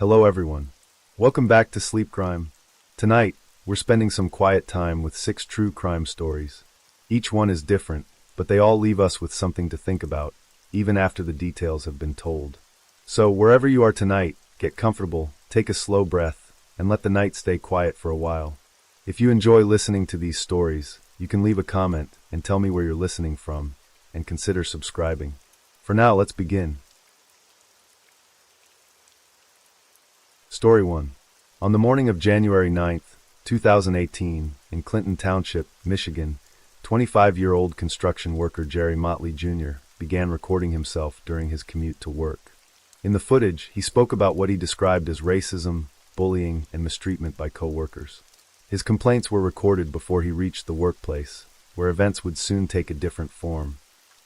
Hello everyone. Welcome back to Sleepcrime. Tonight, we're spending some quiet time with 6 true crime stories. Each one is different, but they all leave us with something to think about, even after the details have been told. So, wherever you are tonight, get comfortable, take a slow breath, and let the night stay quiet for a while. If you enjoy listening to these stories, you can leave a comment and tell me where you're listening from, and consider subscribing. For now, let's begin. Story 1. On the morning of January 9th, 2018, in Clinton Township, Michigan, 25-year-old construction worker Jerry Motley Jr. began recording himself during his commute to work. In the footage, he spoke about what he described as racism, bullying, and mistreatment by co-workers. His complaints were recorded before he reached the workplace, where events would soon take a different form.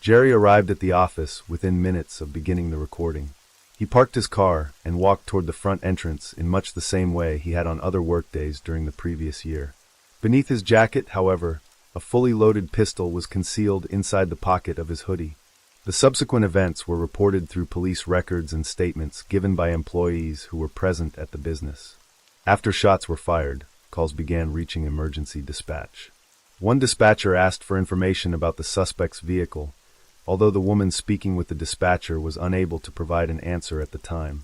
Jerry arrived at the office within minutes of beginning the recording. He parked his car and walked toward the front entrance in much the same way he had on other workdays during the previous year. Beneath his jacket, however, a fully loaded pistol was concealed inside the pocket of his hoodie. The subsequent events were reported through police records and statements given by employees who were present at the business. After shots were fired, calls began reaching emergency dispatch. One dispatcher asked for information about the suspect's vehicle, although the woman speaking with the dispatcher was unable to provide an answer at the time.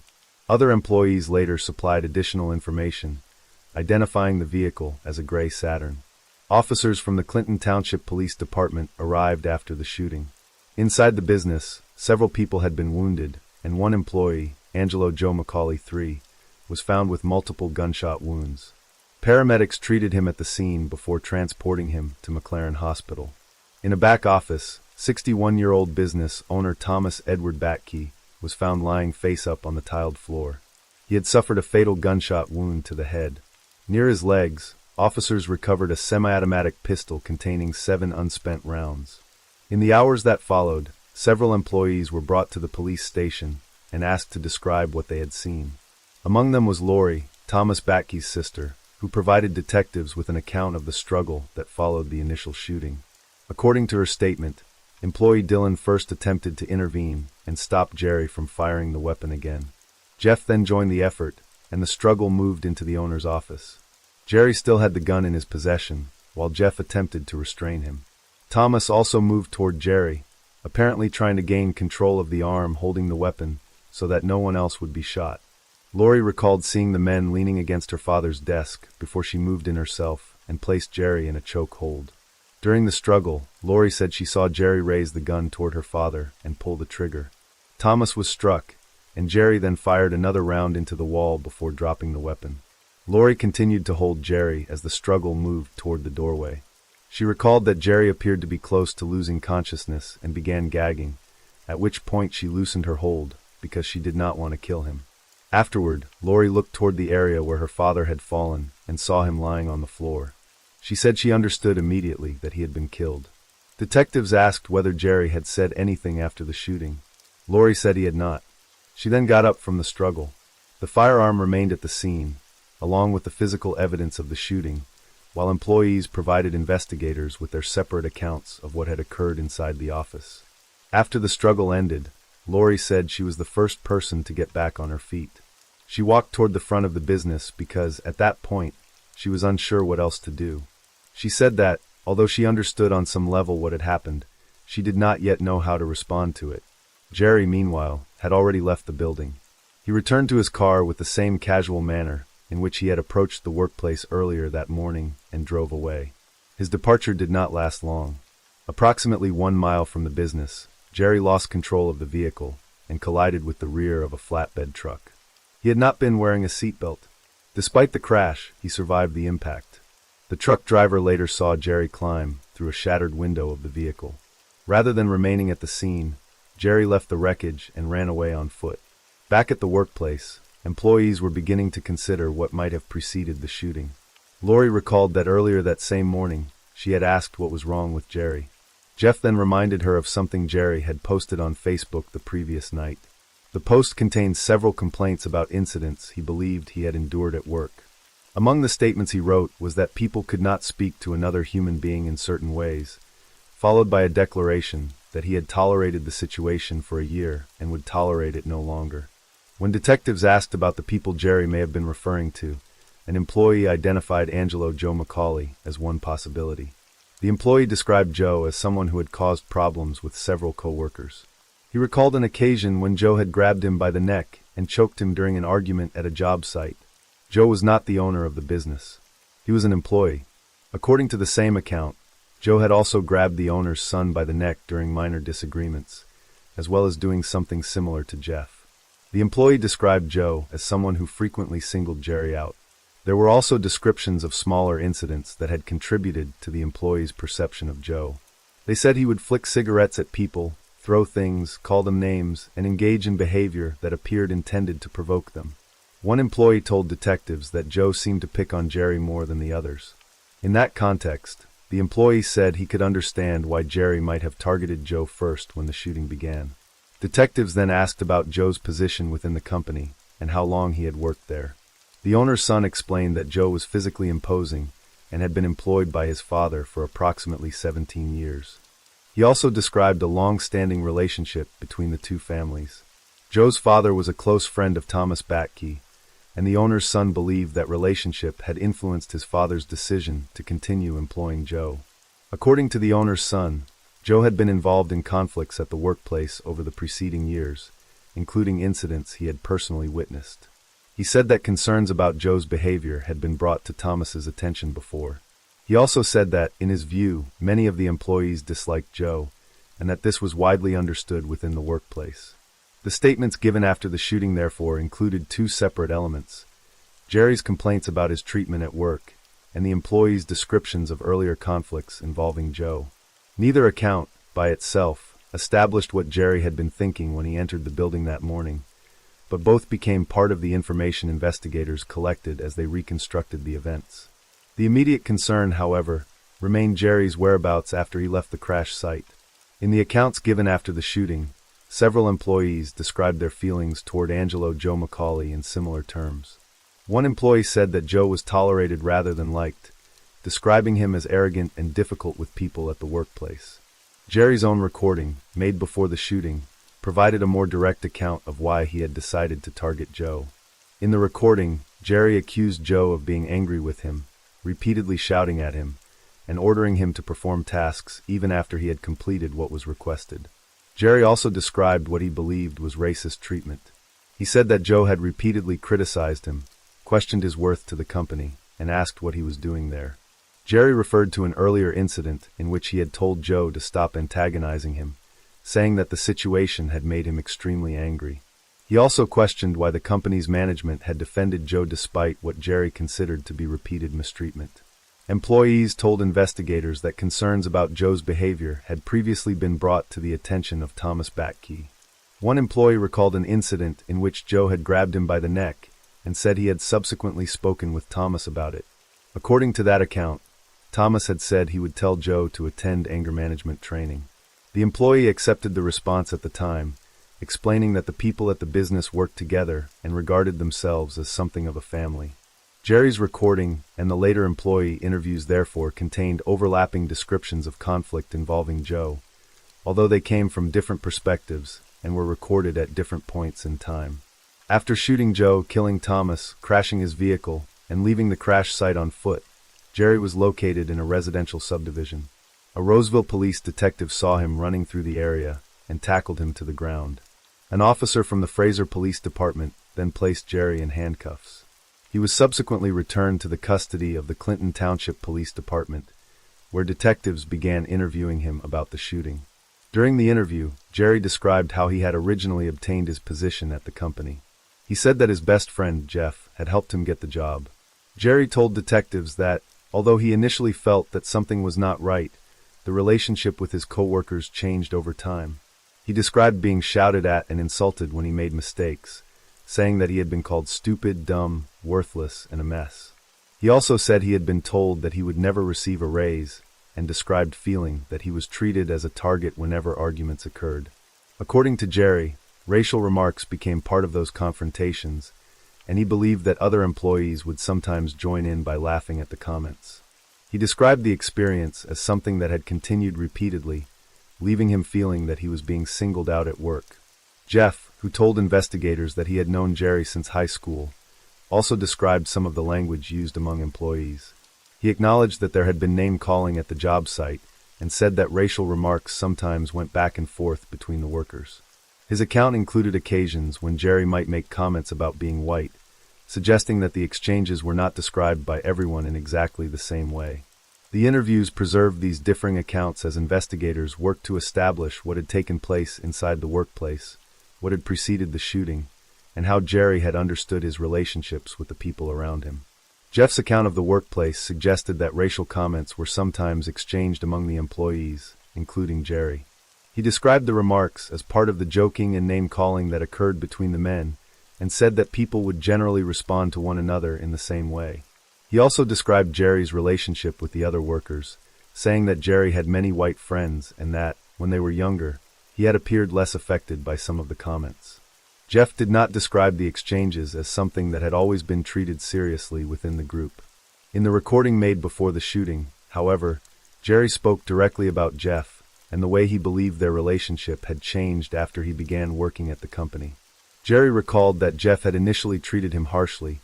Other employees later supplied additional information, identifying the vehicle as a gray Saturn. Officers from the Clinton Township Police Department arrived after the shooting. Inside the business, several people had been wounded, and one employee, Angelo Joe McCauley III, was found with multiple gunshot wounds. Paramedics treated him at the scene before transporting him to McLaren Hospital. In a back office, 61-year-old business owner Thomas Edward Batke was found lying face-up on the tiled floor. He had suffered a fatal gunshot wound to the head. Near his legs, officers recovered a semi-automatic pistol containing 7 unspent rounds. In the hours that followed, several employees were brought to the police station and asked to describe what they had seen. Among them was Lori, Thomas Batke's sister, who provided detectives with an account of the struggle that followed the initial shooting. According to her statement, employee Dylan first attempted to intervene and stop Jerry from firing the weapon again. Jeff then joined the effort, and the struggle moved into the owner's office. Jerry still had the gun in his possession, while Jeff attempted to restrain him. Thomas also moved toward Jerry, apparently trying to gain control of the arm holding the weapon so that no one else would be shot. Lori recalled seeing the men leaning against her father's desk before she moved in herself and placed Jerry in a choke hold. During the struggle, Lori said she saw Jerry raise the gun toward her father and pull the trigger. Thomas was struck, and Jerry then fired another round into the wall before dropping the weapon. Lori continued to hold Jerry as the struggle moved toward the doorway. She recalled that Jerry appeared to be close to losing consciousness and began gagging, at which point she loosened her hold because she did not want to kill him. Afterward, Lori looked toward the area where her father had fallen and saw him lying on the floor. She said she understood immediately that he had been killed. Detectives asked whether Jerry had said anything after the shooting. Lori said he had not. She then got up from the struggle. The firearm remained at the scene, along with the physical evidence of the shooting, while employees provided investigators with their separate accounts of what had occurred inside the office. After the struggle ended, Lori said she was the first person to get back on her feet. She walked toward the front of the business because, at that point, she was unsure what else to do. She said that, although she understood on some level what had happened, she did not yet know how to respond to it. Jerry, meanwhile, had already left the building. He returned to his car with the same casual manner in which he had approached the workplace earlier that morning and drove away. His departure did not last long. Approximately 1 mile from the business, Jerry lost control of the vehicle and collided with the rear of a flatbed truck. He had not been wearing a seatbelt. Despite the crash, he survived the impact. The truck driver later saw Jerry climb through a shattered window of the vehicle. Rather than remaining at the scene, Jerry left the wreckage and ran away on foot. Back at the workplace, employees were beginning to consider what might have preceded the shooting. Lori recalled that earlier that same morning, she had asked what was wrong with Jerry. Jeff then reminded her of something Jerry had posted on Facebook the previous night. The post contained several complaints about incidents he believed he had endured at work. Among the statements he wrote was that people could not speak to another human being in certain ways, followed by a declaration that he had tolerated the situation for a year and would tolerate it no longer. When detectives asked about the people Jerry may have been referring to, an employee identified Angelo Joe McCauley as one possibility. The employee described Joe as someone who had caused problems with several co-workers. He recalled an occasion when Joe had grabbed him by the neck and choked him during an argument at a job site. Joe was not the owner of the business. He was an employee. According to the same account, Joe had also grabbed the owner's son by the neck during minor disagreements, as well as doing something similar to Jeff. The employee described Joe as someone who frequently singled Jerry out. There were also descriptions of smaller incidents that had contributed to the employee's perception of Joe. They said he would flick cigarettes at people, throw things, call them names, and engage in behavior that appeared intended to provoke them. One employee told detectives that Joe seemed to pick on Jerry more than the others. In that context, the employee said he could understand why Jerry might have targeted Joe first when the shooting began. Detectives then asked about Joe's position within the company and how long he had worked there. The owner's son explained that Joe was physically imposing and had been employed by his father for approximately 17 years. He also described a long-standing relationship between the two families. Joe's father was a close friend of Thomas Batkey, and the owner's son believed that relationship had influenced his father's decision to continue employing Joe. According to the owner's son, Joe had been involved in conflicts at the workplace over the preceding years, including incidents he had personally witnessed. He said that concerns about Joe's behavior had been brought to Thomas's attention before. He also said that, in his view, many of the employees disliked Joe, and that this was widely understood within the workplace. The statements given after the shooting, therefore, included two separate elements: Jerry's complaints about his treatment at work, and the employees' descriptions of earlier conflicts involving Joe. Neither account, by itself, established what Jerry had been thinking when he entered the building that morning, but both became part of the information investigators collected as they reconstructed the events. The immediate concern, however, remained Jerry's whereabouts after he left the crash site. In the accounts given after the shooting, several employees described their feelings toward Angelo Joe McCauley in similar terms. One employee said that Joe was tolerated rather than liked, describing him as arrogant and difficult with people at the workplace. Jerry's own recording, made before the shooting, provided a more direct account of why he had decided to target Joe. In the recording, Jerry accused Joe of being angry with him, repeatedly shouting at him, and ordering him to perform tasks even after he had completed what was requested. Jerry also described what he believed was racist treatment. He said that Joe had repeatedly criticized him, questioned his worth to the company, and asked what he was doing there. Jerry referred to an earlier incident in which he had told Joe to stop antagonizing him, saying that the situation had made him extremely angry. He also questioned why the company's management had defended Joe despite what Jerry considered to be repeated mistreatment. Employees told investigators that concerns about Joe's behavior had previously been brought to the attention of Thomas Batkey. One employee recalled an incident in which Joe had grabbed him by the neck and said he had subsequently spoken with Thomas about it. According to that account, Thomas had said he would tell Joe to attend anger management training. The employee accepted the response at the time, explaining that the people at the business worked together and regarded themselves as something of a family. Jerry's recording and the later employee interviews therefore contained overlapping descriptions of conflict involving Joe, although they came from different perspectives and were recorded at different points in time. After shooting Joe, killing Thomas, crashing his vehicle, and leaving the crash site on foot, Jerry was located in a residential subdivision. A Roseville police detective saw him running through the area and tackled him to the ground. An officer from the Fraser Police Department then placed Jerry in handcuffs. He was subsequently returned to the custody of the Clinton Township Police Department, where detectives began interviewing him about the shooting. During the interview, Jerry described how he had originally obtained his position at the company. He said that his best friend, Jeff, had helped him get the job. Jerry told detectives that, although he initially felt that something was not right, the relationship with his co-workers changed over time. He described being shouted at and insulted when he made mistakes, saying that he had been called stupid, dumb, worthless, and a mess. He also said he had been told that he would never receive a raise, and described feeling that he was treated as a target whenever arguments occurred. According to Jerry, racial remarks became part of those confrontations, and he believed that other employees would sometimes join in by laughing at the comments. He described the experience as something that had continued repeatedly, leaving him feeling that he was being singled out at work. Jeff, who told investigators that he had known Jerry since high school, also described some of the language used among employees. He acknowledged that there had been name-calling at the job site and said that racial remarks sometimes went back and forth between the workers. His account included occasions when Jerry might make comments about being white, suggesting that the exchanges were not described by everyone in exactly the same way. The interviews preserved these differing accounts as investigators worked to establish what had taken place inside the workplace, what had preceded the shooting, and how Jerry had understood his relationships with the people around him. Jeff's account of the workplace suggested that racial comments were sometimes exchanged among the employees, including Jerry. He described the remarks as part of the joking and name-calling that occurred between the men, and said that people would generally respond to one another in the same way. He also described Jerry's relationship with the other workers, saying that Jerry had many white friends and that, when they were younger, he had appeared less affected by some of the comments. Jeff did not describe the exchanges as something that had always been treated seriously within the group. In the recording made before the shooting, however, Jerry spoke directly about Jeff and the way he believed their relationship had changed after he began working at the company. Jerry recalled that Jeff had initially treated him harshly,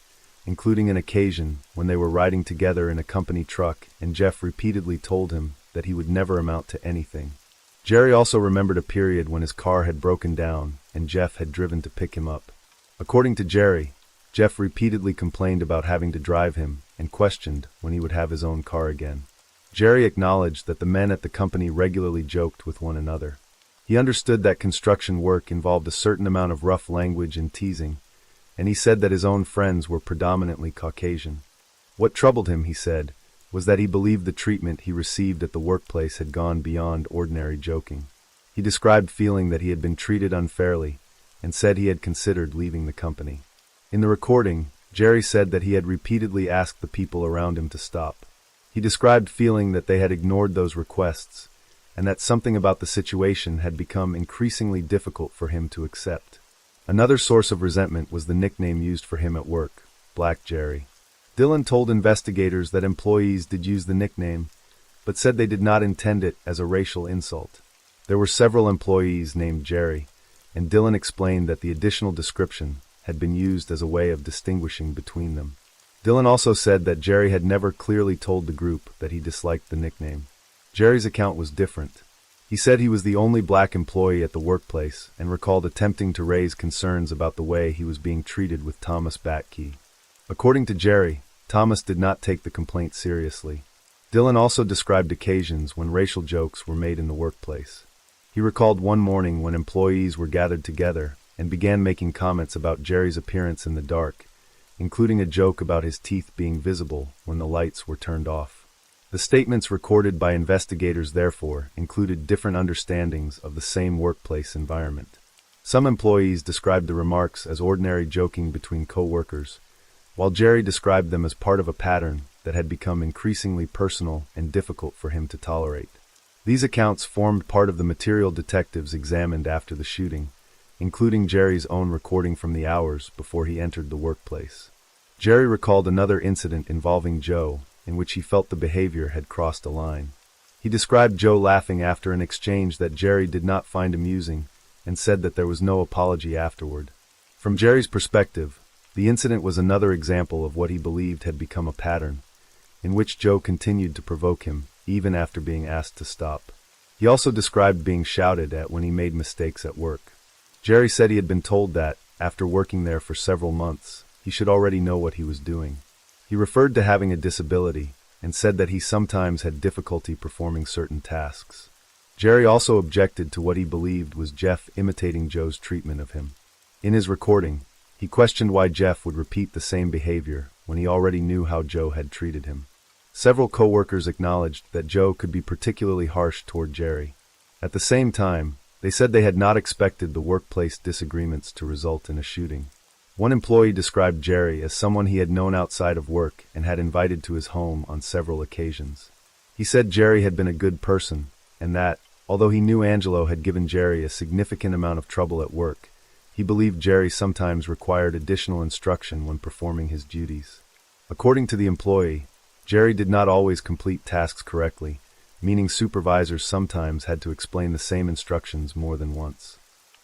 including an occasion when they were riding together in a company truck and Jeff repeatedly told him that he would never amount to anything. Jerry also remembered a period when his car had broken down and Jeff had driven to pick him up. According to Jerry, Jeff repeatedly complained about having to drive him and questioned when he would have his own car again. Jerry acknowledged that the men at the company regularly joked with one another. He understood that construction work involved a certain amount of rough language and teasing, and he said that his own friends were predominantly Caucasian. What troubled him, he said, was that he believed the treatment he received at the workplace had gone beyond ordinary joking. He described feeling that he had been treated unfairly and said he had considered leaving the company. In the recording, Jerry said that he had repeatedly asked the people around him to stop. He described feeling that they had ignored those requests and that something about the situation had become increasingly difficult for him to accept. Another source of resentment was the nickname used for him at work, Black Jerry. Dillon told investigators that employees did use the nickname, but said they did not intend it as a racial insult. There were several employees named Jerry, and Dillon explained that the additional description had been used as a way of distinguishing between them. Dillon also said that Jerry had never clearly told the group that he disliked the nickname. Jerry's account was different. He said he was the only black employee at the workplace and recalled attempting to raise concerns about the way he was being treated with Thomas Batkey. According to Jerry, Thomas did not take the complaint seriously. Dillon also described occasions when racial jokes were made in the workplace. He recalled one morning when employees were gathered together and began making comments about Jerry's appearance in the dark, including a joke about his teeth being visible when the lights were turned off. The statements recorded by investigators, therefore, included different understandings of the same workplace environment. Some employees described the remarks as ordinary joking between co-workers, while Jerry described them as part of a pattern that had become increasingly personal and difficult for him to tolerate. These accounts formed part of the material detectives examined after the shooting, including Jerry's own recording from the hours before he entered the workplace. Jerry recalled another incident involving Joe, in which he felt the behavior had crossed a line. He described Joe laughing after an exchange that Jerry did not find amusing and said that there was no apology afterward. From Jerry's perspective, the incident was another example of what he believed had become a pattern, in which Joe continued to provoke him even after being asked to stop. He also described being shouted at when he made mistakes at work. Jerry said he had been told that, after working there for several months, he should already know what he was doing. He referred to having a disability and said that he sometimes had difficulty performing certain tasks. Jerry also objected to what he believed was Jeff imitating Joe's treatment of him. In his recording, he questioned why Jeff would repeat the same behavior when he already knew how Joe had treated him. Several co-workers acknowledged that Joe could be particularly harsh toward Jerry. At the same time, they said they had not expected the workplace disagreements to result in a shooting. One employee described Jerry as someone he had known outside of work and had invited to his home on several occasions. He said Jerry had been a good person, and that, although he knew Angelo had given Jerry a significant amount of trouble at work, he believed Jerry sometimes required additional instruction when performing his duties. According to the employee, Jerry did not always complete tasks correctly, meaning supervisors sometimes had to explain the same instructions more than once.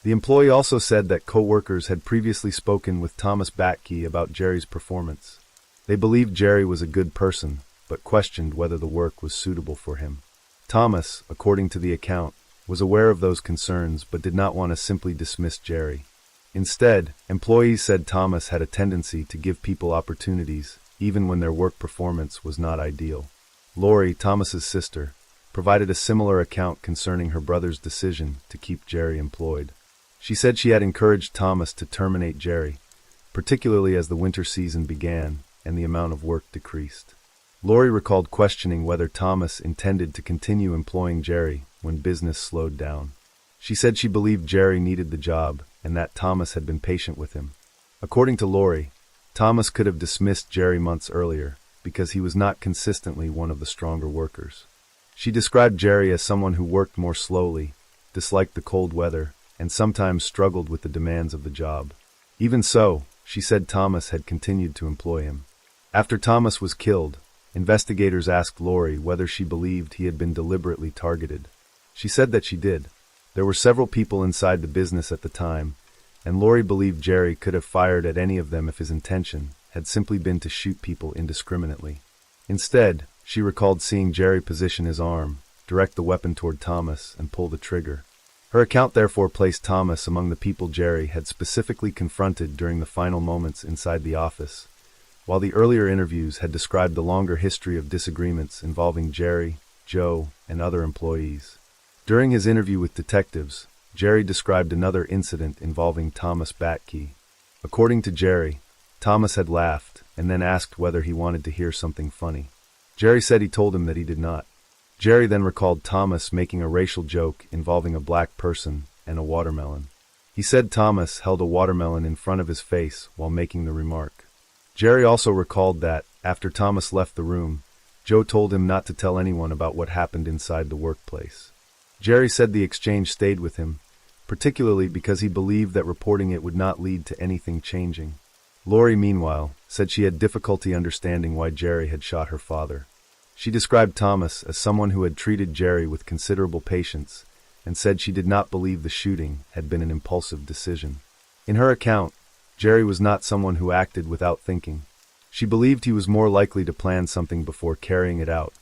The employee also said that co-workers had previously spoken with Thomas Batkey about Jerry's performance. They believed Jerry was a good person, but questioned whether the work was suitable for him. Thomas, according to the account, was aware of those concerns but did not want to simply dismiss Jerry. Instead, employees said Thomas had a tendency to give people opportunities, even when their work performance was not ideal. Lori, Thomas's sister, provided a similar account concerning her brother's decision to keep Jerry employed. She said she had encouraged Thomas to terminate Jerry, particularly as the winter season began and the amount of work decreased. Lori recalled questioning whether Thomas intended to continue employing Jerry when business slowed down. She said she believed Jerry needed the job and that Thomas had been patient with him. According to Lori, Thomas could have dismissed Jerry months earlier because he was not consistently one of the stronger workers. She described Jerry as someone who worked more slowly, disliked the cold weather, and sometimes struggled with the demands of the job. Even so, she said Thomas had continued to employ him. After Thomas was killed, investigators asked Lori whether she believed he had been deliberately targeted. She said that she did. There were several people inside the business at the time, and Lori believed Jerry could have fired at any of them if his intention had simply been to shoot people indiscriminately. Instead, she recalled seeing Jerry position his arm, direct the weapon toward Thomas, and pull the trigger. Her account therefore placed Thomas among the people Jerry had specifically confronted during the final moments inside the office, while the earlier interviews had described the longer history of disagreements involving Jerry, Joe, and other employees. During his interview with detectives, Jerry described another incident involving Thomas Batkey. According to Jerry, Thomas had laughed and then asked whether he wanted to hear something funny. Jerry said he told him that he did not. Jerry then recalled Thomas making a racial joke involving a black person and a watermelon. He said Thomas held a watermelon in front of his face while making the remark. Jerry also recalled that, after Thomas left the room, Joe told him not to tell anyone about what happened inside the workplace. Jerry said the exchange stayed with him, particularly because he believed that reporting it would not lead to anything changing. Lori, meanwhile, said she had difficulty understanding why Jerry had shot her father. She described Thomas as someone who had treated Jerry with considerable patience and said she did not believe the shooting had been an impulsive decision. In her account, Jerry was not someone who acted without thinking. She believed he was more likely to plan something before carrying it out,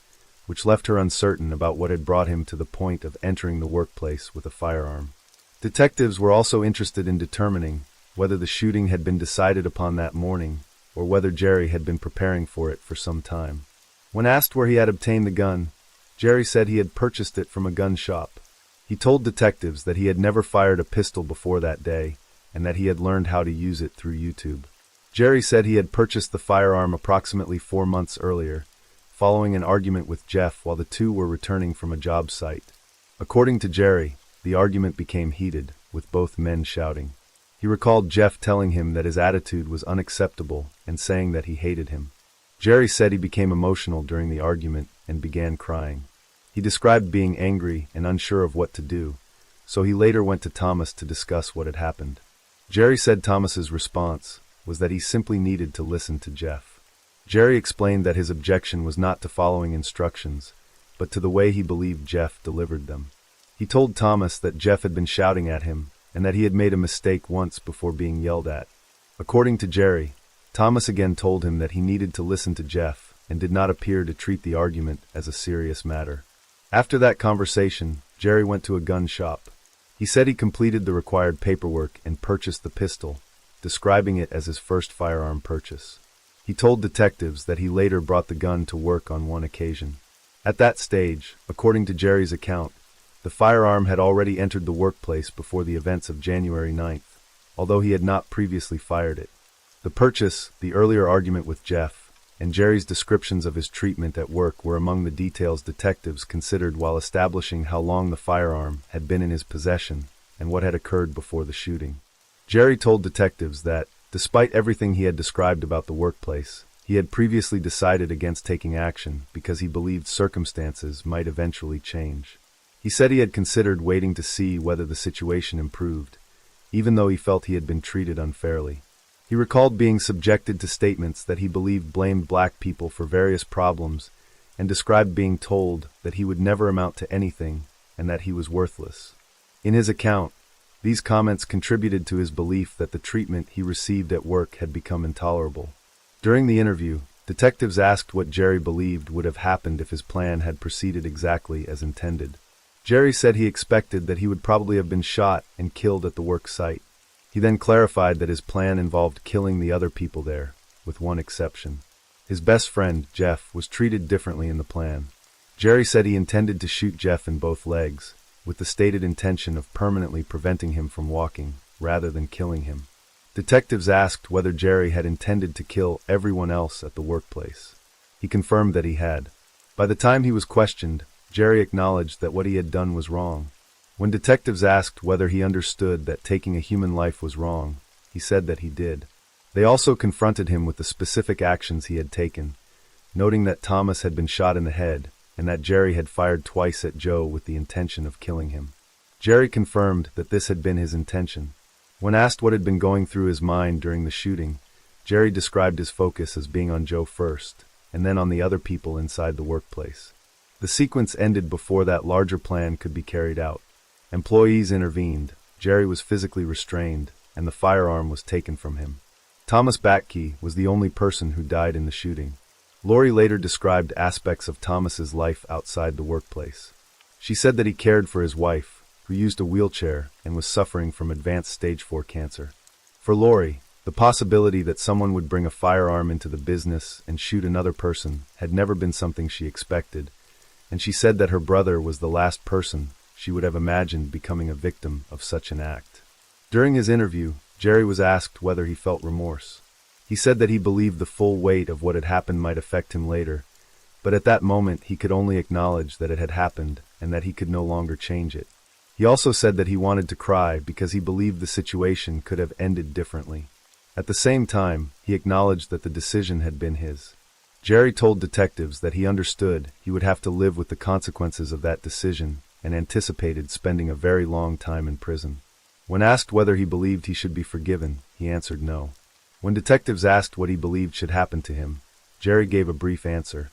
which left her uncertain about what had brought him to the point of entering the workplace with a firearm. Detectives were also interested in determining whether the shooting had been decided upon that morning or whether Jerry had been preparing for it for some time. When asked where he had obtained the gun, Jerry said he had purchased it from a gun shop. He told detectives that he had never fired a pistol before that day and that he had learned how to use it through YouTube. Jerry said he had purchased the firearm approximately 4 months earlier, following an argument with Jeff while the two were returning from a job site. According to Jerry, the argument became heated, with both men shouting. He recalled Jeff telling him that his attitude was unacceptable and saying that he hated him. Jerry said he became emotional during the argument and began crying. He described being angry and unsure of what to do, so he later went to Thomas to discuss what had happened. Jerry said Thomas's response was that he simply needed to listen to Jeff. Jerry explained that his objection was not to following instructions, but to the way he believed Jeff delivered them. He told Thomas that Jeff had been shouting at him and that he had made a mistake once before being yelled at. According to Jerry, Thomas again told him that he needed to listen to Jeff and did not appear to treat the argument as a serious matter. After that conversation, Jerry went to a gun shop. He said he completed the required paperwork and purchased the pistol, describing it as his first firearm purchase. He told detectives that he later brought the gun to work on one occasion. At that stage, according to Jerry's account, the firearm had already entered the workplace before the events of January 9th, although he had not previously fired it. The purchase, the earlier argument with Jeff, and Jerry's descriptions of his treatment at work were among the details detectives considered while establishing how long the firearm had been in his possession and what had occurred before the shooting. Jerry told detectives that, despite everything he had described about the workplace, he had previously decided against taking action because he believed circumstances might eventually change. He said he had considered waiting to see whether the situation improved, even though he felt he had been treated unfairly. He recalled being subjected to statements that he believed blamed black people for various problems and described being told that he would never amount to anything and that he was worthless. In his account, These comments contributed to his belief that the treatment he received at work had become intolerable. During the interview, detectives asked what Jerry believed would have happened if his plan had proceeded exactly as intended. Jerry said he expected that he would probably have been shot and killed at the work site. He then clarified that his plan involved killing the other people there, with one exception. His best friend, Jeff, was treated differently in the plan. Jerry said he intended to shoot Jeff in both legs, with the stated intention of permanently preventing him from walking, rather than killing him. Detectives asked whether Jerry had intended to kill everyone else at the workplace. He confirmed that he had. By the time he was questioned, Jerry acknowledged that what he had done was wrong. When detectives asked whether he understood that taking a human life was wrong, he said that he did. They also confronted him with the specific actions he had taken, noting that Thomas had been shot in the head and that Jerry had fired twice at Joe with the intention of killing him. Jerry confirmed that this had been his intention. When asked what had been going through his mind during the shooting, Jerry described his focus as being on Joe first, and then on the other people inside the workplace. The sequence ended before that larger plan could be carried out. Employees intervened, Jerry was physically restrained, and the firearm was taken from him. Thomas Batkey was the only person who died in the shooting. Lori later described aspects of Thomas's life outside the workplace. She said that he cared for his wife, who used a wheelchair and was suffering from advanced stage 4 cancer. For Lori, the possibility that someone would bring a firearm into the business and shoot another person had never been something she expected, and she said that her brother was the last person she would have imagined becoming a victim of such an act. During his interview, Jerry was asked whether he felt remorse. He said that he believed the full weight of what had happened might affect him later, but at that moment he could only acknowledge that it had happened and that he could no longer change it. He also said that he wanted to cry because he believed the situation could have ended differently. At the same time, he acknowledged that the decision had been his. Jerry told detectives that he understood he would have to live with the consequences of that decision and anticipated spending a very long time in prison. When asked whether he believed he should be forgiven, he answered no. When detectives asked what he believed should happen to him, Jerry gave a brief answer.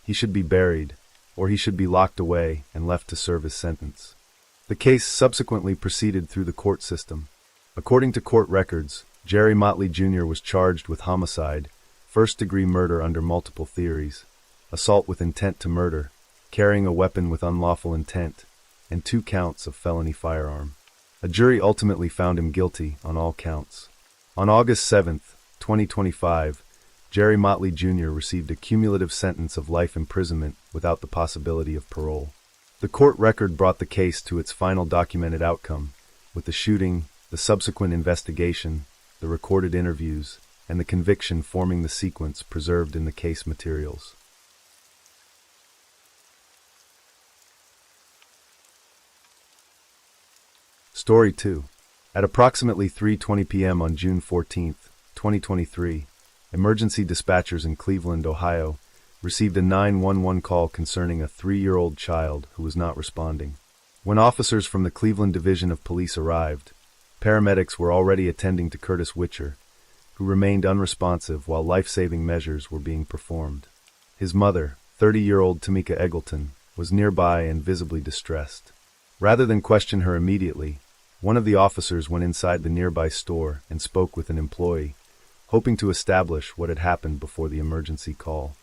He should be buried, or he should be locked away and left to serve his sentence. The case subsequently proceeded through the court system. According to court records, Jerry Motley Jr. was charged with homicide, first-degree murder under multiple theories, assault with intent to murder, carrying a weapon with unlawful intent, and 2 counts of felony firearm. A jury ultimately found him guilty on all counts. On August 7, 2025, Jerry Motley Jr. received a cumulative sentence of life imprisonment without the possibility of parole. The court record brought the case to its final documented outcome, with the shooting, the subsequent investigation, the recorded interviews, and the conviction forming the sequence preserved in the case materials. Story 2. At approximately 3:20 p.m. on June 14, 2023, emergency dispatchers in Cleveland, Ohio, received a 911 call concerning a 3-year-old child who was not responding. When officers from the Cleveland Division of Police arrived, paramedics were already attending to Curtis Witcher, who remained unresponsive while life-saving measures were being performed. His mother, 30-year-old Tamika Eggleton, was nearby and visibly distressed. Rather than question her immediately, one of the officers went inside the nearby store and spoke with an employee, hoping to establish what had happened before the emergency call.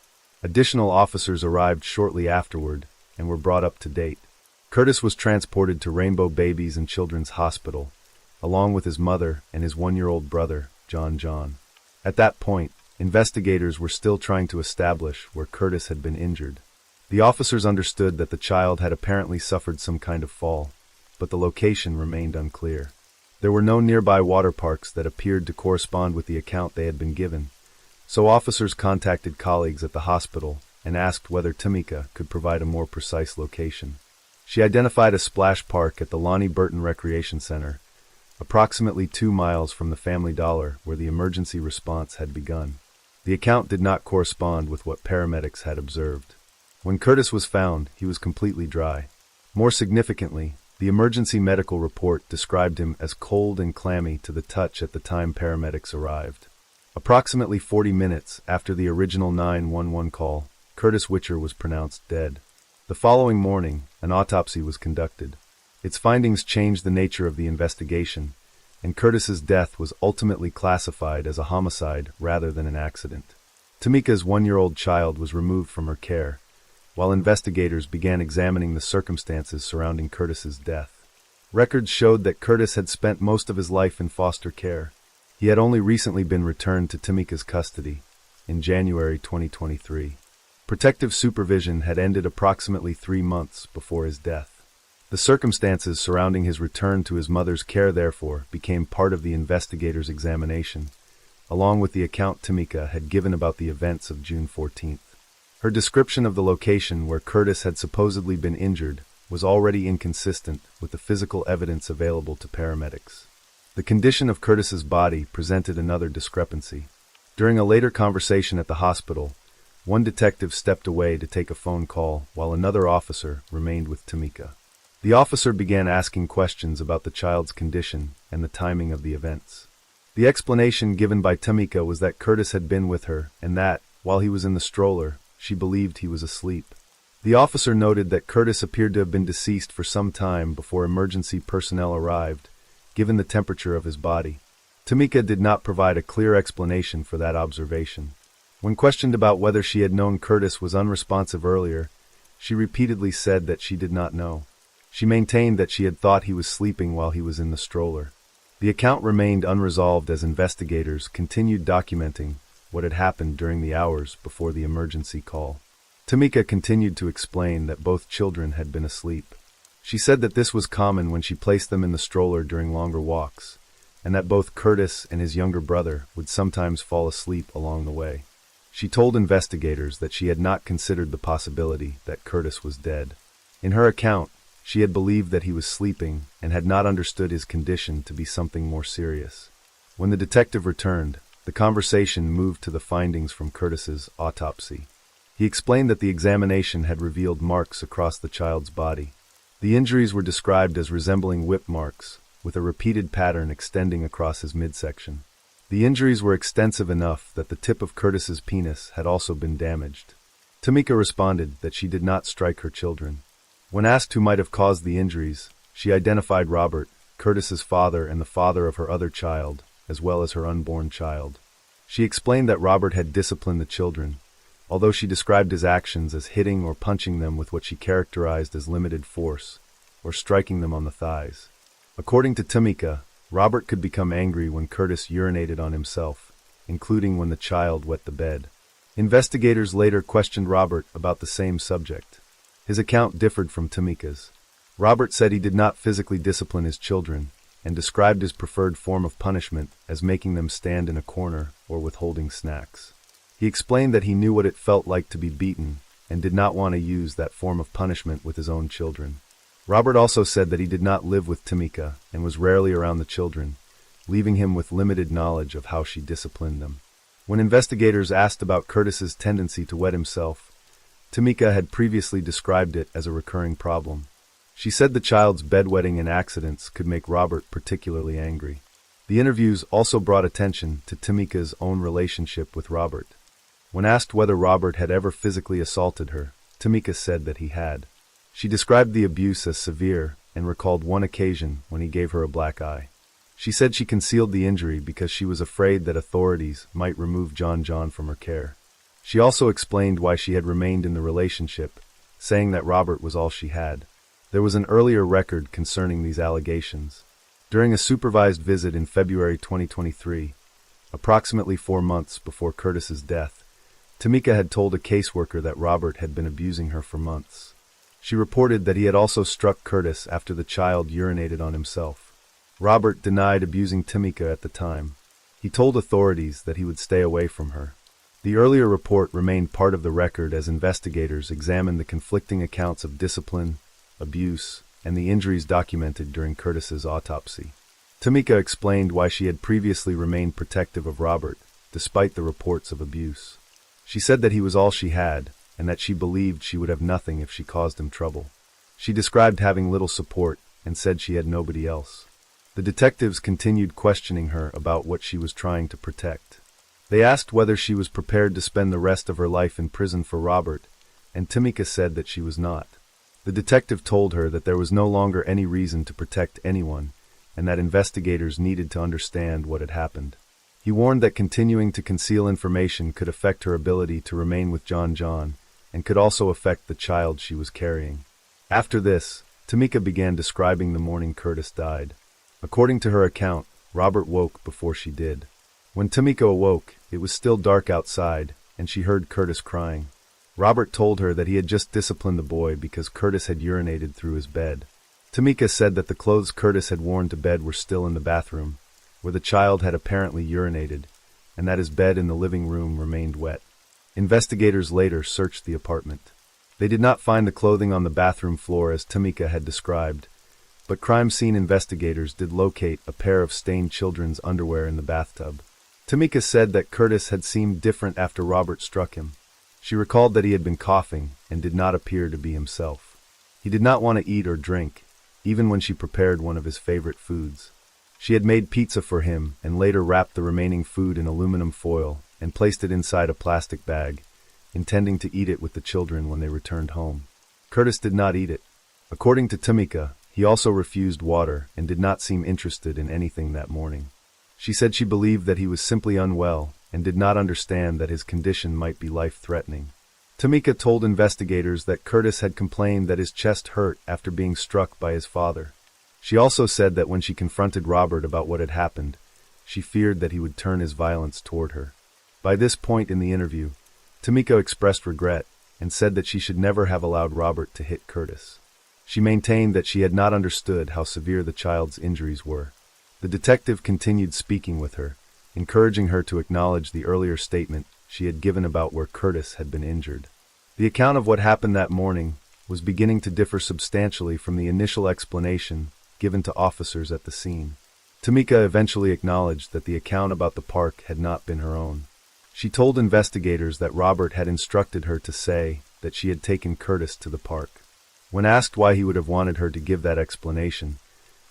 Additional officers arrived shortly afterward and were brought up to date. Curtis was transported to Rainbow Babies and Children's Hospital, along with his mother and his 1-year-old brother, John. At that point, investigators were still trying to establish where Curtis had been injured. The officers understood that the child had apparently suffered some kind of fall, but the location remained unclear. There were no nearby water parks that appeared to correspond with the account they had been given, so officers contacted colleagues at the hospital and asked whether Tamika could provide a more precise location. She identified a splash park at the Lonnie Burton Recreation Center, approximately 2 miles from the Family Dollar where the emergency response had begun. The account did not correspond with what paramedics had observed. When Curtis was found, he was completely dry. More significantly, the emergency medical report described him as cold and clammy to the touch at the time paramedics arrived. Approximately 40 minutes after the original 911 call, Curtis Witcher was pronounced dead. The following morning, an autopsy was conducted. Its findings changed the nature of the investigation, and Curtis's death was ultimately classified as a homicide rather than an accident. Tamika's 1-year-old child was removed from her care, while investigators began examining the circumstances surrounding Curtis's death. Records showed that Curtis had spent most of his life in foster care. He had only recently been returned to Tamika's custody, in January 2023. Protective supervision had ended approximately 3 months before his death. The circumstances surrounding his return to his mother's care, therefore, became part of the investigators' examination, along with the account Tamika had given about the events of June 14th. Her description of the location where Curtis had supposedly been injured was already inconsistent with the physical evidence available to paramedics. The condition of Curtis's body presented another discrepancy. During a later conversation at the hospital, one detective stepped away to take a phone call while another officer remained with Tamika. The officer began asking questions about the child's condition and the timing of the events. The explanation given by Tamika was that Curtis had been with her and that, while he was in the stroller, she believed he was asleep. The officer noted that Curtis appeared to have been deceased for some time before emergency personnel arrived, given the temperature of his body. Tamika did not provide a clear explanation for that observation. When questioned about whether she had known Curtis was unresponsive earlier, she repeatedly said that she did not know. She maintained that she had thought he was sleeping while he was in the stroller. The account remained unresolved as investigators continued documenting what had happened during the hours before the emergency call. Tamika continued to explain that both children had been asleep. She said that this was common when she placed them in the stroller during longer walks, and that both Curtis and his younger brother would sometimes fall asleep along the way. She told investigators that she had not considered the possibility that Curtis was dead. In her account, she had believed that he was sleeping and had not understood his condition to be something more serious. When the detective returned, the conversation moved to the findings from Curtis's autopsy. He explained that the examination had revealed marks across the child's body. The injuries were described as resembling whip marks, with a repeated pattern extending across his midsection. The injuries were extensive enough that the tip of Curtis's penis had also been damaged. Tamika responded that she did not strike her children. When asked who might have caused the injuries, she identified Robert, Curtis's father and the father of her other child, as well as her unborn child. She explained that Robert had disciplined the children, although she described his actions as hitting or punching them with what she characterized as limited force, or striking them on the thighs. According to Tamika, Robert could become angry when Curtis urinated on himself, including when the child wet the bed. Investigators later questioned Robert about the same subject. His account differed from Tamika's. Robert said he did not physically discipline his children, and described his preferred form of punishment as making them stand in a corner or withholding snacks. He explained that he knew what it felt like to be beaten, and did not want to use that form of punishment with his own children. Robert also said that he did not live with Tamika and was rarely around the children, leaving him with limited knowledge of how she disciplined them. When investigators asked about Curtis's tendency to wet himself, Tamika had previously described it as a recurring problem. She said the child's bedwetting and accidents could make Robert particularly angry. The interviews also brought attention to Tamika's own relationship with Robert. When asked whether Robert had ever physically assaulted her, Tamika said that he had. She described the abuse as severe and recalled one occasion when he gave her a black eye. She said she concealed the injury because she was afraid that authorities might remove John from her care. She also explained why she had remained in the relationship, saying that Robert was all she had. There was an earlier record concerning these allegations. During a supervised visit in February 2023, approximately 4 months before Curtis's death, Tamika had told a caseworker that Robert had been abusing her for months. She reported that he had also struck Curtis after the child urinated on himself. Robert denied abusing Tamika at the time. He told authorities that he would stay away from her. The earlier report remained part of the record as investigators examined the conflicting accounts of discipline, abuse, and the injuries documented during Curtis's autopsy. Tamika explained why she had previously remained protective of Robert, despite the reports of abuse. She said that he was all she had, and that she believed she would have nothing if she caused him trouble. She described having little support and said she had nobody else. The detectives continued questioning her about what she was trying to protect. They asked whether she was prepared to spend the rest of her life in prison for Robert, and Tamika said that she was not. The detective told her that there was no longer any reason to protect anyone, and that investigators needed to understand what had happened. He warned that continuing to conceal information could affect her ability to remain with John, and could also affect the child she was carrying. After this, Tamika began describing the morning Curtis died. According to her account, Robert woke before she did. When Tamika awoke, it was still dark outside, and she heard Curtis crying. Robert told her that he had just disciplined the boy because Curtis had urinated through his bed. Tamika said that the clothes Curtis had worn to bed were still in the bathroom, where the child had apparently urinated, and that his bed in the living room remained wet. Investigators later searched the apartment. They did not find the clothing on the bathroom floor as Tamika had described, but crime scene investigators did locate a pair of stained children's underwear in the bathtub. Tamika said that Curtis had seemed different after Robert struck him. She recalled that he had been coughing and did not appear to be himself. He did not want to eat or drink, even when she prepared one of his favorite foods. She had made pizza for him and later wrapped the remaining food in aluminum foil and placed it inside a plastic bag, intending to eat it with the children when they returned home. Curtis did not eat it. According to Tamika, he also refused water and did not seem interested in anything that morning. She said she believed that he was simply unwell and did not understand that his condition might be life-threatening. Tamika told investigators that Curtis had complained that his chest hurt after being struck by his father. She also said that when she confronted Robert about what had happened, she feared that he would turn his violence toward her. By this point in the interview, Tamika expressed regret and said that she should never have allowed Robert to hit Curtis. She maintained that she had not understood how severe the child's injuries were. The detective continued speaking with her, encouraging her to acknowledge the earlier statement she had given about where Curtis had been injured. The account of what happened that morning was beginning to differ substantially from the initial explanation given to officers at the scene. Tamika eventually acknowledged that the account about the park had not been her own. She told investigators that Robert had instructed her to say that she had taken Curtis to the park. When asked why he would have wanted her to give that explanation,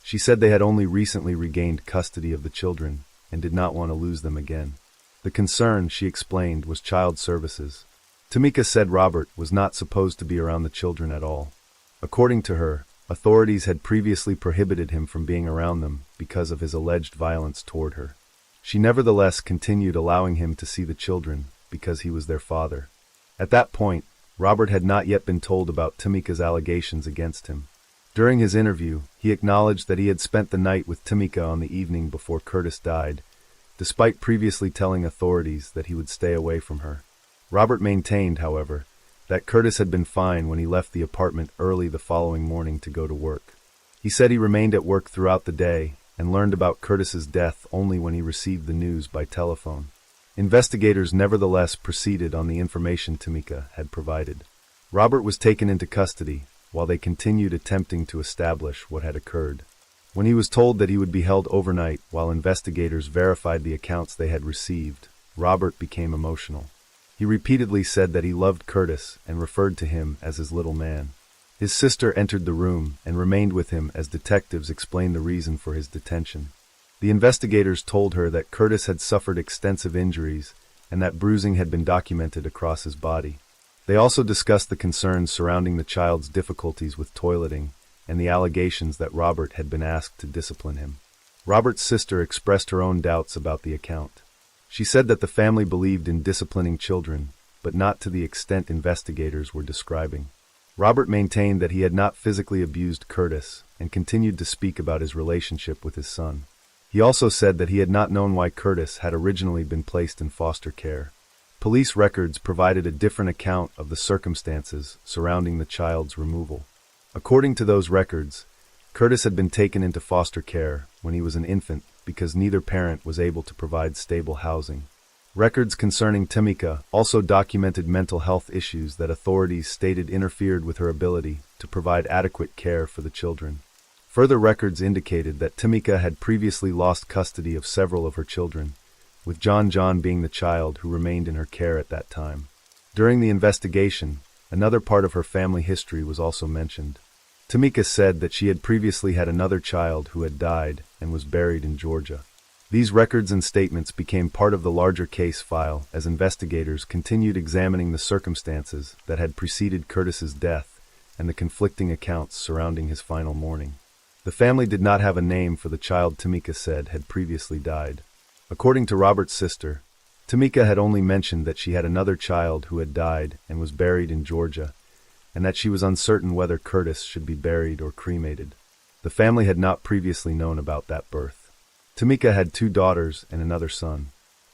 she said they had only recently regained custody of the children and did not want to lose them again. The concern, she explained, was child services. Tamika said Robert was not supposed to be around the children at all. According to her, authorities had previously prohibited him from being around them because of his alleged violence toward her. She nevertheless continued allowing him to see the children because he was their father. At that point, Robert had not yet been told about Tamika's allegations against him. During his interview, he acknowledged that he had spent the night with Tamika on the evening before Curtis died, despite previously telling authorities that he would stay away from her. Robert maintained, however, that Curtis had been fine when he left the apartment early the following morning to go to work. He said he remained at work throughout the day and learned about Curtis's death only when he received the news by telephone. Investigators nevertheless proceeded on the information Tamika had provided. Robert was taken into custody while they continued attempting to establish what had occurred. When he was told that he would be held overnight while investigators verified the accounts they had received, Robert became emotional. He repeatedly said that he loved Curtis and referred to him as his little man. His sister entered the room and remained with him as detectives explained the reason for his detention. The investigators told her that Curtis had suffered extensive injuries and that bruising had been documented across his body. They also discussed the concerns surrounding the child's difficulties with toileting and the allegations that Robert had been asked to discipline him. Robert's sister expressed her own doubts about the account. She said that the family believed in disciplining children, but not to the extent investigators were describing. Robert maintained that he had not physically abused Curtis and continued to speak about his relationship with his son. He also said that he had not known why Curtis had originally been placed in foster care. Police records provided a different account of the circumstances surrounding the child's removal. According to those records, Curtis had been taken into foster care when he was an infant because neither parent was able to provide stable housing. Records concerning Tamika also documented mental health issues that authorities stated interfered with her ability to provide adequate care for the children. Further records indicated that Tamika had previously lost custody of several of her children, with John being the child who remained in her care at that time. During the investigation, another part of her family history was also mentioned. Tamika said that she had previously had another child who had died and was buried in Georgia. These records and statements became part of the larger case file as investigators continued examining the circumstances that had preceded Curtis's death and the conflicting accounts surrounding his final mourning. The family did not have a name for the child Tamika said had previously died. According to Robert's sister, Tamika had only mentioned that she had another child who had died and was buried in Georgia, and that she was uncertain whether Curtis should be buried or cremated. The family had not previously known about that birth. Tamika had 2 daughters and another son.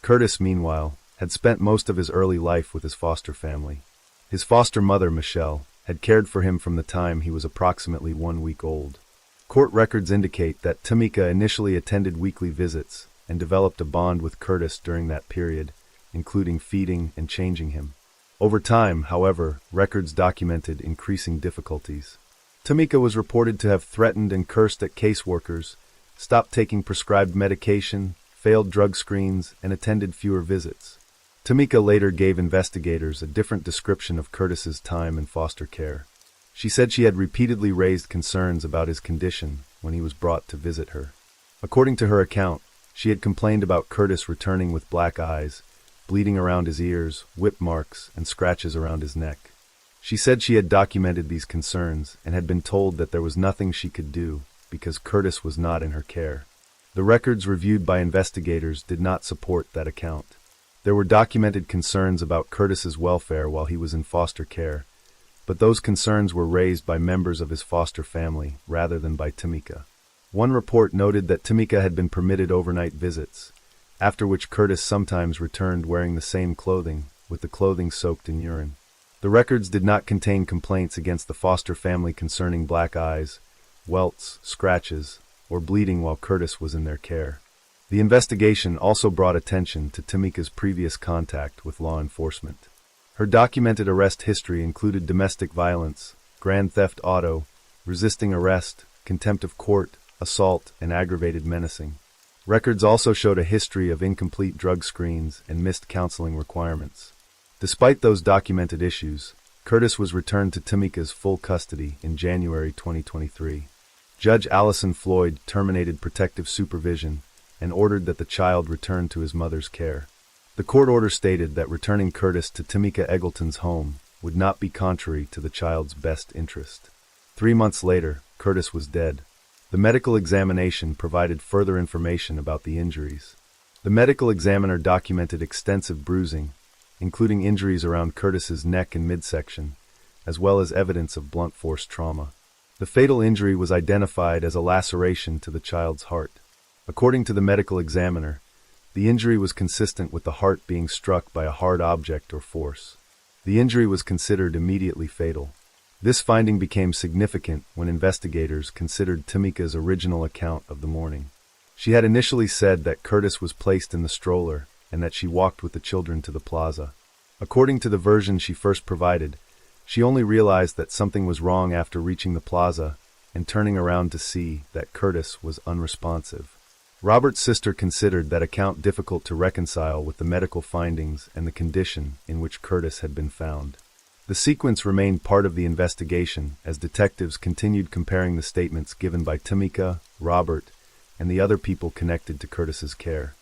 Curtis, meanwhile, had spent most of his early life with his foster family. His foster mother, Michelle, had cared for him from the time he was approximately 1 week old. Court records indicate that Tamika initially attended weekly visits and developed a bond with Curtis during that period, including feeding and changing him. Over time, however, records documented increasing difficulties. Tamika was reported to have threatened and cursed at caseworkers, stopped taking prescribed medication, failed drug screens, and attended fewer visits. Tamika later gave investigators a different description of Curtis's time in foster care. She said she had repeatedly raised concerns about his condition when he was brought to visit her. According to her account, she had complained about Curtis returning with black eyes, bleeding around his ears, whip marks, and scratches around his neck. She said she had documented these concerns and had been told that there was nothing she could do because Curtis was not in her care. The records reviewed by investigators did not support that account. There were documented concerns about Curtis's welfare while he was in foster care, but those concerns were raised by members of his foster family rather than by Tamika. One report noted that Tamika had been permitted overnight visits, after which Curtis sometimes returned wearing the same clothing, with the clothing soaked in urine. The records did not contain complaints against the foster family concerning black eyes, welts, scratches, or bleeding while Curtis was in their care. The investigation also brought attention to Tamika's previous contact with law enforcement. Her documented arrest history included domestic violence, grand theft auto, resisting arrest, contempt of court, assault, and aggravated menacing. Records also showed a history of incomplete drug screens and missed counseling requirements. Despite those documented issues, Curtis was returned to Tamika's full custody in January 2023. Judge Allison Floyd terminated protective supervision and ordered that the child return to his mother's care. The court order stated that returning Curtis to Tamika Eggleton's home would not be contrary to the child's best interest. 3 months later, Curtis was dead. The medical examination provided further information about the injuries. The medical examiner documented extensive bruising, including injuries around Curtis's neck and midsection, as well as evidence of blunt force trauma. The fatal injury was identified as a laceration to the child's heart. According to the medical examiner, the injury was consistent with the heart being struck by a hard object or force. The injury was considered immediately fatal. This finding became significant when investigators considered Tamika's original account of the morning. She had initially said that Curtis was placed in the stroller and that she walked with the children to the plaza. According to the version she first provided, she only realized that something was wrong after reaching the plaza and turning around to see that Curtis was unresponsive. Robert's sister considered that account difficult to reconcile with the medical findings and the condition in which Curtis had been found. The sequence remained part of the investigation as detectives continued comparing the statements given by Tamika, Robert, and the other people connected to Curtis's care.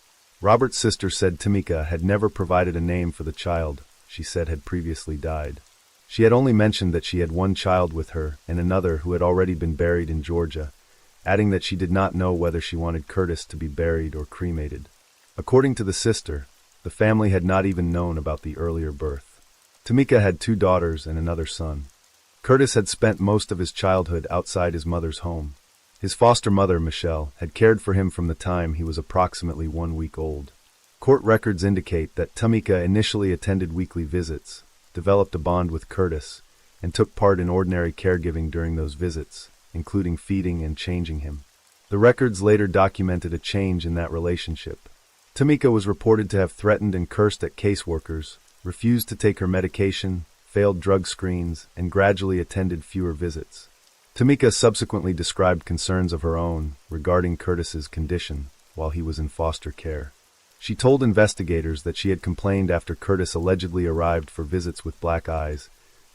Robert's sister said Tamika had never provided a name for the child she said had previously died. She had only mentioned that she had one child with her and another who had already been buried in Georgia, adding that she did not know whether she wanted Curtis to be buried or cremated. According to the sister, the family had not even known about the earlier birth. Tamika had 2 daughters and another son. Curtis had spent most of his childhood outside his mother's home. His foster mother, Michelle, had cared for him from the time he was approximately 1 week old. Court records indicate that Tamika initially attended weekly visits, developed a bond with Curtis, and took part in ordinary caregiving during those visits, including feeding and changing him. The records later documented a change in that relationship. Tamika was reported to have threatened and cursed at caseworkers, refused to take her medication, failed drug screens, and gradually attended fewer visits. Tamika subsequently described concerns of her own regarding Curtis's condition while he was in foster care. She told investigators that she had complained after Curtis allegedly arrived for visits with black eyes,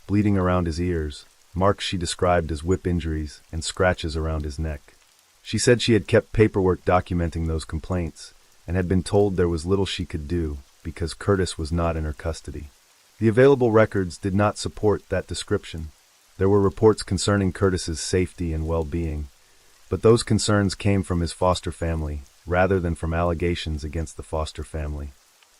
bleeding around his ears, marks she described as whip injuries, and scratches around his neck. She said she had kept paperwork documenting those complaints and had been told there was little she could do because Curtis was not in her custody. The available records did not support that description. There were reports concerning Curtis's safety and well-being, but those concerns came from his foster family, rather than from allegations against the foster family.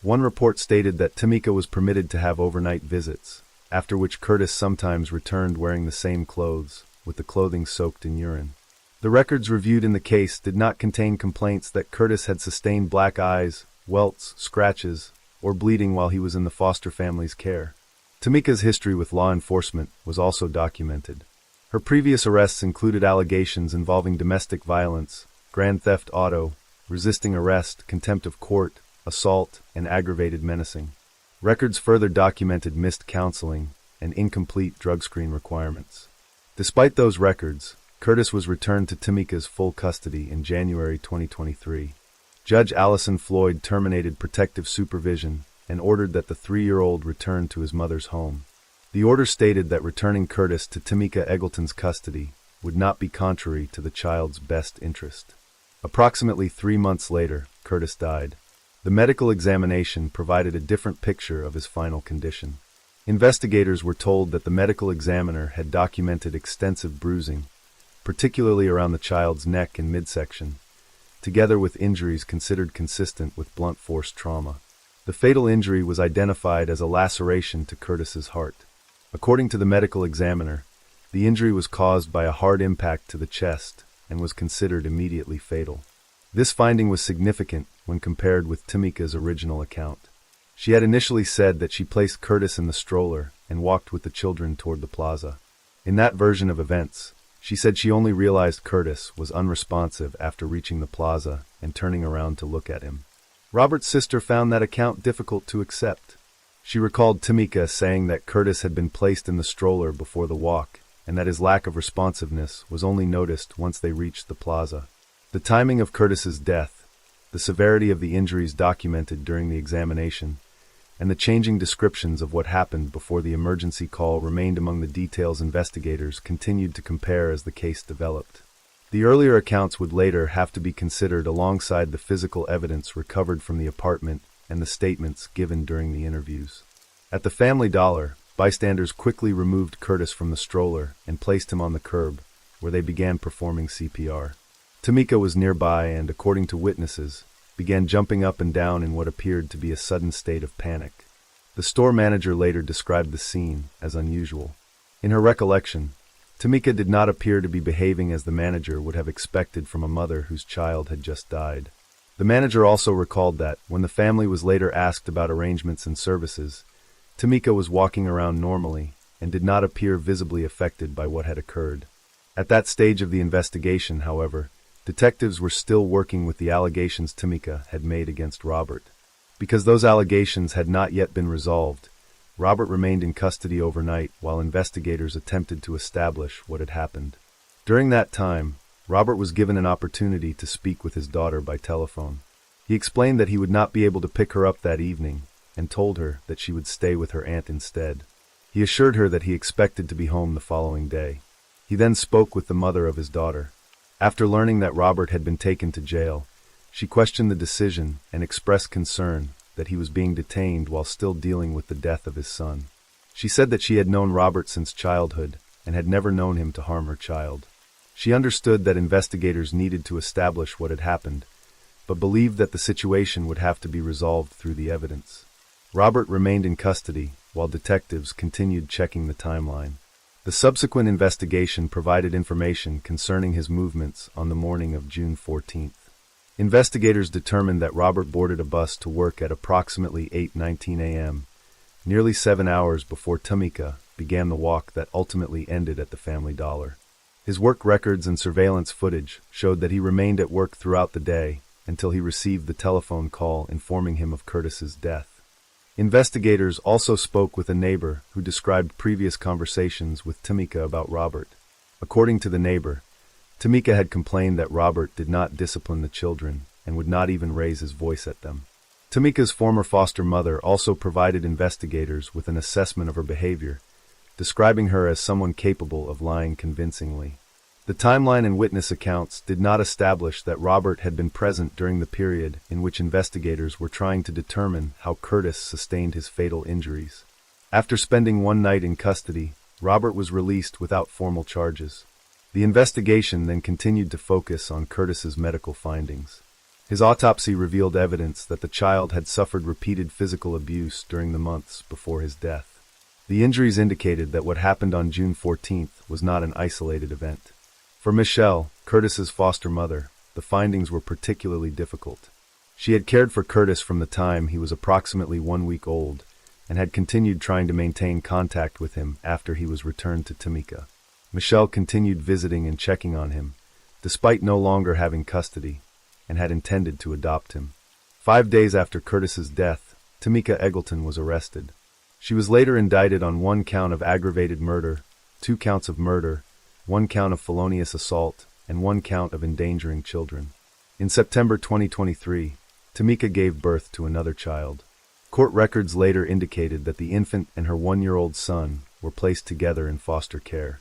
One report stated that Tamika was permitted to have overnight visits, after which Curtis sometimes returned wearing the same clothes, with the clothing soaked in urine. The records reviewed in the case did not contain complaints that Curtis had sustained black eyes, welts, scratches, or bleeding while he was in the foster family's care. Tamika's history with law enforcement was also documented. Her previous arrests included allegations involving domestic violence, grand theft auto, resisting arrest, contempt of court, assault, and aggravated menacing. Records further documented missed counseling and incomplete drug screen requirements. Despite those records, Curtis was returned to Tamika's full custody in January 2023. Judge Allison Floyd terminated protective supervision and ordered that the 3-year-old return to his mother's home. The order stated that returning Curtis to Tamika Eggleton's custody would not be contrary to the child's best interest. Approximately 3 months later, Curtis died. The medical examination provided a different picture of his final condition. Investigators were told that the medical examiner had documented extensive bruising, particularly around the child's neck and midsection, together with injuries considered consistent with blunt force trauma. The fatal injury was identified as a laceration to Curtis's heart. According to the medical examiner, the injury was caused by a hard impact to the chest and was considered immediately fatal. This finding was significant when compared with Tamika's original account. She had initially said that she placed Curtis in the stroller and walked with the children toward the plaza. In that version of events, she said she only realized Curtis was unresponsive after reaching the plaza and turning around to look at him. Robert's sister found that account difficult to accept. She recalled Tamika saying that Curtis had been placed in the stroller before the walk and that his lack of responsiveness was only noticed once they reached the plaza. The timing of Curtis's death, the severity of the injuries documented during the examination, and the changing descriptions of what happened before the emergency call remained among the details investigators continued to compare as the case developed. The earlier accounts would later have to be considered alongside the physical evidence recovered from the apartment and the statements given during the interviews. At the Family Dollar, bystanders quickly removed Curtis from the stroller and placed him on the curb, where they began performing CPR. Tamika was nearby and, according to witnesses, began jumping up and down in what appeared to be a sudden state of panic. The store manager later described the scene as unusual. In her recollection, Tamika did not appear to be behaving as the manager would have expected from a mother whose child had just died. The manager also recalled that, when the family was later asked about arrangements and services, Tamika was walking around normally and did not appear visibly affected by what had occurred. At that stage of the investigation, however, detectives were still working with the allegations Tamika had made against Robert. Because those allegations had not yet been resolved, Robert remained in custody overnight while investigators attempted to establish what had happened. During that time, Robert was given an opportunity to speak with his daughter by telephone. He explained that he would not be able to pick her up that evening and told her that she would stay with her aunt instead. He assured her that he expected to be home the following day. He then spoke with the mother of his daughter. After learning that Robert had been taken to jail, she questioned the decision and expressed concern that he was being detained while still dealing with the death of his son. She said that she had known Robert since childhood and had never known him to harm her child. She understood that investigators needed to establish what had happened, but believed that the situation would have to be resolved through the evidence. Robert remained in custody while detectives continued checking the timeline. The subsequent investigation provided information concerning his movements on the morning of June 14th. Investigators determined that Robert boarded a bus to work at approximately 8:19 a.m., nearly 7 hours before Tamika began the walk that ultimately ended at the Family Dollar. His work records and surveillance footage showed that he remained at work throughout the day until he received the telephone call informing him of Curtis's death. Investigators also spoke with a neighbor who described previous conversations with Tamika about Robert. According to the neighbor, Tamika had complained that Robert did not discipline the children and would not even raise his voice at them. Tamika's former foster mother also provided investigators with an assessment of her behavior, describing her as someone capable of lying convincingly. The timeline and witness accounts did not establish that Robert had been present during the period in which investigators were trying to determine how Curtis sustained his fatal injuries. After spending one night in custody, Robert was released without formal charges. The investigation then continued to focus on Curtis's medical findings. His autopsy revealed evidence that the child had suffered repeated physical abuse during the months before his death. The injuries indicated that what happened on June 14th was not an isolated event. For Michelle, Curtis's foster mother, the findings were particularly difficult. She had cared for Curtis from the time he was approximately 1 week old and had continued trying to maintain contact with him after he was returned to Tamika. Michelle continued visiting and checking on him, despite no longer having custody, and had intended to adopt him. 5 days after Curtis's death, Tamika Eggleton was arrested. She was later indicted on 1 count of aggravated murder, 2 counts of murder, 1 count of felonious assault, and 1 count of endangering children. In September 2023, Tamika gave birth to another child. Court records later indicated that the infant and her 1-year-old son were placed together in foster care.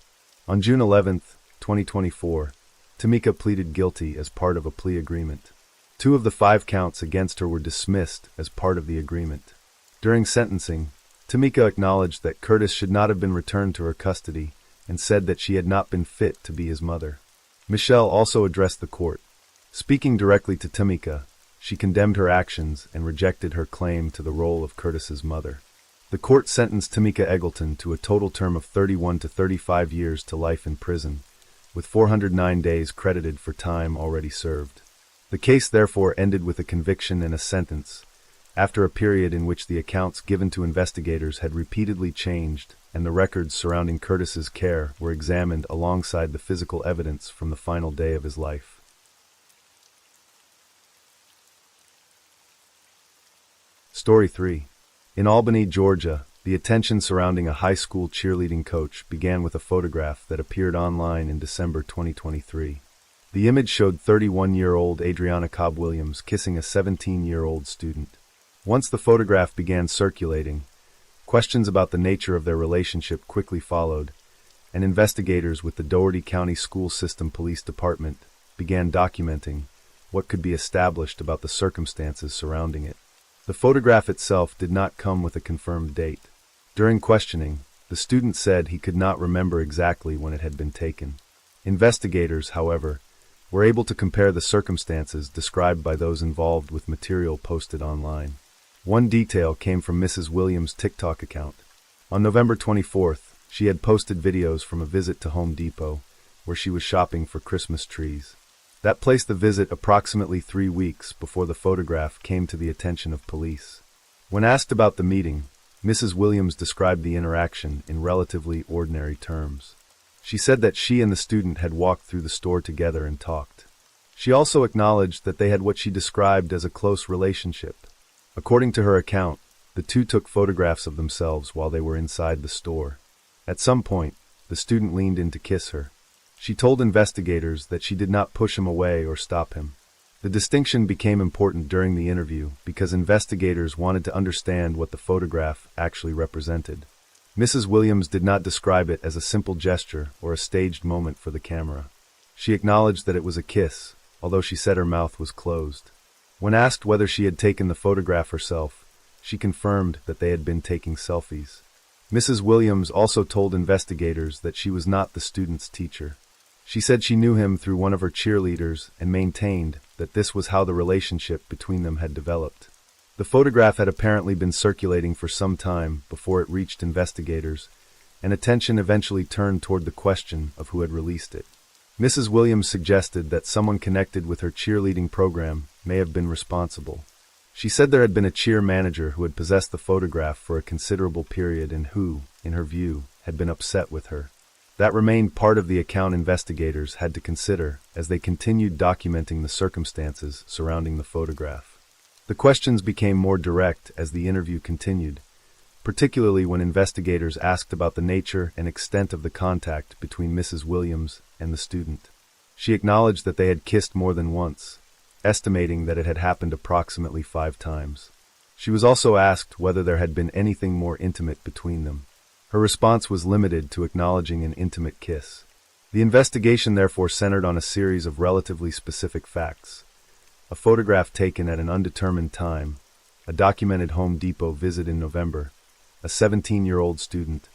On June 11, 2024, Tamika pleaded guilty as part of a plea agreement. 2 of the 5 counts against her were dismissed as part of the agreement. During sentencing, Tamika acknowledged that Curtis should not have been returned to her custody and said that she had not been fit to be his mother. Michelle also addressed the court. Speaking directly to Tamika, she condemned her actions and rejected her claim to the role of Curtis's mother. The court sentenced Tamika Eggleton to a total term of 31 to 35 years to life in prison, with 409 days credited for time already served. The case therefore ended with a conviction and a sentence, after a period in which the accounts given to investigators had repeatedly changed and the records surrounding Curtis's care were examined alongside the physical evidence from the final day of his life. Story 3. In Albany, Georgia, the attention surrounding a high school cheerleading coach began with a photograph that appeared online in December 2023. The image showed 31-year-old Adriana Cobb Williams kissing a 17-year-old student. Once the photograph began circulating, questions about the nature of their relationship quickly followed, and investigators with the Dougherty County School System Police Department began documenting what could be established about the circumstances surrounding it. The photograph itself did not come with a confirmed date. During questioning, the student said he could not remember exactly when it had been taken. Investigators, however, were able to compare the circumstances described by those involved with material posted online. One detail came from Mrs. Williams' TikTok account. On November 24th, she had posted videos from a visit to Home Depot, where she was shopping for Christmas trees. That placed the visit approximately 3 weeks before the photograph came to the attention of police. When asked about the meeting, Mrs. Williams described the interaction in relatively ordinary terms. She said that she and the student had walked through the store together and talked. She also acknowledged that they had what she described as a close relationship. According to her account, the two took photographs of themselves while they were inside the store. At some point, the student leaned in to kiss her. She told investigators that she did not push him away or stop him. The distinction became important during the interview because investigators wanted to understand what the photograph actually represented. Mrs. Williams did not describe it as a simple gesture or a staged moment for the camera. She acknowledged that it was a kiss, although she said her mouth was closed. When asked whether she had taken the photograph herself, she confirmed that they had been taking selfies. Mrs. Williams also told investigators that she was not the student's teacher. She said she knew him through one of her cheerleaders and maintained that this was how the relationship between them had developed. The photograph had apparently been circulating for some time before it reached investigators, and attention eventually turned toward the question of who had released it. Mrs. Williams suggested that someone connected with her cheerleading program may have been responsible. She said there had been a cheer manager who had possessed the photograph for a considerable period and who, in her view, had been upset with her. That remained part of the account investigators had to consider as they continued documenting the circumstances surrounding the photograph. The questions became more direct as the interview continued, particularly when investigators asked about the nature and extent of the contact between Mrs. Williams and the student. She acknowledged that they had kissed more than once, estimating that it had happened approximately 5 times. She was also asked whether there had been anything more intimate between them. Her response was limited to acknowledging an intimate kiss. The investigation therefore centered on a series of relatively specific facts: a photograph taken at an undetermined time, a documented Home Depot visit in November, a 17-year-old student,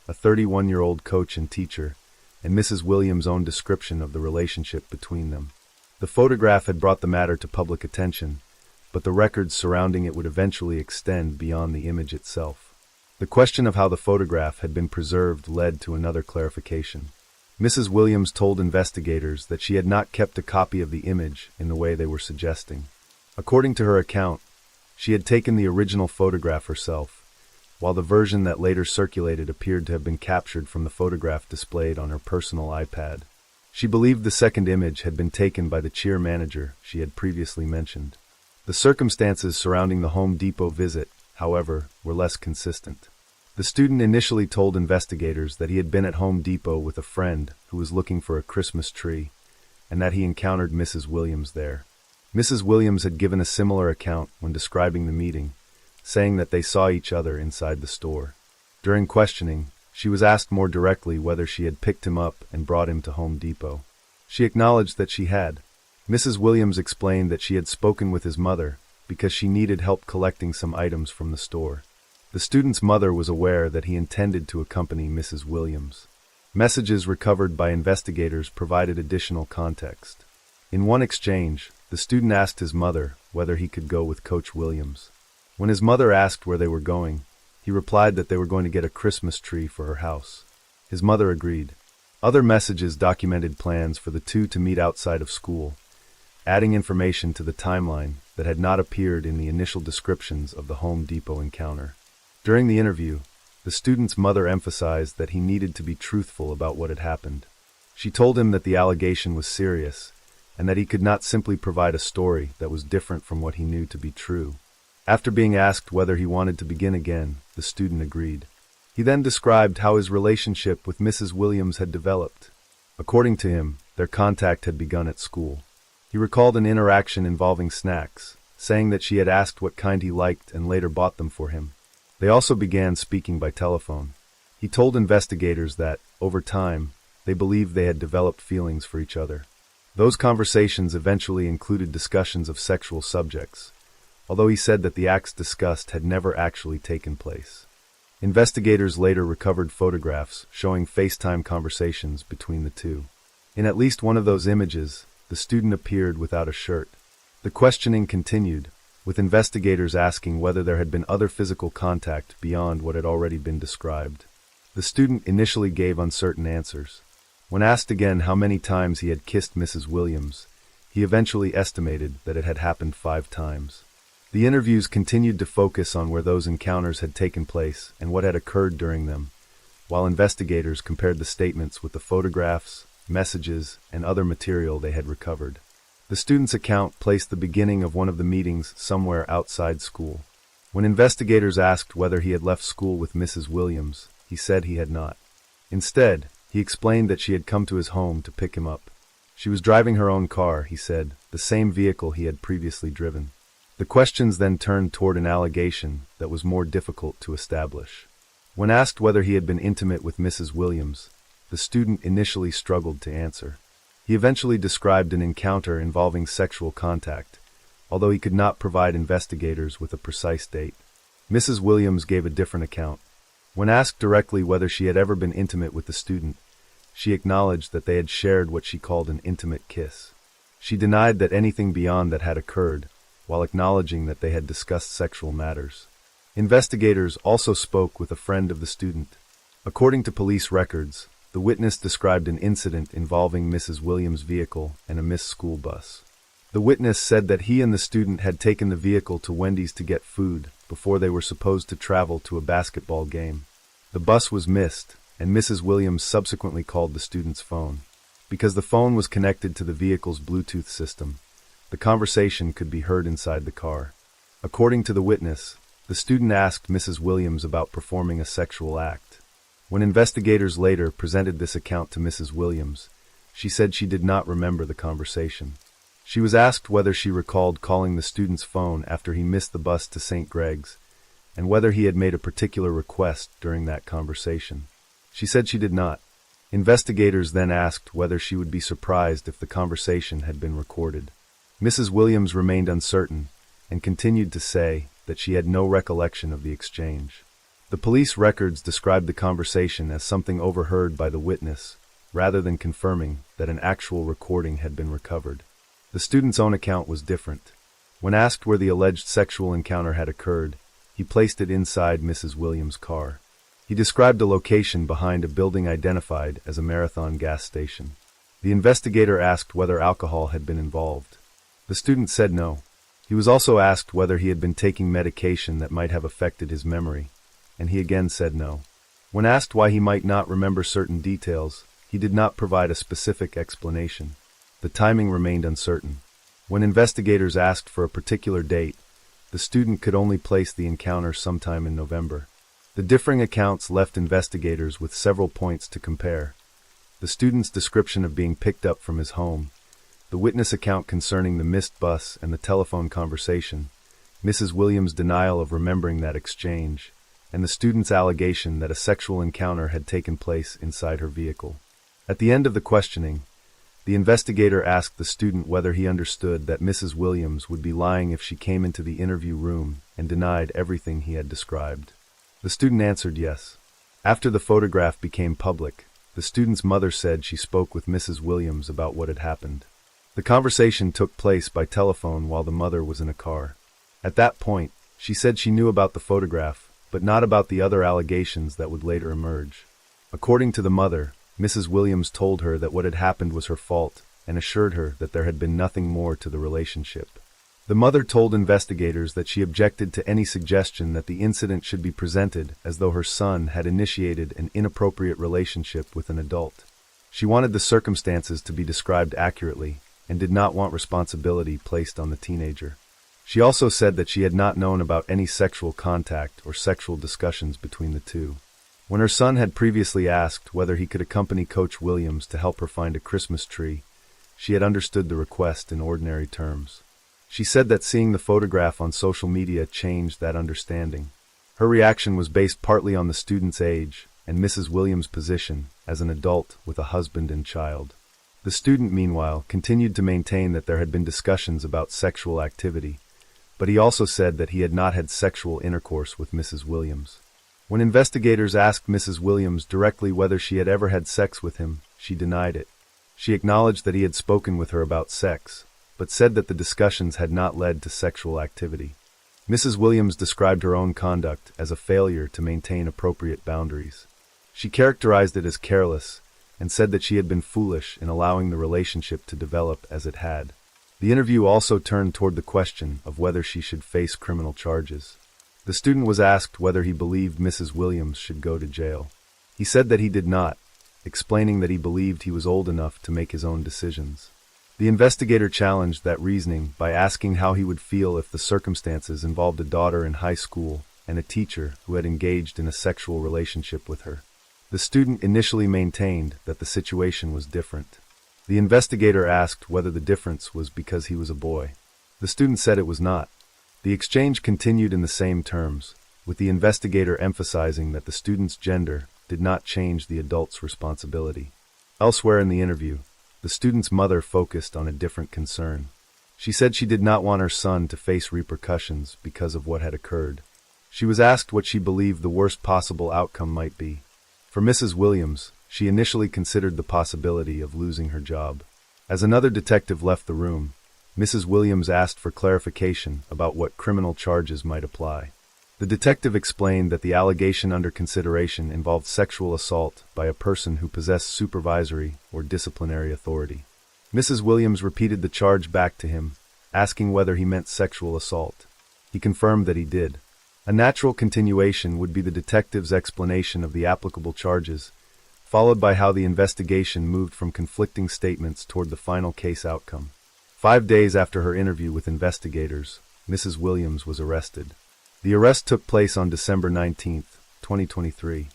a 31-year-old coach and teacher, and Mrs. Williams' own description of the relationship between them. The photograph had brought the matter to public attention, but the records surrounding it would eventually extend beyond the image itself. The question of how the photograph had been preserved led to another clarification. Mrs. Williams told investigators that she had not kept a copy of the image in the way they were suggesting. According to her account, she had taken the original photograph herself, while the version that later circulated appeared to have been captured from the photograph displayed on her personal iPad. She believed the second image had been taken by the cheer manager she had previously mentioned. The circumstances surrounding the Home Depot visit, however, were less consistent. The student initially told investigators that he had been at Home Depot with a friend who was looking for a Christmas tree, and that he encountered Mrs. Williams there. Mrs. Williams had given a similar account when describing the meeting, saying that they saw each other inside the store. During questioning, she was asked more directly whether she had picked him up and brought him to Home Depot. She acknowledged that she had. Mrs. Williams explained that she had spoken with his mother because she needed help collecting some items from the store. The student's mother was aware that he intended to accompany Mrs. Williams. Messages recovered by investigators provided additional context. In one exchange, the student asked his mother whether he could go with Coach Williams. When his mother asked where they were going, he replied that they were going to get a Christmas tree for her house. His mother agreed. Other messages documented plans for the two to meet outside of school, adding information to the timeline that had not appeared in the initial descriptions of the Home Depot encounter. During the interview, the student's mother emphasized that he needed to be truthful about what had happened. She told him that the allegation was serious, and that he could not simply provide a story that was different from what he knew to be true. After being asked whether he wanted to begin again, the student agreed. He then described how his relationship with Mrs. Williams had developed. According to him, their contact had begun at school. He recalled an interaction involving snacks, saying that she had asked what kind he liked and later bought them for him. They also began speaking by telephone. He told investigators that, over time, they believed they had developed feelings for each other. Those conversations eventually included discussions of sexual subjects, although he said that the acts discussed had never actually taken place. Investigators later recovered photographs showing FaceTime conversations between the two. In at least one of those images, the student appeared without a shirt. The questioning continued, with investigators asking whether there had been other physical contact beyond what had already been described. The student initially gave uncertain answers. When asked again how many times he had kissed Mrs. Williams, he eventually estimated that it had happened 5 times. The interviews continued to focus on where those encounters had taken place and what had occurred during them, while investigators compared the statements with the photographs, messages, and other material they had recovered. The student's account placed the beginning of one of the meetings somewhere outside school. When investigators asked whether he had left school with Mrs. Williams, he said he had not. Instead, he explained that she had come to his home to pick him up. She was driving her own car, he said, the same vehicle he had previously driven. The questions then turned toward an allegation that was more difficult to establish. When asked whether he had been intimate with Mrs. Williams, the student initially struggled to answer. He eventually described an encounter involving sexual contact, although he could not provide investigators with a precise date. Mrs. Williams gave a different account. When asked directly whether she had ever been intimate with the student, she acknowledged that they had shared what she called an intimate kiss. She denied that anything beyond that had occurred, while acknowledging that they had discussed sexual matters. Investigators also spoke with a friend of the student. According to police records, the witness described an incident involving Mrs. Williams' vehicle and a missed school bus. The witness said that he and the student had taken the vehicle to Wendy's to get food before they were supposed to travel to a basketball game. The bus was missed, and Mrs. Williams subsequently called the student's phone. Because the phone was connected to the vehicle's Bluetooth system, the conversation could be heard inside the car. According to the witness, the student asked Mrs. Williams about performing a sexual act. When investigators later presented this account to Mrs. Williams, she said she did not remember the conversation. She was asked whether she recalled calling the student's phone after he missed the bus to St. Greg's, and whether he had made a particular request during that conversation. She said she did not. Investigators then asked whether she would be surprised if the conversation had been recorded. Mrs. Williams remained uncertain and continued to say that she had no recollection of the exchange. The police records described the conversation as something overheard by the witness, rather than confirming that an actual recording had been recovered. The student's own account was different. When asked where the alleged sexual encounter had occurred, he placed it inside Mrs. Williams' car. He described a location behind a building identified as a Marathon gas station. The investigator asked whether alcohol had been involved. The student said no. He was also asked whether he had been taking medication that might have affected his memory, and he again said no. When asked why he might not remember certain details, he did not provide a specific explanation. The timing remained uncertain. When investigators asked for a particular date, the student could only place the encounter sometime in November. The differing accounts left investigators with several points to compare. The student's description of being picked up from his home, the witness account concerning the missed bus and the telephone conversation, Mrs. Williams' denial of remembering that exchange, and the student's allegation that a sexual encounter had taken place inside her vehicle. At the end of the questioning, the investigator asked the student whether he understood that Mrs. Williams would be lying if she came into the interview room and denied everything he had described. The student answered yes. After the photograph became public, the student's mother said she spoke with Mrs. Williams about what had happened. The conversation took place by telephone while the mother was in a car. At that point, she said she knew about the photograph, but not about the other allegations that would later emerge. According to the mother, Mrs. Williams told her that what had happened was her fault and assured her that there had been nothing more to the relationship. The mother told investigators that she objected to any suggestion that the incident should be presented as though her son had initiated an inappropriate relationship with an adult. She wanted the circumstances to be described accurately and did not want responsibility placed on the teenager. She also said that she had not known about any sexual contact or sexual discussions between the two. When her son had previously asked whether he could accompany Coach Williams to help her find a Christmas tree, she had understood the request in ordinary terms. She said that seeing the photograph on social media changed that understanding. Her reaction was based partly on the student's age and Mrs. Williams' position as an adult with a husband and child. The student, meanwhile, continued to maintain that there had been discussions about sexual activity, but he also said that he had not had sexual intercourse with Mrs. Williams. When investigators asked Mrs. Williams directly whether she had ever had sex with him, she denied it. She acknowledged that he had spoken with her about sex, but said that the discussions had not led to sexual activity. Mrs. Williams described her own conduct as a failure to maintain appropriate boundaries. She characterized it as careless and said that she had been foolish in allowing the relationship to develop as it had. The interview also turned toward the question of whether she should face criminal charges. The student was asked whether he believed Mrs. Williams should go to jail. He said that he did not, explaining that he believed he was old enough to make his own decisions. The investigator challenged that reasoning by asking how he would feel if the circumstances involved a daughter in high school and a teacher who had engaged in a sexual relationship with her. The student initially maintained that the situation was different. The investigator asked whether the difference was because he was a boy. The student said it was not. The exchange continued in the same terms, with the investigator emphasizing that the student's gender did not change the adult's responsibility. Elsewhere in the interview, the student's mother focused on a different concern. She said she did not want her son to face repercussions because of what had occurred. She was asked what she believed the worst possible outcome might be. For Mrs. Williams, she initially considered the possibility of losing her job. As another detective left the room, Mrs. Williams asked for clarification about what criminal charges might apply. The detective explained that the allegation under consideration involved sexual assault by a person who possessed supervisory or disciplinary authority. Mrs. Williams repeated the charge back to him, asking whether he meant sexual assault. He confirmed that he did. A natural continuation would be the detective's explanation of the applicable charges, followed by how the investigation moved from conflicting statements toward the final case outcome. 5 days after her interview with investigators, Mrs. Williams was arrested. The arrest took place on December 19, 2023.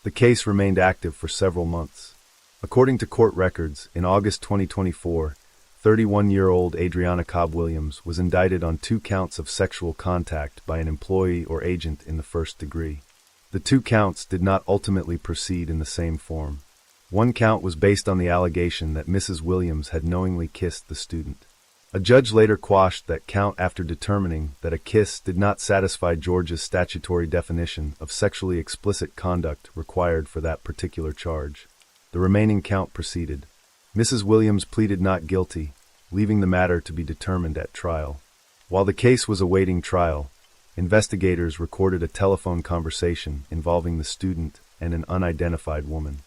The case remained active for several months. According to court records, in August 2024, 31-year-old Adriana Cobb Williams was indicted on 2 counts of sexual contact by an employee or agent in the first degree. The 2 counts did not ultimately proceed in the same form. One count was based on the allegation that Mrs. Williams had knowingly kissed the student. A judge later quashed that count after determining that a kiss did not satisfy Georgia's statutory definition of sexually explicit conduct required for that particular charge. The remaining count proceeded. Mrs. Williams pleaded not guilty, leaving the matter to be determined at trial. While the case was awaiting trial, investigators recorded a telephone conversation involving the student and an unidentified woman.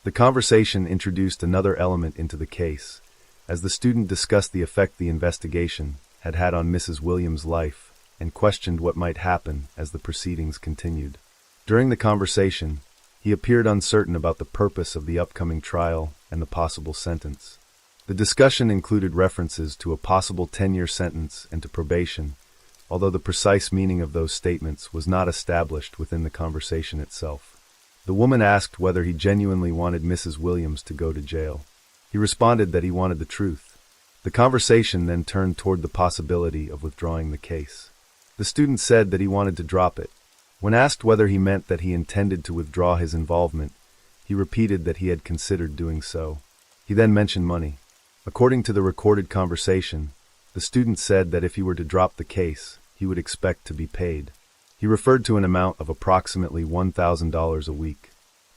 The conversation introduced another element into the case, as the student discussed the effect the investigation had had on Mrs. Williams' life and questioned what might happen as the proceedings continued. During the conversation, he appeared uncertain about the purpose of the upcoming trial and the possible sentence. The discussion included references to a possible 10-year sentence and to probation, although the precise meaning of those statements was not established within the conversation itself. The woman asked whether he genuinely wanted Mrs. Williams to go to jail. He responded that he wanted the truth. The conversation then turned toward the possibility of withdrawing the case. The student said that he wanted to drop it. When asked whether he meant that he intended to withdraw his involvement, he repeated that he had considered doing so. He then mentioned money. According to the recorded conversation, the student said that if he were to drop the case, he would expect to be paid. He referred to an amount of approximately $1,000 a week.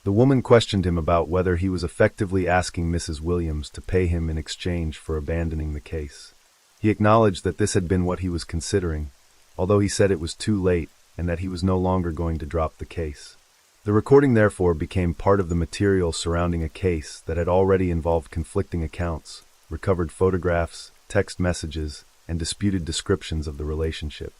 The woman questioned him about whether he was effectively asking Mrs. Williams to pay him in exchange for abandoning the case. He acknowledged that this had been what he was considering, although he said it was too late and that he was no longer going to drop the case. The recording therefore became part of the material surrounding a case that had already involved conflicting accounts, recovered photographs, text messages, and disputed descriptions of the relationship.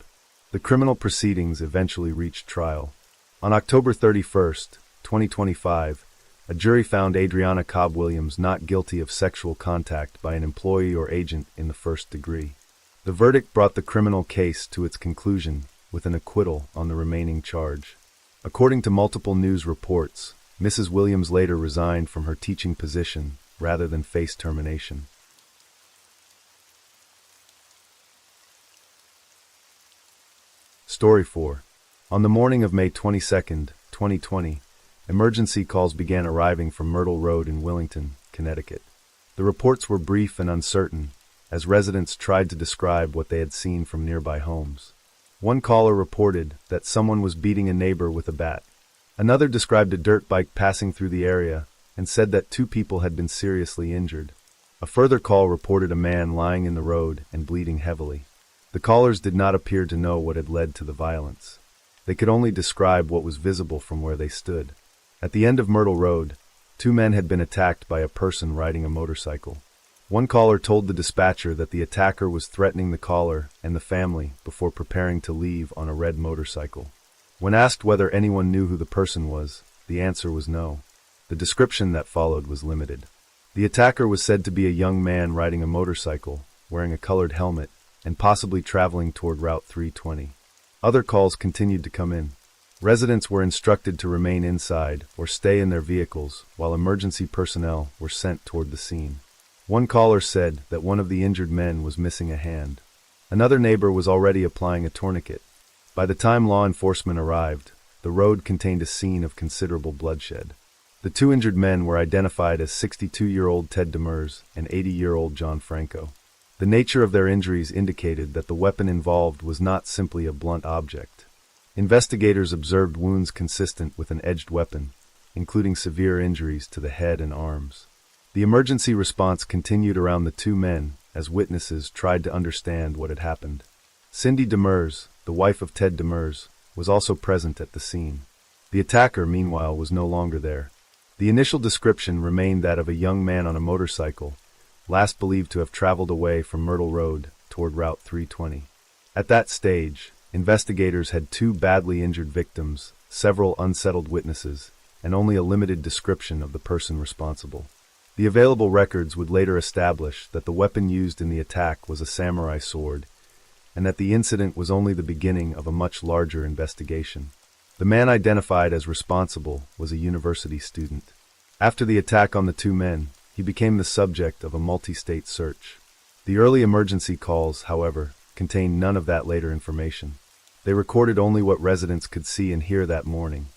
The criminal proceedings eventually reached trial. On October 31st, 2025, a jury found Adriana Cobb Williams not guilty of sexual contact by an employee or agent in the first degree. The verdict brought the criminal case to its conclusion with an acquittal on the remaining charge. According to multiple news reports, Mrs. Williams later resigned from her teaching position rather than face termination. Story 4. On the morning of May 22, 2020, emergency calls began arriving from Myrtle Road in Willington, Connecticut. The reports were brief and uncertain, as residents tried to describe what they had seen from nearby homes. One caller reported that someone was beating a neighbor with a bat. Another described a dirt bike passing through the area and said that 2 people had been seriously injured. A further call reported a man lying in the road and bleeding heavily. The callers did not appear to know what had led to the violence. They could only describe what was visible from where they stood. At the end of Myrtle Road, 2 men had been attacked by a person riding a motorcycle. One caller told the dispatcher that the attacker was threatening the caller and the family before preparing to leave on a red motorcycle. When asked whether anyone knew who the person was, the answer was no. The description that followed was limited. The attacker was said to be a young man riding a motorcycle, wearing a colored helmet, and possibly traveling toward Route 320. Other calls continued to come in. Residents were instructed to remain inside or stay in their vehicles while emergency personnel were sent toward the scene. One caller said that one of the injured men was missing a hand. Another neighbor was already applying a tourniquet. By the time law enforcement arrived, the road contained a scene of considerable bloodshed. The 2 injured men were identified as 62-year-old Ted Demers and 80-year-old John Franco. The nature of their injuries indicated that the weapon involved was not simply a blunt object. Investigators observed wounds consistent with an edged weapon, including severe injuries to the head and arms. The emergency response continued around the 2 men as witnesses tried to understand what had happened. Cindy Demers, the wife of Ted Demers, was also present at the scene. The attacker, meanwhile, was no longer there. The initial description remained that of a young man on a motorcycle, last believed to have traveled away from Myrtle Road toward Route 320. At that stage, investigators had 2 badly injured victims, several unsettled witnesses, and only a limited description of the person responsible. The available records would later establish that the weapon used in the attack was a samurai sword, and that the incident was only the beginning of a much larger investigation. The man identified as responsible was a university student. After the attack on the 2 men, he became the subject of a multi-state search. The early emergency calls, however, contained none of that later information. They recorded only what residents could see and hear that morning: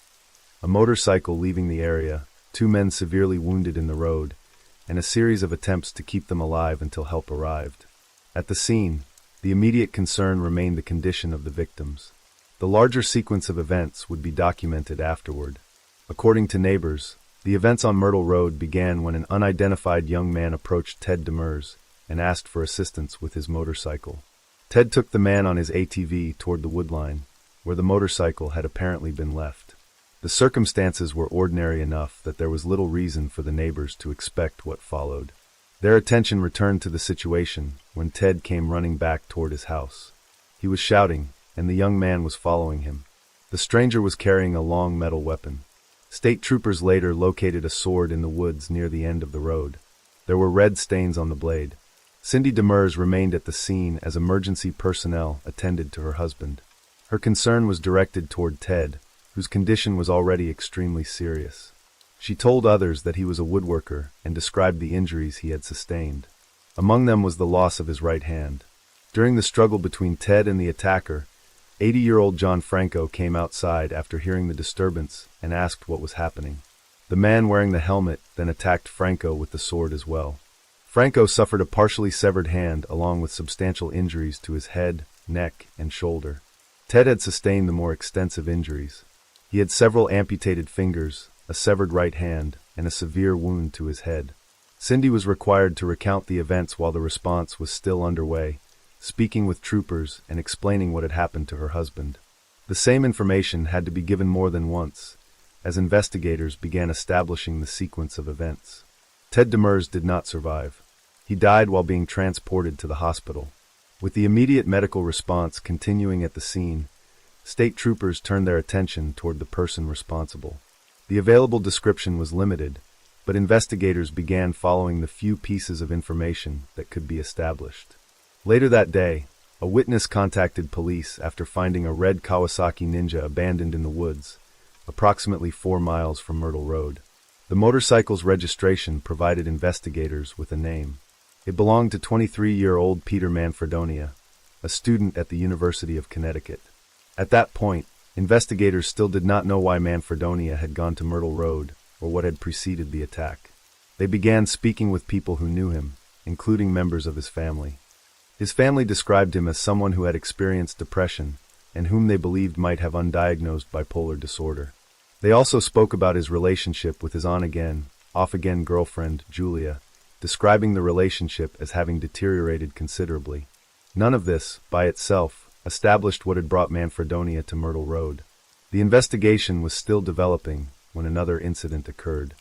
a motorcycle leaving the area, 2 men severely wounded in the road, and a series of attempts to keep them alive until help arrived. At the scene, the immediate concern remained the condition of the victims. The larger sequence of events would be documented afterward. According to neighbors, the events on Myrtle Road began when an unidentified young man approached Ted Demers and asked for assistance with his motorcycle. Ted took the man on his ATV toward the woodline, where the motorcycle had apparently been left. The circumstances were ordinary enough that there was little reason for the neighbors to expect what followed. Their attention returned to the situation when Ted came running back toward his house. He was shouting, and the young man was following him. The stranger was carrying a long metal weapon. State troopers later located a sword in the woods near the end of the road. There were red stains on the blade. Cindy Demers remained at the scene as emergency personnel attended to her husband. Her concern was directed toward Ted, whose condition was already extremely serious. She told others that he was a woodworker and described the injuries he had sustained. Among them was the loss of his right hand. During the struggle between Ted and the attacker, 80-year-old John Franco came outside after hearing the disturbance and asked what was happening. The man wearing the helmet then attacked Franco with the sword as well. Franco suffered a partially severed hand along with substantial injuries to his head, neck, and shoulder. Ted had sustained the more extensive injuries. He had several amputated fingers, a severed right hand, and a severe wound to his head. Cindy was required to recount the events while the response was still underway, speaking with troopers and explaining what had happened to her husband. The same information had to be given more than once, as investigators began establishing the sequence of events. Ted Demers did not survive. He died while being transported to the hospital. With the immediate medical response continuing at the scene, state troopers turned their attention toward the person responsible. The available description was limited, but investigators began following the few pieces of information that could be established. Later that day, a witness contacted police after finding a red Kawasaki Ninja abandoned in the woods, approximately 4 miles from Myrtle Road. The motorcycle's registration provided investigators with a name. It belonged to 23-year-old Peter Manfredonia, a student at the University of Connecticut. At that point, investigators still did not know why Manfredonia had gone to Myrtle Road or what had preceded the attack. They began speaking with people who knew him, including members of his family. His family described him as someone who had experienced depression and whom they believed might have undiagnosed bipolar disorder. They also spoke about his relationship with his on-again, off-again girlfriend, Julia, describing the relationship as having deteriorated considerably. None of this, by itself, established what had brought Manfredonia to Myrtle Road. The investigation was still developing when another incident occurred.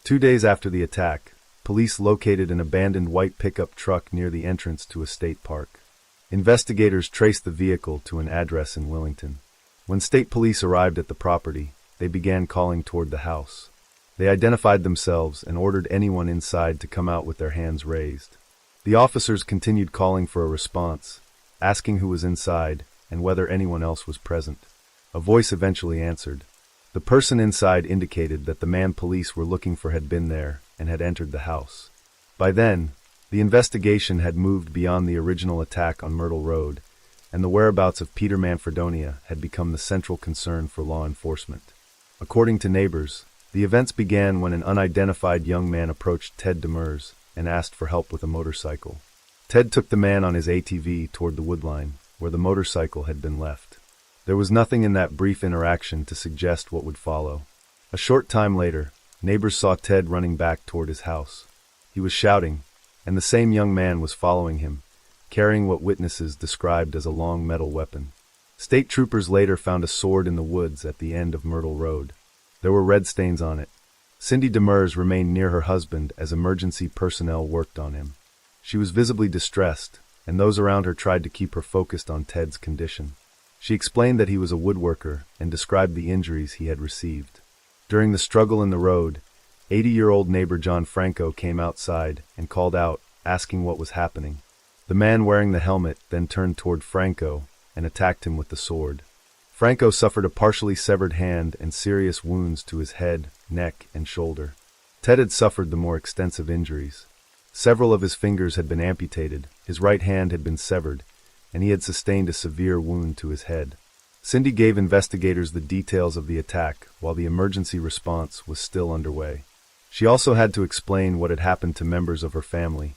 2 days after the attack, police located an abandoned white pickup truck near the entrance to a state park. Investigators traced the vehicle to an address in Willington. When state police arrived at the property, they began calling toward the house. They identified themselves and ordered anyone inside to come out with their hands raised. The officers continued calling for a response, asking who was inside and whether anyone else was present. A voice eventually answered. The person inside indicated that the man police were looking for had been there and had entered the house. By then, the investigation had moved beyond the original attack on Myrtle Road, and the whereabouts of Peter Manfredonia had become the central concern for law enforcement. According to neighbors, the events began when an unidentified young man approached Ted Demers and asked for help with a motorcycle. Ted took the man on his ATV toward the woodline, where the motorcycle had been left. There was nothing in that brief interaction to suggest what would follow. A short time later, neighbors saw Ted running back toward his house. He was shouting, and the same young man was following him, carrying what witnesses described as a long metal weapon. State troopers later found a sword in the woods at the end of Myrtle Road. There were red stains on it. Cindy Demers remained near her husband as emergency personnel worked on him. She was visibly distressed, and those around her tried to keep her focused on Ted's condition. She explained that he was a woodworker and described the injuries he had received. During the struggle in the road, 80-year-old neighbor John Franco came outside and called out, asking what was happening. The man wearing the helmet then turned toward Franco and attacked him with the sword. Franco suffered a partially severed hand and serious wounds to his head, neck, and shoulder. Ted had suffered the more extensive injuries. Several of his fingers had been amputated, his right hand had been severed, and he had sustained a severe wound to his head. Cindy gave investigators the details of the attack while the emergency response was still underway. She also had to explain what had happened to members of her family,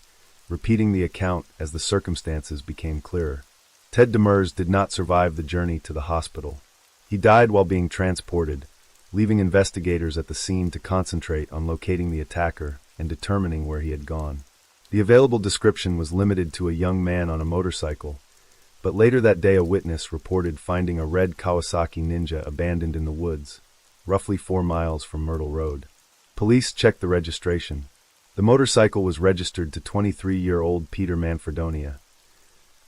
repeating the account as the circumstances became clearer. Ted Demers did not survive the journey to the hospital. He died while being transported, leaving investigators at the scene to concentrate on locating the attacker and determining where he had gone. The available description was limited to a young man on a motorcycle, but later that day a witness reported finding a red Kawasaki Ninja abandoned in the woods, roughly 4 miles from Myrtle Road. Police checked the registration. The motorcycle was registered to 23-year-old Peter Manfredonia,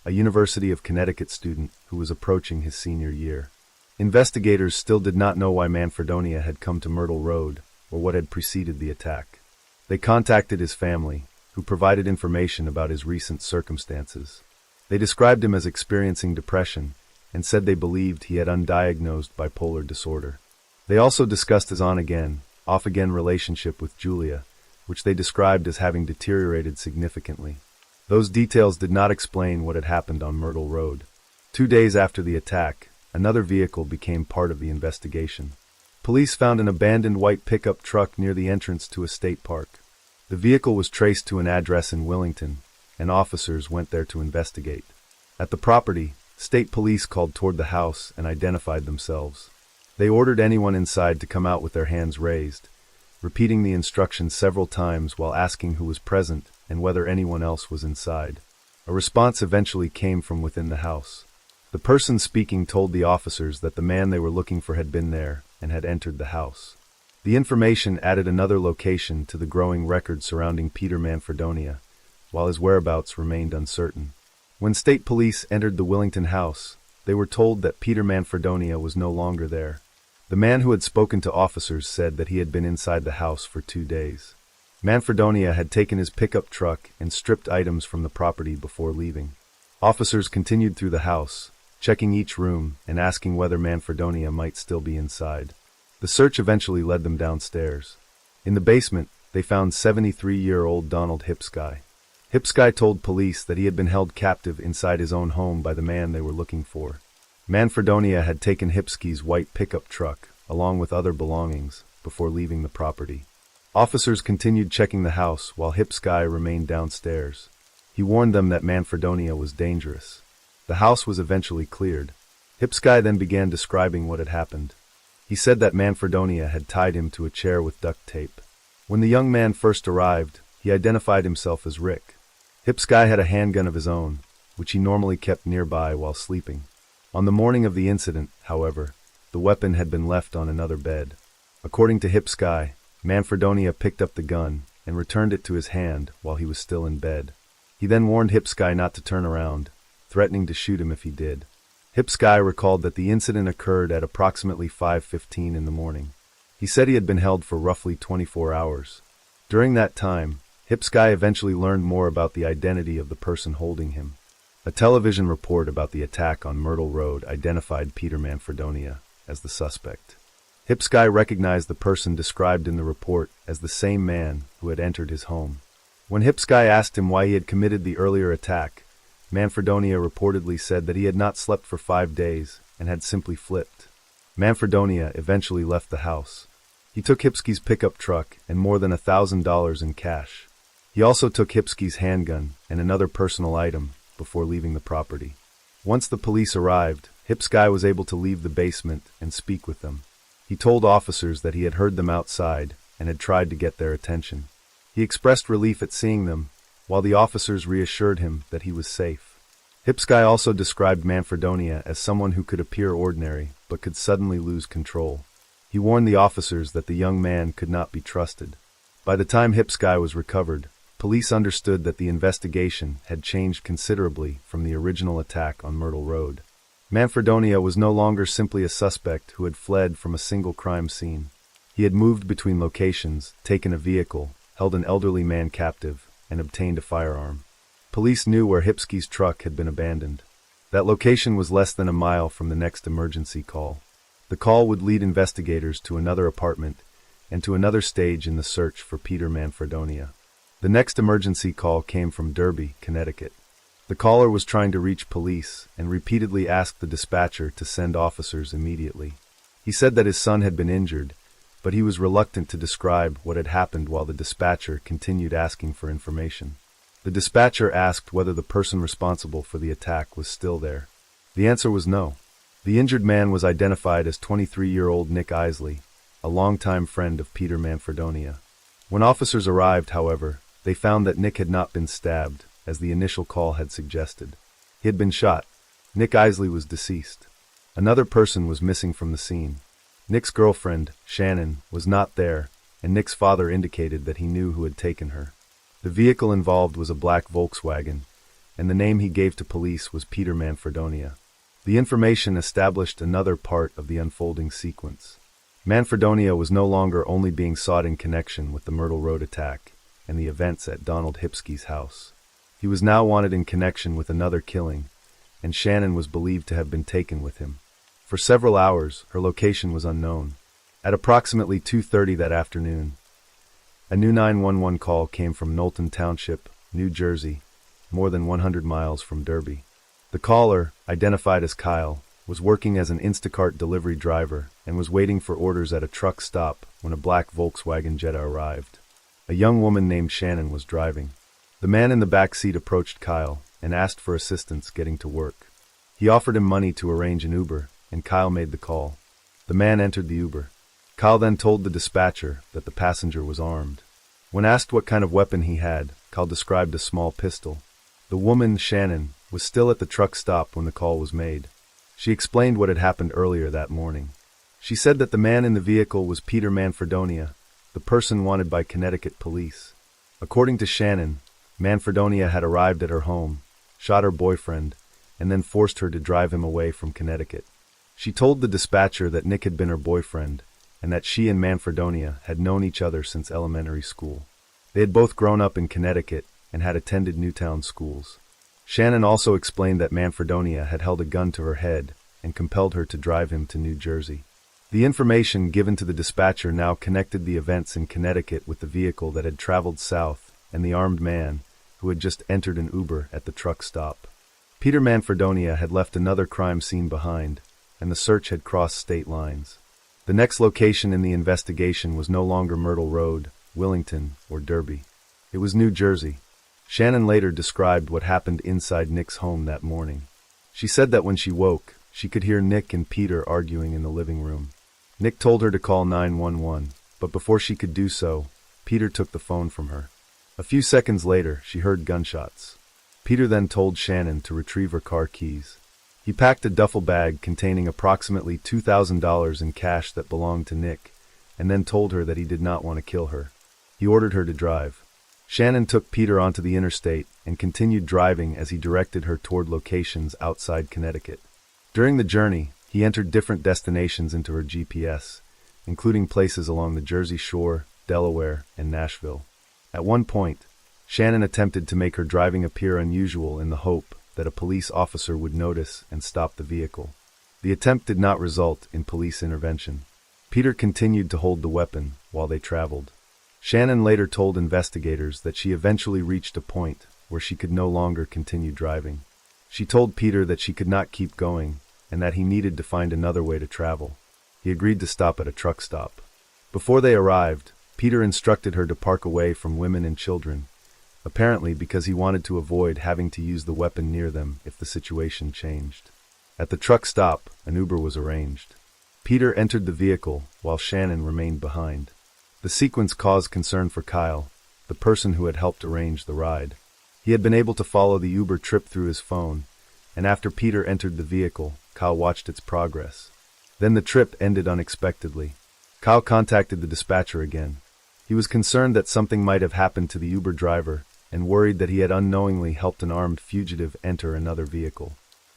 a University of Connecticut student who was approaching his senior year. Investigators still did not know why Manfredonia had come to Myrtle Road or what had preceded the attack. They contacted his family, who provided information about his recent circumstances. They described him as experiencing depression and said they believed he had undiagnosed bipolar disorder. They also discussed his on-again, off-again relationship with Julia, which they described as having deteriorated significantly. Those details did not explain what had happened on Myrtle Road. 2 days after the attack, another vehicle became part of the investigation. Police found an abandoned white pickup truck near the entrance to a state park. The vehicle was traced to an address in Willington, and officers went there to investigate. At the property, state police called toward the house and identified themselves. They ordered anyone inside to come out with their hands raised, repeating the instructions several times while asking who was present and whether anyone else was inside. A response eventually came from within the house. The person speaking told the officers that the man they were looking for had been there and had entered the house. The information added another location to the growing record surrounding Peter Manfredonia, while his whereabouts remained uncertain. When state police entered the Willington house, they were told that Peter Manfredonia was no longer there. The man who had spoken to officers said that he had been inside the house for 2 days. Manfredonia had taken his pickup truck and stripped items from the property before leaving. Officers continued through the house, checking each room and asking whether Manfredonia might still be inside. The search eventually led them downstairs. In the basement, they found 73-year-old Donald Hipsky. Hipsky told police that he had been held captive inside his own home by the man they were looking for. Manfredonia had taken Hipsky's white pickup truck, along with other belongings, before leaving the property. Officers continued checking the house while Hipsky remained downstairs. He warned them that Manfredonia was dangerous. The house was eventually cleared. Hipsky then began describing what had happened. He said that Manfredonia had tied him to a chair with duct tape. When the young man first arrived, he identified himself as Rick. Hipsky had a handgun of his own, which he normally kept nearby while sleeping. On the morning of the incident, however, the weapon had been left on another bed. According to Hipsky, Manfredonia picked up the gun and returned it to his hand while he was still in bed. He then warned Hipsky not to turn around, threatening to shoot him if he did. Hipsky recalled that the incident occurred at approximately 5:15 in the morning. He said he had been held for roughly 24 hours. During that time, Hipsky eventually learned more about the identity of the person holding him. A television report about the attack on Myrtle Road identified Peter Manfredonia as the suspect. Hipsky recognized the person described in the report as the same man who had entered his home. When Hipsky asked him why he had committed the earlier attack, Manfredonia reportedly said that he had not slept for 5 days and had simply flipped. Manfredonia eventually left the house. He took Hipsky's pickup truck and more than $1,000 in cash. He also took Hipsky's handgun and another personal item before leaving the property. Once the police arrived, Hipsky was able to leave the basement and speak with them. He told officers that he had heard them outside and had tried to get their attention. He expressed relief at seeing them, while the officers reassured him that he was safe. Hipsky also described Manfredonia as someone who could appear ordinary but could suddenly lose control. He warned the officers that the young man could not be trusted. By the time Hipsky was recovered, police understood that the investigation had changed considerably from the original attack on Myrtle Road. Manfredonia was no longer simply a suspect who had fled from a single crime scene. He had moved between locations, taken a vehicle, held an elderly man captive, and obtained a firearm. Police knew where Hipsky's truck had been abandoned. That location was less than a mile from the next emergency call. The call would lead investigators to another apartment and to another stage in the search for Peter Manfredonia. The next emergency call came from Derby, Connecticut. The caller was trying to reach police and repeatedly asked the dispatcher to send officers immediately. He said that his son had been injured, but he was reluctant to describe what had happened while the dispatcher continued asking for information. The dispatcher asked whether the person responsible for the attack was still there. The answer was no. The injured man was identified as 23-year-old Nick Isley, a longtime friend of Peter Manfredonia. When officers arrived, however, they found that Nick had not been stabbed, as the initial call had suggested. He had been shot. Nick Isley was deceased. Another person was missing from the scene. Nick's girlfriend, Shannon, was not there, and Nick's father indicated that he knew who had taken her. The vehicle involved was a black Volkswagen, and the name he gave to police was Peter Manfredonia. The information established another part of the unfolding sequence. Manfredonia was no longer only being sought in connection with the Myrtle Road attack and the events at Donald Hipsky's house. He was now wanted in connection with another killing, and Shannon was believed to have been taken with him. For several hours, her location was unknown. At approximately 2:30 that afternoon, a new 911 call came from Knowlton Township, New Jersey, more than 100 miles from Derby. The caller, identified as Kyle, was working as an Instacart delivery driver and was waiting for orders at a truck stop when a black Volkswagen Jetta arrived. A young woman named Shannon was driving. The man in the back seat approached Kyle and asked for assistance getting to work. He offered him money to arrange an Uber, and Kyle made the call. The man entered the Uber. Kyle then told the dispatcher that the passenger was armed. When asked what kind of weapon he had, Kyle described a small pistol. The woman, Shannon, was still at the truck stop when the call was made. She explained what had happened earlier that morning. She said that the man in the vehicle was Peter Manfredonia, the person wanted by Connecticut police. According to Shannon, Manfredonia had arrived at her home, shot her boyfriend, and then forced her to drive him away from Connecticut. She told the dispatcher that Nick had been her boyfriend, and that she and Manfredonia had known each other since elementary school. They had both grown up in Connecticut and had attended Newtown schools. Shannon also explained that Manfredonia had held a gun to her head and compelled her to drive him to New Jersey. The information given to the dispatcher now connected the events in Connecticut with the vehicle that had traveled south and the armed man who had just entered an Uber at the truck stop. Peter Manfredonia had left another crime scene behind, and the search had crossed state lines. The next location in the investigation was no longer Myrtle Road, Willington, or Derby. It was New Jersey. Shannon later described what happened inside Nick's home that morning. She said that when she woke, she could hear Nick and Peter arguing in the living room. Nick told her to call 911, but before she could do so, Peter took the phone from her. A few seconds later, she heard gunshots. Peter then told Shannon to retrieve her car keys. He packed a duffel bag containing approximately $2,000 in cash that belonged to Nick, and then told her that he did not want to kill her. He ordered her to drive. Shannon took Peter onto the interstate and continued driving as he directed her toward locations outside Connecticut. During the journey, he entered different destinations into her GPS, including places along the Jersey Shore, Delaware, and Nashville. At one point, Shannon attempted to make her driving appear unusual in the hope that a police officer would notice and stop the vehicle. The attempt did not result in police intervention. Peter continued to hold the weapon while they traveled. Shannon later told investigators that she eventually reached a point where she could no longer continue driving. She told Peter that she could not keep going and that he needed to find another way to travel. He agreed to stop at a truck stop. Before they arrived, Peter instructed her to park away from women and children, apparently because he wanted to avoid having to use the weapon near them if the situation changed. At the truck stop, an Uber was arranged. Peter entered the vehicle while Shannon remained behind. The sequence caused concern for Kyle, the person who had helped arrange the ride. He had been able to follow the Uber trip through his phone, and after Peter entered the vehicle, Kyle watched its progress. Then the trip ended unexpectedly. Kyle contacted the dispatcher again. He was concerned that something might have happened to the Uber driver and worried that he had unknowingly helped an armed fugitive enter another vehicle.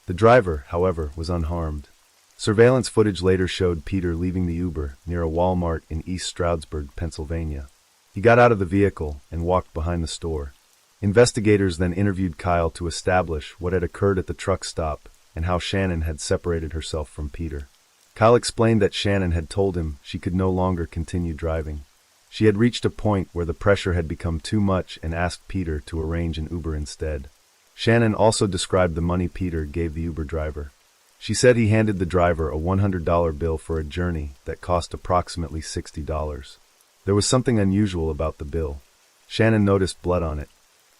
The driver, however, was unharmed. Surveillance footage later showed Peter leaving the Uber near a Walmart in East Stroudsburg, Pennsylvania. He got out of the vehicle and walked behind the store. Investigators then interviewed Kyle to establish what had occurred at the truck stop and how Shannon had separated herself from Peter. Kyle explained that Shannon had told him she could no longer continue driving. She had reached a point where the pressure had become too much and asked Peter to arrange an Uber instead. Shannon also described the money Peter gave the Uber driver. She said he handed the driver a $100 bill for a journey that cost approximately $60. There was something unusual about the bill. Shannon noticed blood on it.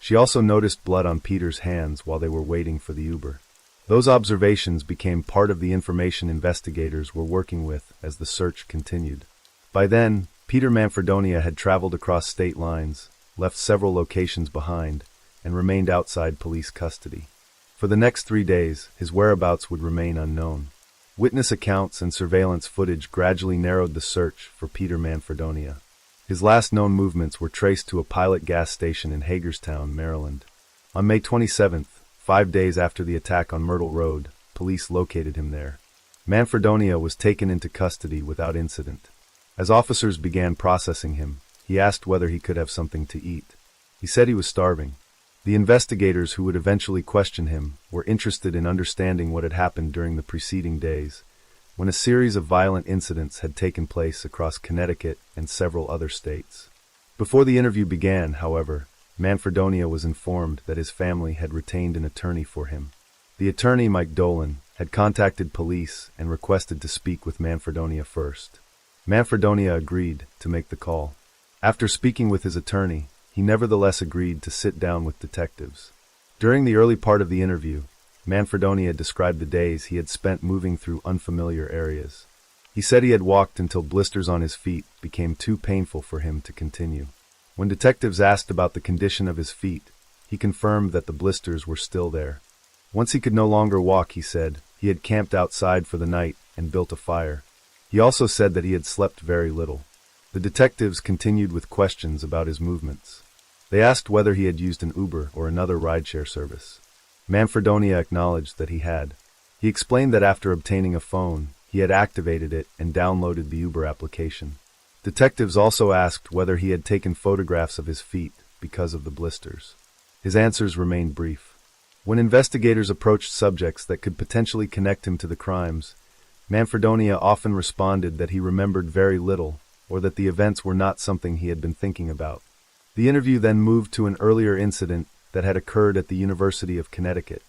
She also noticed blood on Peter's hands while they were waiting for the Uber. Those observations became part of the information investigators were working with as the search continued. By then, Peter Manfredonia had traveled across state lines, left several locations behind, and remained outside police custody. For the next 3 days, his whereabouts would remain unknown. Witness accounts and surveillance footage gradually narrowed the search for Peter Manfredonia. His last known movements were traced to a Pilot gas station in Hagerstown, Maryland. On May 27th, 5 days after the attack on Myrtle Road, police located him there. Manfredonia was taken into custody without incident. As officers began processing him, he asked whether he could have something to eat. He said he was starving. The investigators who would eventually question him were interested in understanding what had happened during the preceding days, when a series of violent incidents had taken place across Connecticut and several other states. Before the interview began, however, Manfredonia was informed that his family had retained an attorney for him. The attorney, Mike Dolan, had contacted police and requested to speak with Manfredonia first. Manfredonia agreed to make the call. After speaking with his attorney, he nevertheless agreed to sit down with detectives. During the early part of the interview, Manfredonia described the days he had spent moving through unfamiliar areas. He said he had walked until blisters on his feet became too painful for him to continue. When detectives asked about the condition of his feet, he confirmed that the blisters were still there. Once he could no longer walk, he said, he had camped outside for the night and built a fire. He also said that he had slept very little. The detectives continued with questions about his movements. They asked whether he had used an Uber or another rideshare service. Manfredonia acknowledged that he had. He explained that after obtaining a phone, he had activated it and downloaded the Uber application. Detectives also asked whether he had taken photographs of his feet because of the blisters. His answers remained brief. When investigators approached subjects that could potentially connect him to the crimes, Manfredonia often responded that he remembered very little or that the events were not something he had been thinking about. The interview then moved to an earlier incident that had occurred at the University of Connecticut.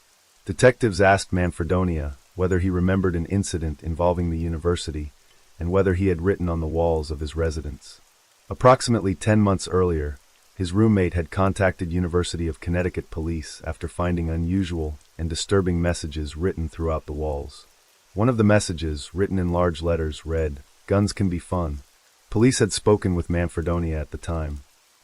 Detectives asked Manfredonia whether he remembered an incident involving the university and whether he had written on the walls of his residence. Approximately 10 months earlier, his roommate had contacted University of Connecticut police after finding unusual and disturbing messages written throughout the walls. One of the messages, written in large letters, read, "Guns can be fun." Police had spoken with Manfredonia at the time.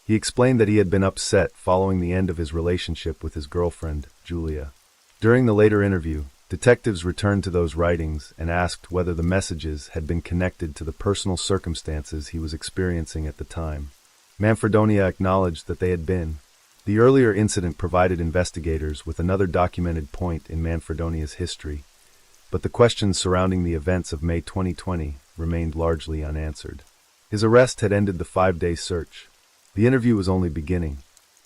He explained that he had been upset following the end of his relationship with his girlfriend, Julia. During the later interview, detectives returned to those writings and asked whether the messages had been connected to the personal circumstances he was experiencing at the time. Manfredonia acknowledged that they had been. The earlier incident provided investigators with another documented point in Manfredonia's history, but the questions surrounding the events of May 2020 remained largely unanswered. His arrest had ended the 5-day search. The interview was only beginning.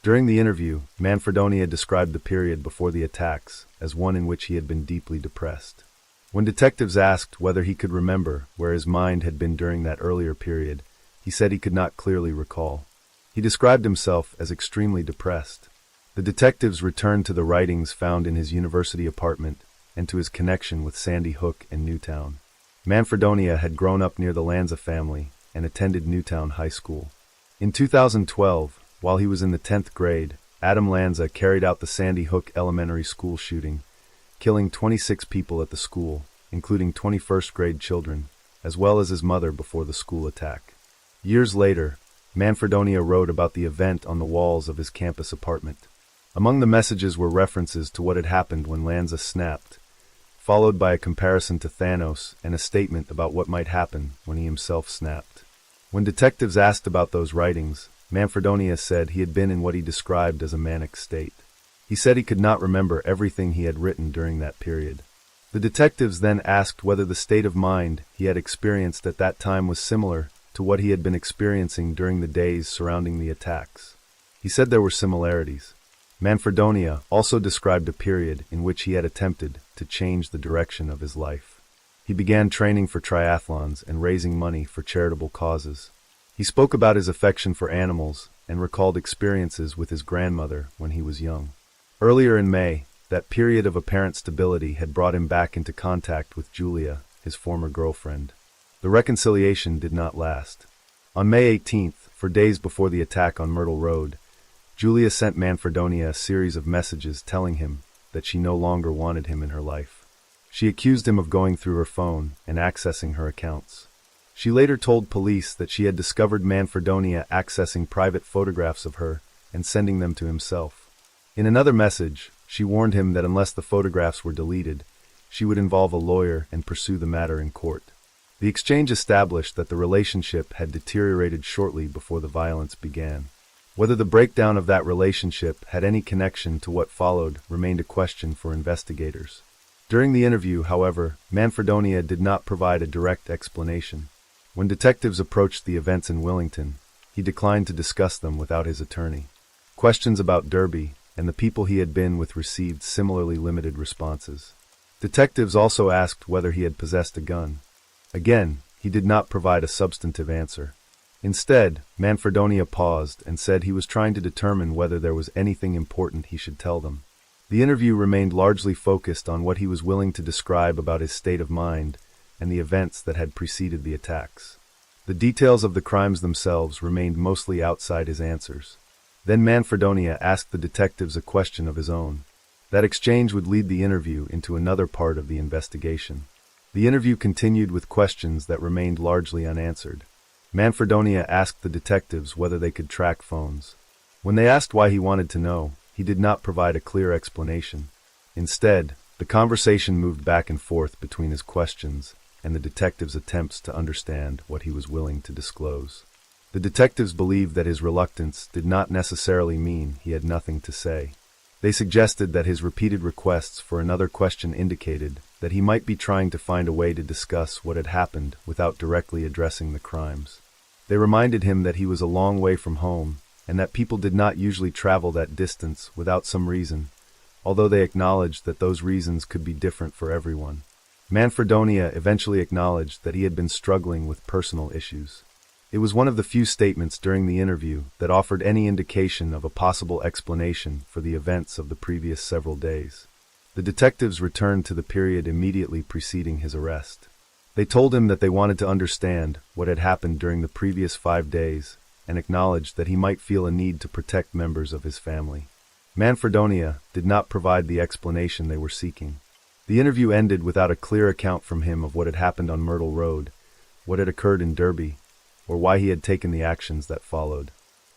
During the interview, Manfredonia described the period before the attacks as one in which he had been deeply depressed. When detectives asked whether he could remember where his mind had been during that earlier period, he said he could not clearly recall. He described himself as extremely depressed. The detectives returned to the writings found in his university apartment and to his connection with Sandy Hook and Newtown. Manfredonia had grown up near the Lanza family and attended Newtown High School. In 2012, while he was in the 10th grade, Adam Lanza carried out the Sandy Hook Elementary School shooting, killing 26 people at the school, including 21st grade children, as well as his mother before the school attack. Years later, Manfredonia wrote about the event on the walls of his campus apartment. Among the messages were references to what had happened when Lanza snapped, followed by a comparison to Thanos and a statement about what might happen when he himself snapped. When detectives asked about those writings, Manfredonia said he had been in what he described as a manic state. He said he could not remember everything he had written during that period. The detectives then asked whether the state of mind he had experienced at that time was similar to what he had been experiencing during the days surrounding the attacks. He said there were similarities. Manfredonia also described a period in which he had attempted to change the direction of his life. He began training for triathlons and raising money for charitable causes. He spoke about his affection for animals and recalled experiences with his grandmother when he was young. Earlier in May, that period of apparent stability had brought him back into contact with Julia, his former girlfriend. The reconciliation did not last. On May 18th, for days before the attack on Myrtle Road, Julia sent Manfredonia a series of messages telling him that she no longer wanted him in her life. She accused him of going through her phone and accessing her accounts. She later told police that she had discovered Manfredonia accessing private photographs of her and sending them to himself. In another message, she warned him that unless the photographs were deleted, she would involve a lawyer and pursue the matter in court. The exchange established that the relationship had deteriorated shortly before the violence began. Whether the breakdown of that relationship had any connection to what followed remained a question for investigators. During the interview, however, Manfredonia did not provide a direct explanation. When detectives approached the events in Willington, he declined to discuss them without his attorney. Questions about Derby and the people he had been with received similarly limited responses. Detectives also asked whether he had possessed a gun. Again, he did not provide a substantive answer. Instead, Manfredonia paused and said he was trying to determine whether there was anything important he should tell them. The interview remained largely focused on what he was willing to describe about his state of mind and the events that had preceded the attacks. The details of the crimes themselves remained mostly outside his answers. Then Manfredonia asked the detectives a question of his own. That exchange would lead the interview into another part of the investigation. The interview continued with questions that remained largely unanswered. Manfredonia asked the detectives whether they could track phones. When they asked why he wanted to know, he did not provide a clear explanation. Instead, the conversation moved back and forth between his questions and the detectives' attempts to understand what he was willing to disclose. The detectives believed that his reluctance did not necessarily mean he had nothing to say. They suggested that his repeated requests for another question indicated that he might be trying to find a way to discuss what had happened without directly addressing the crimes. They reminded him that he was a long way from home and that people did not usually travel that distance without some reason, although they acknowledged that those reasons could be different for everyone. Manfredonia eventually acknowledged that he had been struggling with personal issues. It was one of the few statements during the interview that offered any indication of a possible explanation for the events of the previous several days. The detectives returned to the period immediately preceding his arrest. They told him that they wanted to understand what had happened during the previous 5 days and acknowledged that he might feel a need to protect members of his family. Manfredonia did not provide the explanation they were seeking. The interview ended without a clear account from him of what had happened on Myrtle Road, what had occurred in Derby, or why he had taken the actions that followed.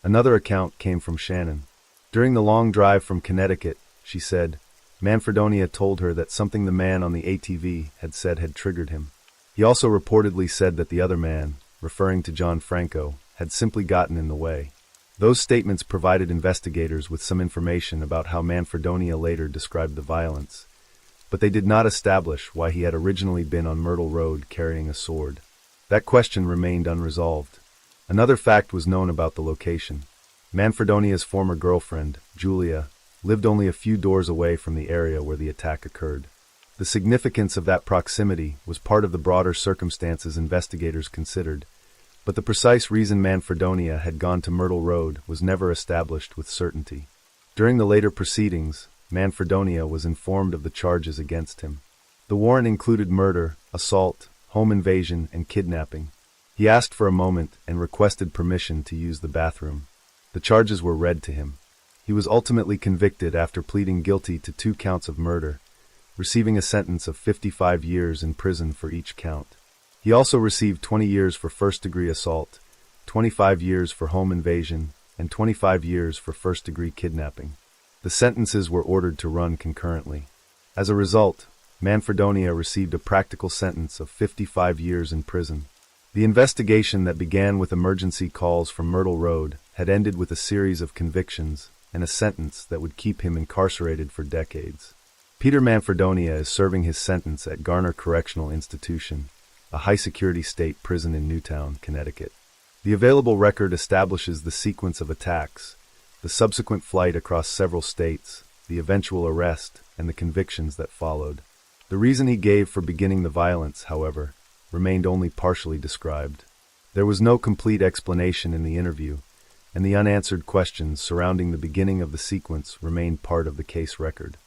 Another account came from Shannon. During the long drive from Connecticut, she said, Manfredonia told her that something the man on the ATV had said had triggered him. He also reportedly said that the other man, referring to John Franco, had simply gotten in the way. Those statements provided investigators with some information about how Manfredonia later described the violence, but they did not establish why he had originally been on Myrtle Road carrying a sword. That question remained unresolved. Another fact was known about the location. Manfredonia's former girlfriend, Julia, lived only a few doors away from the area where the attack occurred. The significance of that proximity was part of the broader circumstances investigators considered, but the precise reason Manfredonia had gone to Myrtle Road was never established with certainty. During the later proceedings, Manfredonia was informed of the charges against him. The warrant included murder, assault, home invasion, and kidnapping. He asked for a moment and requested permission to use the bathroom. The charges were read to him. He was ultimately convicted after pleading guilty to 2 counts of murder, receiving a sentence of 55 years in prison for each count. He also received 20 years for first-degree assault, 25 years for home invasion, and 25 years for first-degree kidnapping. The sentences were ordered to run concurrently. As a result, Manfredonia received a practical sentence of 55 years in prison. The investigation that began with emergency calls from Myrtle Road had ended with a series of convictions and a sentence that would keep him incarcerated for decades. Peter Manfredonia is serving his sentence at Garner Correctional Institution, a high-security state prison in Newtown, Connecticut. The available record establishes the sequence of attacks, the subsequent flight across several states, the eventual arrest, and the convictions that followed. The reason he gave for beginning the violence, however, remained only partially described. There was no complete explanation in the interview, and the unanswered questions surrounding the beginning of the sequence remained part of the case record.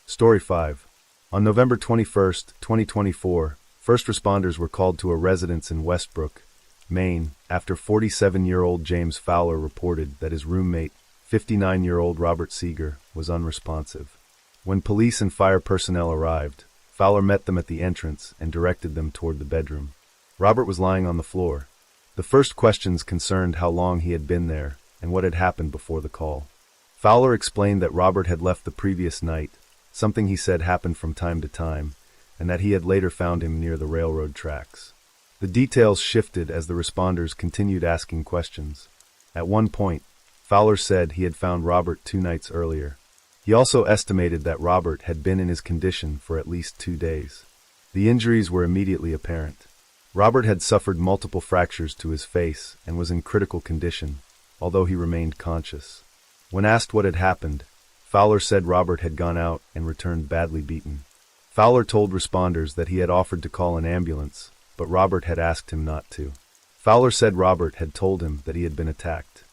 Story 5. On November 21, 2024, first responders were called to a residence in Westbrook, Maine, after 47-year-old James Fowler reported that his roommate, 59-year-old Robert Seeger, was unresponsive. When police and fire personnel arrived, Fowler met them at the entrance and directed them toward the bedroom. Robert was lying on the floor. The first questions concerned how long he had been there and what had happened before the call. Fowler explained that Robert had left the previous night, something he said happened from time to time, and that he had later found him near the railroad tracks. The details shifted as the responders continued asking questions. At one point, Fowler said he had found Robert 2 nights earlier. He also estimated that Robert had been in his condition for at least 2 days. The injuries were immediately apparent. Robert had suffered multiple fractures to his face and was in critical condition, although he remained conscious. When asked what had happened, Fowler said Robert had gone out and returned badly beaten. Fowler told responders that he had offered to call an ambulance, but Robert had asked him not to. Fowler said Robert had told him that he had been attacked.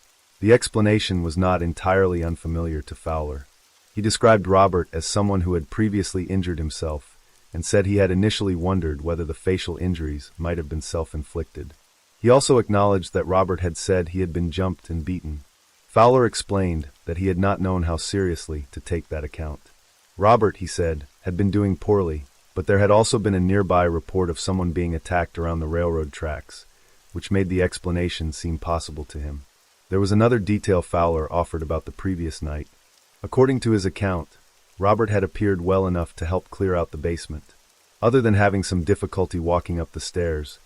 The explanation was not entirely unfamiliar to Fowler. He described Robert as someone who had previously injured himself and said he had initially wondered whether the facial injuries might have been self-inflicted. He also acknowledged that Robert had said he had been jumped and beaten. Fowler explained that he had not known how seriously to take that account. Robert, he said, had been doing poorly, but there had also been a nearby report of someone being attacked around the railroad tracks, which made the explanation seem possible to him. There was another detail Fowler offered about the previous night. According to his account, Robert had appeared well enough to help clear out the basement. Other than having some difficulty walking up the stairs,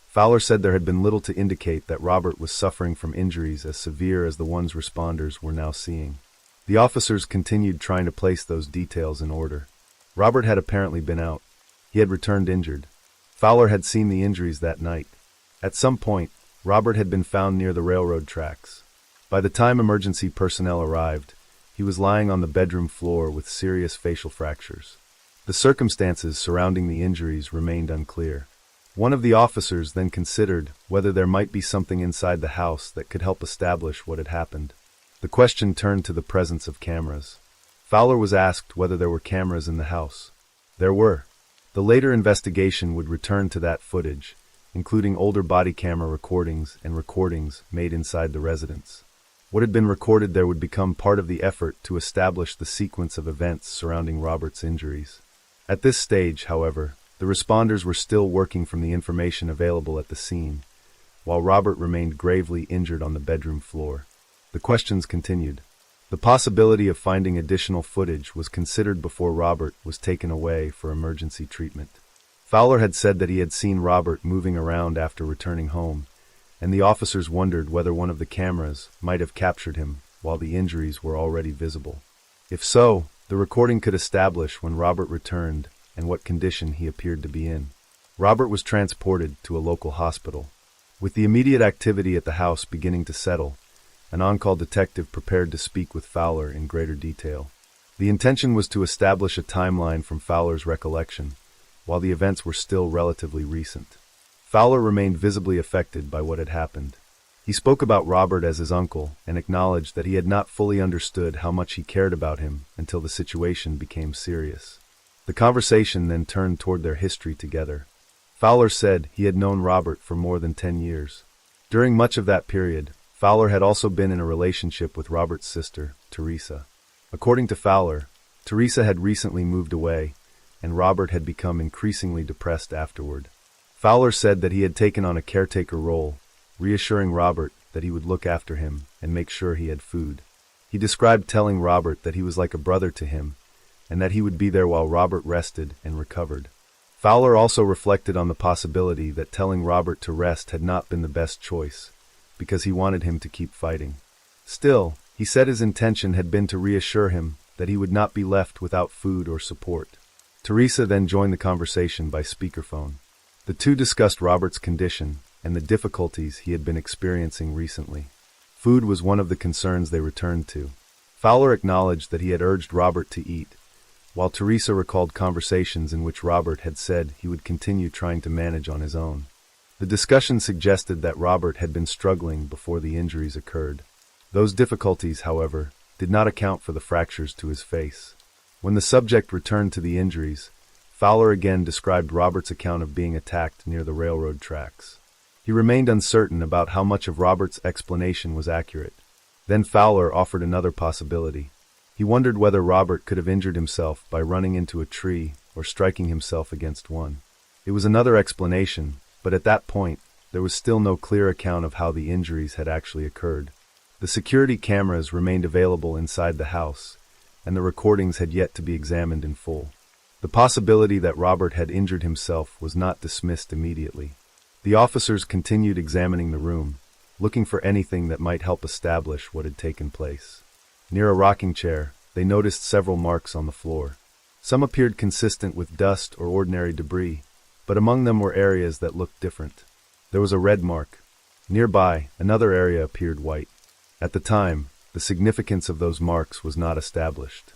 Fowler said there had been little to indicate that Robert was suffering from injuries as severe as the ones responders were now seeing. The officers continued trying to place those details in order. Robert had apparently been out. He had returned injured. Fowler had seen the injuries that night. At some point, Robert had been found near the railroad tracks. By the time emergency personnel arrived, he was lying on the bedroom floor with serious facial fractures. The circumstances surrounding the injuries remained unclear. One of the officers then considered whether there might be something inside the house that could help establish what had happened. The question turned to the presence of cameras. Fowler was asked whether there were cameras in the house. There were. The later investigation would return to that footage, including older body camera recordings and recordings made inside the residence. What had been recorded there would become part of the effort to establish the sequence of events surrounding Robert's injuries. At this stage, however, the responders were still working from the information available at the scene, while Robert remained gravely injured on the bedroom floor. The questions continued. The possibility of finding additional footage was considered before Robert was taken away for emergency treatment. Fowler had said that he had seen Robert moving around after returning home, and the officers wondered whether one of the cameras might have captured him while the injuries were already visible. If so, the recording could establish when Robert returned and what condition he appeared to be in. Robert was transported to a local hospital. With the immediate activity at the house beginning to settle, an on-call detective prepared to speak with Fowler in greater detail. The intention was to establish a timeline from Fowler's recollection, while the events were still relatively recent. Fowler remained visibly affected by what had happened. He spoke about Robert as his uncle and acknowledged that he had not fully understood how much he cared about him until the situation became serious. The conversation then turned toward their history together. Fowler said he had known Robert for more than 10 years. During much of that period, Fowler had also been in a relationship with Robert's sister, Teresa. According to Fowler, Teresa had recently moved away, and Robert had become increasingly depressed afterward. Fowler said that he had taken on a caretaker role, reassuring Robert that he would look after him and make sure he had food. He described telling Robert that he was like a brother to him, and that he would be there while Robert rested and recovered. Fowler also reflected on the possibility that telling Robert to rest had not been the best choice, because he wanted him to keep fighting. Still, he said his intention had been to reassure him that he would not be left without food or support. Teresa then joined the conversation by speakerphone. The two discussed Robert's condition and the difficulties he had been experiencing recently. Food was one of the concerns they returned to. Fowler acknowledged that he had urged Robert to eat, while Teresa recalled conversations in which Robert had said he would continue trying to manage on his own. The discussion suggested that Robert had been struggling before the injuries occurred. Those difficulties, however, did not account for the fractures to his face. When the subject returned to the injuries, Fowler again described Robert's account of being attacked near the railroad tracks. He remained uncertain about how much of Robert's explanation was accurate. Then Fowler offered another possibility. He wondered whether Robert could have injured himself by running into a tree or striking himself against one. It was another explanation, but at that point, there was still no clear account of how the injuries had actually occurred. The security cameras remained available inside the house, and the recordings had yet to be examined in full. The possibility that Robert had injured himself was not dismissed immediately. The officers continued examining the room, looking for anything that might help establish what had taken place. Near a rocking chair, they noticed several marks on the floor. Some appeared consistent with dust or ordinary debris, but among them were areas that looked different. There was a red mark. Nearby, another area appeared white. At the time, the significance of those marks was not established.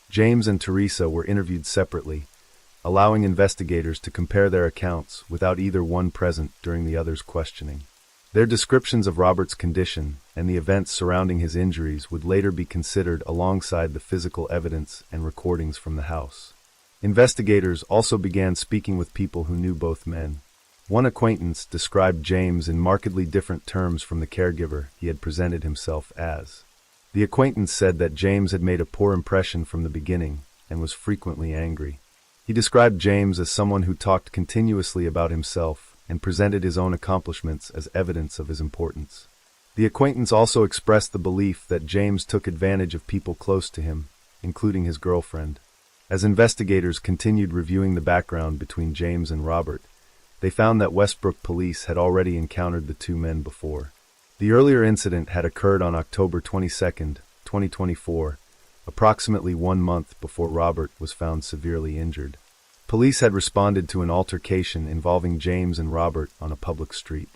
James and Teresa were interviewed separately, allowing investigators to compare their accounts without either one present during the other's questioning. Their descriptions of Robert's condition and the events surrounding his injuries would later be considered alongside the physical evidence and recordings from the house. Investigators also began speaking with people who knew both men. One acquaintance described James in markedly different terms from the caregiver he had presented himself as. The acquaintance said that James had made a poor impression from the beginning and was frequently angry. He described James as someone who talked continuously about himself and presented his own accomplishments as evidence of his importance. The acquaintance also expressed the belief that James took advantage of people close to him, including his girlfriend. As investigators continued reviewing the background between James and Robert, they found that Westbrook police had already encountered the two men before. The earlier incident had occurred on October 22, 2024, approximately 1 month before Robert was found severely injured. Police had responded to an altercation involving James and Robert on a public street.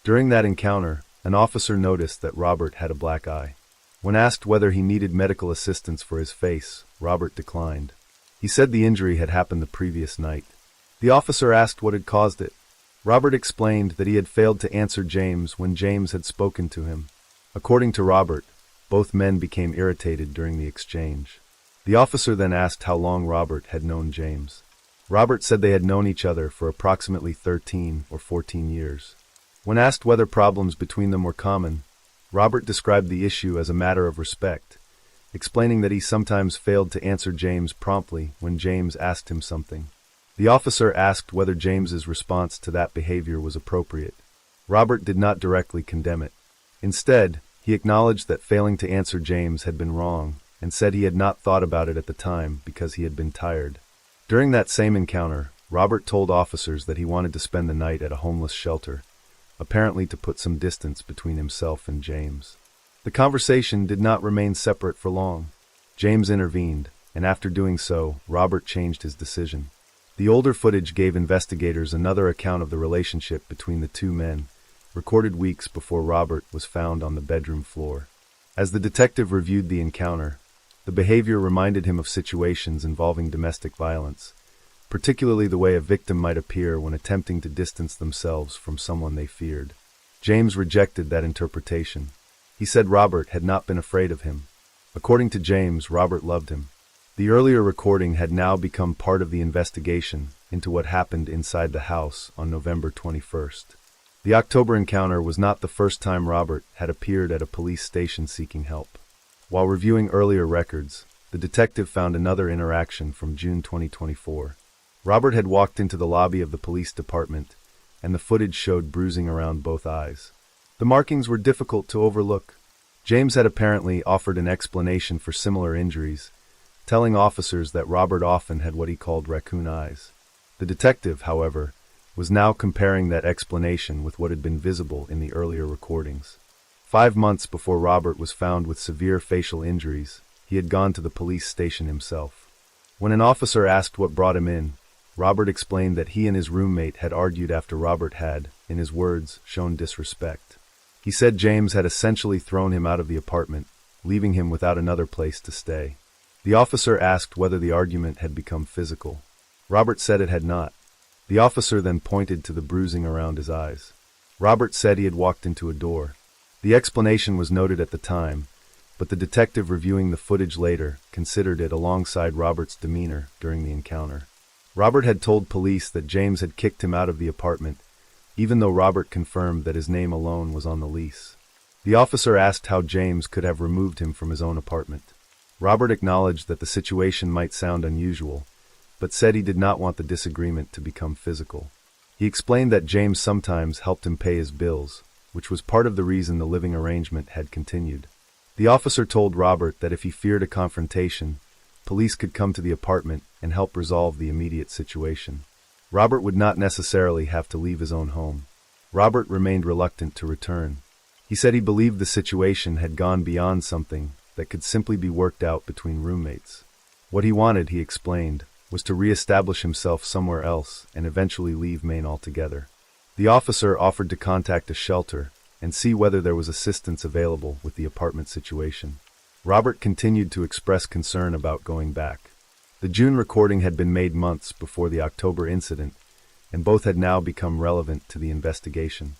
During that encounter, an officer noticed that Robert had a black eye. When asked whether he needed medical assistance for his face, Robert declined. He said the injury had happened the previous night. The officer asked what had caused it. Robert explained that he had failed to answer James when James had spoken to him. According to Robert, both men became irritated during the exchange. The officer then asked how long Robert had known James. Robert said they had known each other for approximately 13 or 14 years. When asked whether problems between them were common, Robert described the issue as a matter of respect, explaining that he sometimes failed to answer James promptly when James asked him something. The officer asked whether James's response to that behavior was appropriate. Robert did not directly condemn it. Instead, he acknowledged that failing to answer James had been wrong and said he had not thought about it at the time because he had been tired. During that same encounter, Robert told officers that he wanted to spend the night at a homeless shelter, apparently to put some distance between himself and James. The conversation did not remain separate for long. James intervened, and after doing so, Robert changed his decision. The older footage gave investigators another account of the relationship between the two men, recorded weeks before Robert was found on the bedroom floor. As the detective reviewed the encounter, the behavior reminded him of situations involving domestic violence, particularly the way a victim might appear when attempting to distance themselves from someone they feared. James rejected that interpretation. He said Robert had not been afraid of him. According to James, Robert loved him. The earlier recording had now become part of the investigation into what happened inside the house on November 21st. The October encounter was not the first time Robert had appeared at a police station seeking help. While reviewing earlier records, the detective found another interaction from June 2024. Robert had walked into the lobby of the police department, and the footage showed bruising around both eyes. The markings were difficult to overlook. James had apparently offered an explanation for similar injuries, telling officers that Robert often had what he called raccoon eyes. The detective, however, was now comparing that explanation with what had been visible in the earlier recordings. 5 months before Robert was found with severe facial injuries, he had gone to the police station himself. When an officer asked what brought him in, Robert explained that he and his roommate had argued after Robert had, in his words, shown disrespect. He said James had essentially thrown him out of the apartment, leaving him without another place to stay. The officer asked whether the argument had become physical. Robert said it had not. The officer then pointed to the bruising around his eyes. Robert said he had walked into a door. The explanation was noted at the time, but the detective reviewing the footage later considered it alongside Robert's demeanor during the encounter. Robert had told police that James had kicked him out of the apartment, even though Robert confirmed that his name alone was on the lease. The officer asked how James could have removed him from his own apartment. Robert acknowledged that the situation might sound unusual, but said he did not want the disagreement to become physical. He explained that James sometimes helped him pay his bills, which was part of the reason the living arrangement had continued. The officer told Robert that if he feared a confrontation, police could come to the apartment and help resolve the immediate situation. Robert would not necessarily have to leave his own home. Robert remained reluctant to return. He said he believed the situation had gone beyond something that could simply be worked out between roommates. What he wanted, he explained, was to re-establish himself somewhere else and eventually leave Maine altogether. The officer offered to contact a shelter and see whether there was assistance available with the apartment situation. Robert continued to express concern about going back. The June recording had been made months before the October incident, and both had now become relevant to the investigation.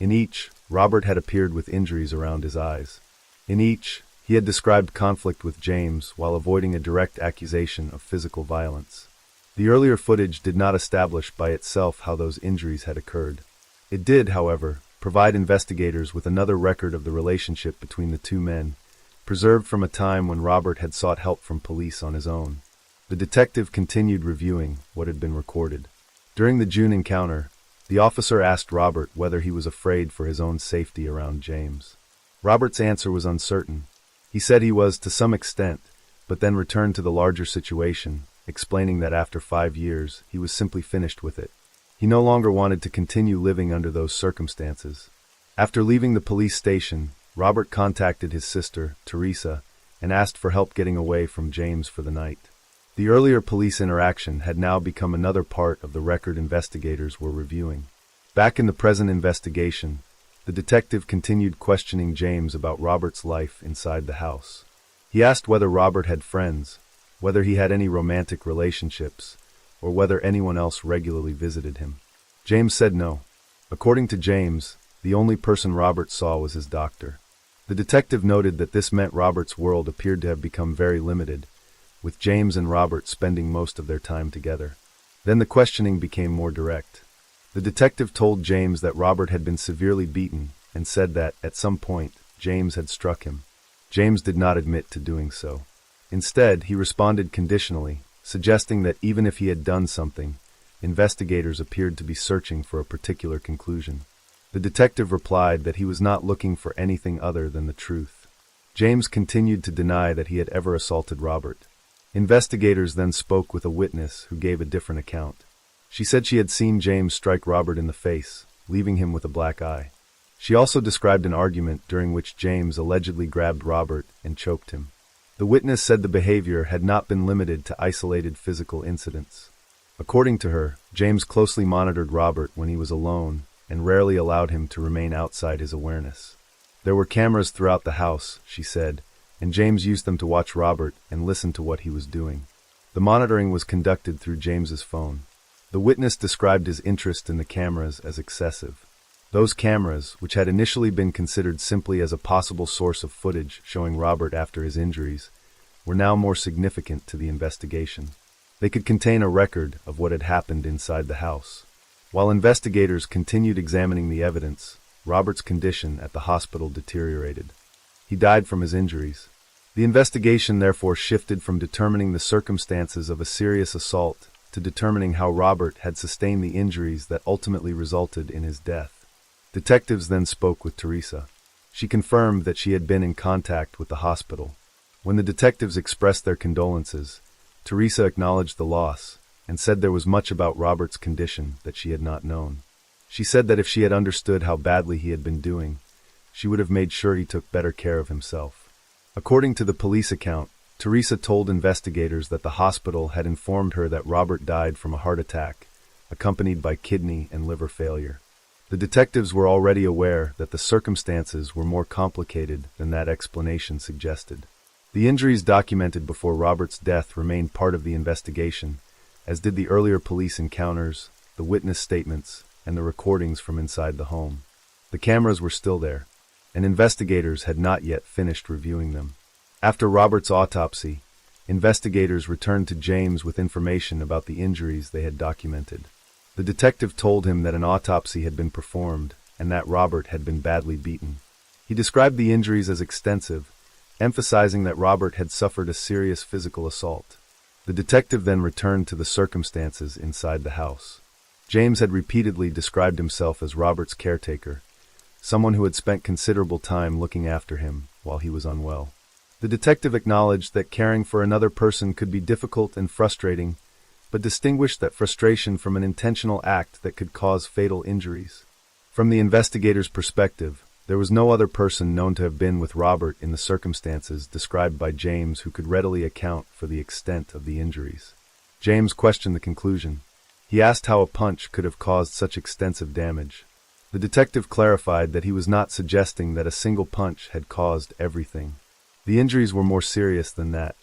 In each, Robert had appeared with injuries around his eyes. In each, he had described conflict with James while avoiding a direct accusation of physical violence. The earlier footage did not establish by itself how those injuries had occurred. It did, however, provide investigators with another record of the relationship between the two men, preserved from a time when Robert had sought help from police on his own. The detective continued reviewing what had been recorded. During the June encounter, the officer asked Robert whether he was afraid for his own safety around James. Robert's answer was uncertain. He said he was to some extent, but then returned to the larger situation, explaining that after 5 years, he was simply finished with it. He no longer wanted to continue living under those circumstances. After leaving the police station, Robert contacted his sister, Teresa, and asked for help getting away from James for the night. The earlier police interaction had now become another part of the record investigators were reviewing. Back in the present investigation, the detective continued questioning James about Robert's life inside the house. He asked whether Robert had friends, whether he had any romantic relationships, or whether anyone else regularly visited him. James said no. According to James, the only person Robert saw was his doctor. The detective noted that this meant Robert's world appeared to have become very limited, with James and Robert spending most of their time together. Then the questioning became more direct. The detective told James that Robert had been severely beaten and said that, at some point, James had struck him. James did not admit to doing so. Instead, he responded conditionally, suggesting that even if he had done something, investigators appeared to be searching for a particular conclusion. The detective replied that he was not looking for anything other than the truth. James continued to deny that he had ever assaulted Robert. Investigators then spoke with a witness who gave a different account. She said she had seen James strike Robert in the face, leaving him with a black eye. She also described an argument during which James allegedly grabbed Robert and choked him. The witness said the behavior had not been limited to isolated physical incidents. According to her, James closely monitored Robert when he was alone and rarely allowed him to remain outside his awareness. There were cameras throughout the house, she said, and James used them to watch Robert and listen to what he was doing. The monitoring was conducted through James's phone. The witness described his interest in the cameras as excessive. Those cameras, which had initially been considered simply as a possible source of footage showing Robert after his injuries, were now more significant to the investigation. They could contain a record of what had happened inside the house. While investigators continued examining the evidence, Robert's condition at the hospital deteriorated. He died from his injuries. The investigation therefore shifted from determining the circumstances of a serious assault to determining how Robert had sustained the injuries that ultimately resulted in his death. Detectives then spoke with Teresa. She confirmed that she had been in contact with the hospital. When the detectives expressed their condolences, Teresa acknowledged the loss and said there was much about Robert's condition that she had not known. She said that if she had understood how badly he had been doing, she would have made sure he took better care of himself. According to the police account, Teresa told investigators that the hospital had informed her that Robert died from a heart attack, accompanied by kidney and liver failure. The detectives were already aware that the circumstances were more complicated than that explanation suggested. The injuries documented before Robert's death remained part of the investigation, as did the earlier police encounters, the witness statements, and the recordings from inside the home. The cameras were still there, and investigators had not yet finished reviewing them. After Robert's autopsy, investigators returned to James with information about the injuries they had documented. The detective told him that an autopsy had been performed and that Robert had been badly beaten. He described the injuries as extensive, emphasizing that Robert had suffered a serious physical assault. The detective then returned to the circumstances inside the house. James had repeatedly described himself as Robert's caretaker, someone who had spent considerable time looking after him while he was unwell. The detective acknowledged that caring for another person could be difficult and frustrating, but distinguished that frustration from an intentional act that could cause fatal injuries. From the investigator's perspective, there was no other person known to have been with Robert in the circumstances described by James who could readily account for the extent of the injuries. James questioned the conclusion. He asked how a punch could have caused such extensive damage. The detective clarified that he was not suggesting that a single punch had caused everything. The injuries were more serious than that.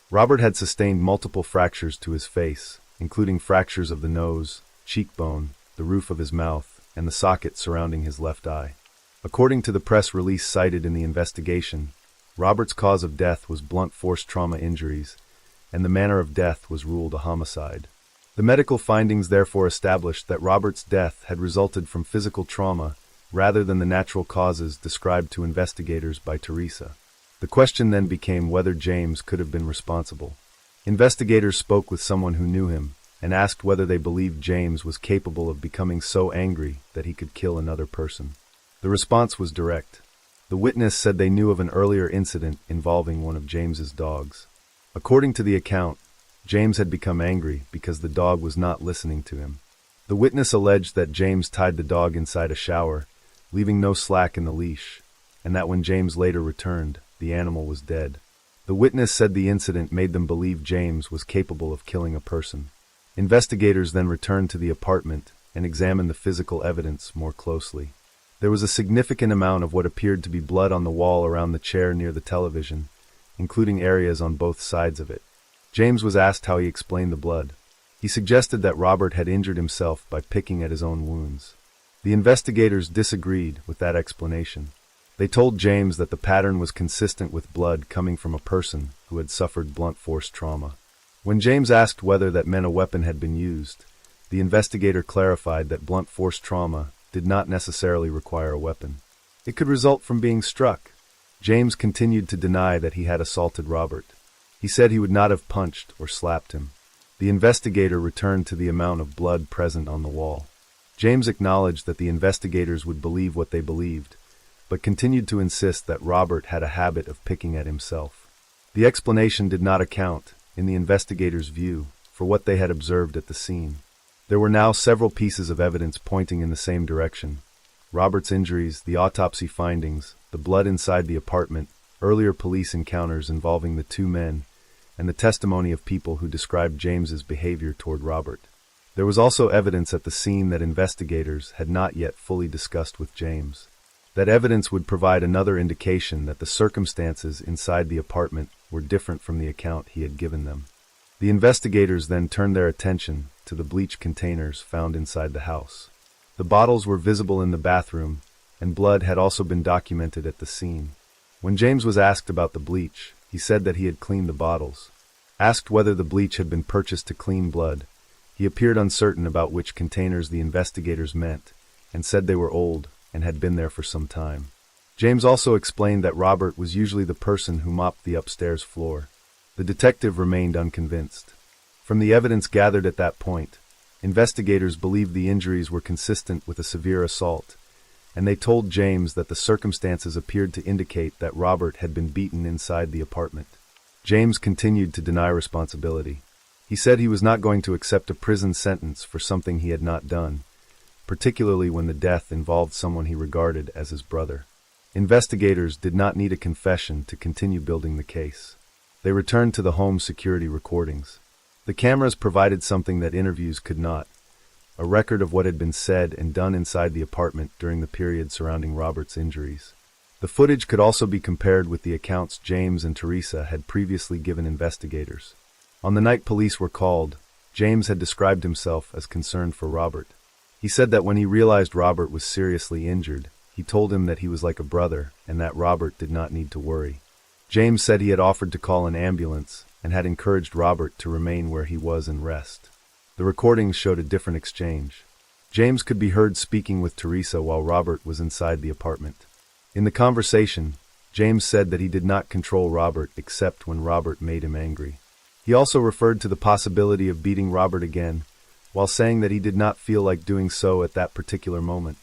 Robert had sustained multiple fractures to his face, including fractures of the nose, cheekbone, the roof of his mouth, and the socket surrounding his left eye. According to the press release cited in the investigation, Robert's cause of death was blunt force trauma injuries, and the manner of death was ruled a homicide. The medical findings therefore established that Robert's death had resulted from physical trauma rather than the natural causes described to investigators by Teresa. The question then became whether James could have been responsible. Investigators spoke with someone who knew him and asked whether they believed James was capable of becoming so angry that he could kill another person. The response was direct. The witness said they knew of an earlier incident involving one of James's dogs. According to the account, James had become angry because the dog was not listening to him. The witness alleged that James tied the dog inside a shower, leaving no slack in the leash, and that when James later returned, the animal was dead. The witness said the incident made them believe James was capable of killing a person. Investigators then returned to the apartment and examined the physical evidence more closely. There was a significant amount of what appeared to be blood on the wall around the chair near the television, including areas on both sides of it. James was asked how he explained the blood. He suggested that Robert had injured himself by picking at his own wounds. The investigators disagreed with that explanation. They told James that the pattern was consistent with blood coming from a person who had suffered blunt force trauma. When James asked whether that meant a weapon had been used, the investigator clarified that blunt force trauma did not necessarily require a weapon. It could result from being struck. James continued to deny that he had assaulted Robert. He said he would not have punched or slapped him. The investigator returned to the amount of blood present on the wall. James acknowledged that the investigators would believe what they believed, but continued to insist that Robert had a habit of picking at himself. The explanation did not account, in the investigators' view, for what they had observed at the scene. There were now several pieces of evidence pointing in the same direction. Robert's injuries, the autopsy findings, the blood inside the apartment, earlier police encounters involving the two men, and the testimony of people who described James's behavior toward Robert. There was also evidence at the scene that investigators had not yet fully discussed with James. That evidence would provide another indication that the circumstances inside the apartment were different from the account he had given them. The investigators then turned their attention to the bleach containers found inside the house. The bottles were visible in the bathroom, and blood had also been documented at the scene. When James was asked about the bleach, he said that he had cleaned the bottles. Asked whether the bleach had been purchased to clean blood, he appeared uncertain about which containers the investigators meant, and said they were old and had been there for some time. James also explained that Robert was usually the person who mopped the upstairs floor. The detective remained unconvinced. From the evidence gathered at that point, investigators believed the injuries were consistent with a severe assault, and they told James that the circumstances appeared to indicate that Robert had been beaten inside the apartment. James continued to deny responsibility. He said he was not going to accept a prison sentence for something he had not done, particularly when the death involved someone he regarded as his brother. Investigators did not need a confession to continue building the case. They returned to the home security recordings. The cameras provided something that interviews could not: a record of what had been said and done inside the apartment during the period surrounding Robert's injuries. The footage could also be compared with the accounts James and Teresa had previously given investigators. On the night police were called, James had described himself as concerned for Robert. He said that when he realized Robert was seriously injured, he told him that he was like a brother and that Robert did not need to worry. James said he had offered to call an ambulance and had encouraged Robert to remain where he was and rest. The recordings showed a different exchange. James could be heard speaking with Teresa while Robert was inside the apartment. In the conversation, James said that he did not control Robert except when Robert made him angry. He also referred to the possibility of beating Robert again, while saying that he did not feel like doing so at that particular moment.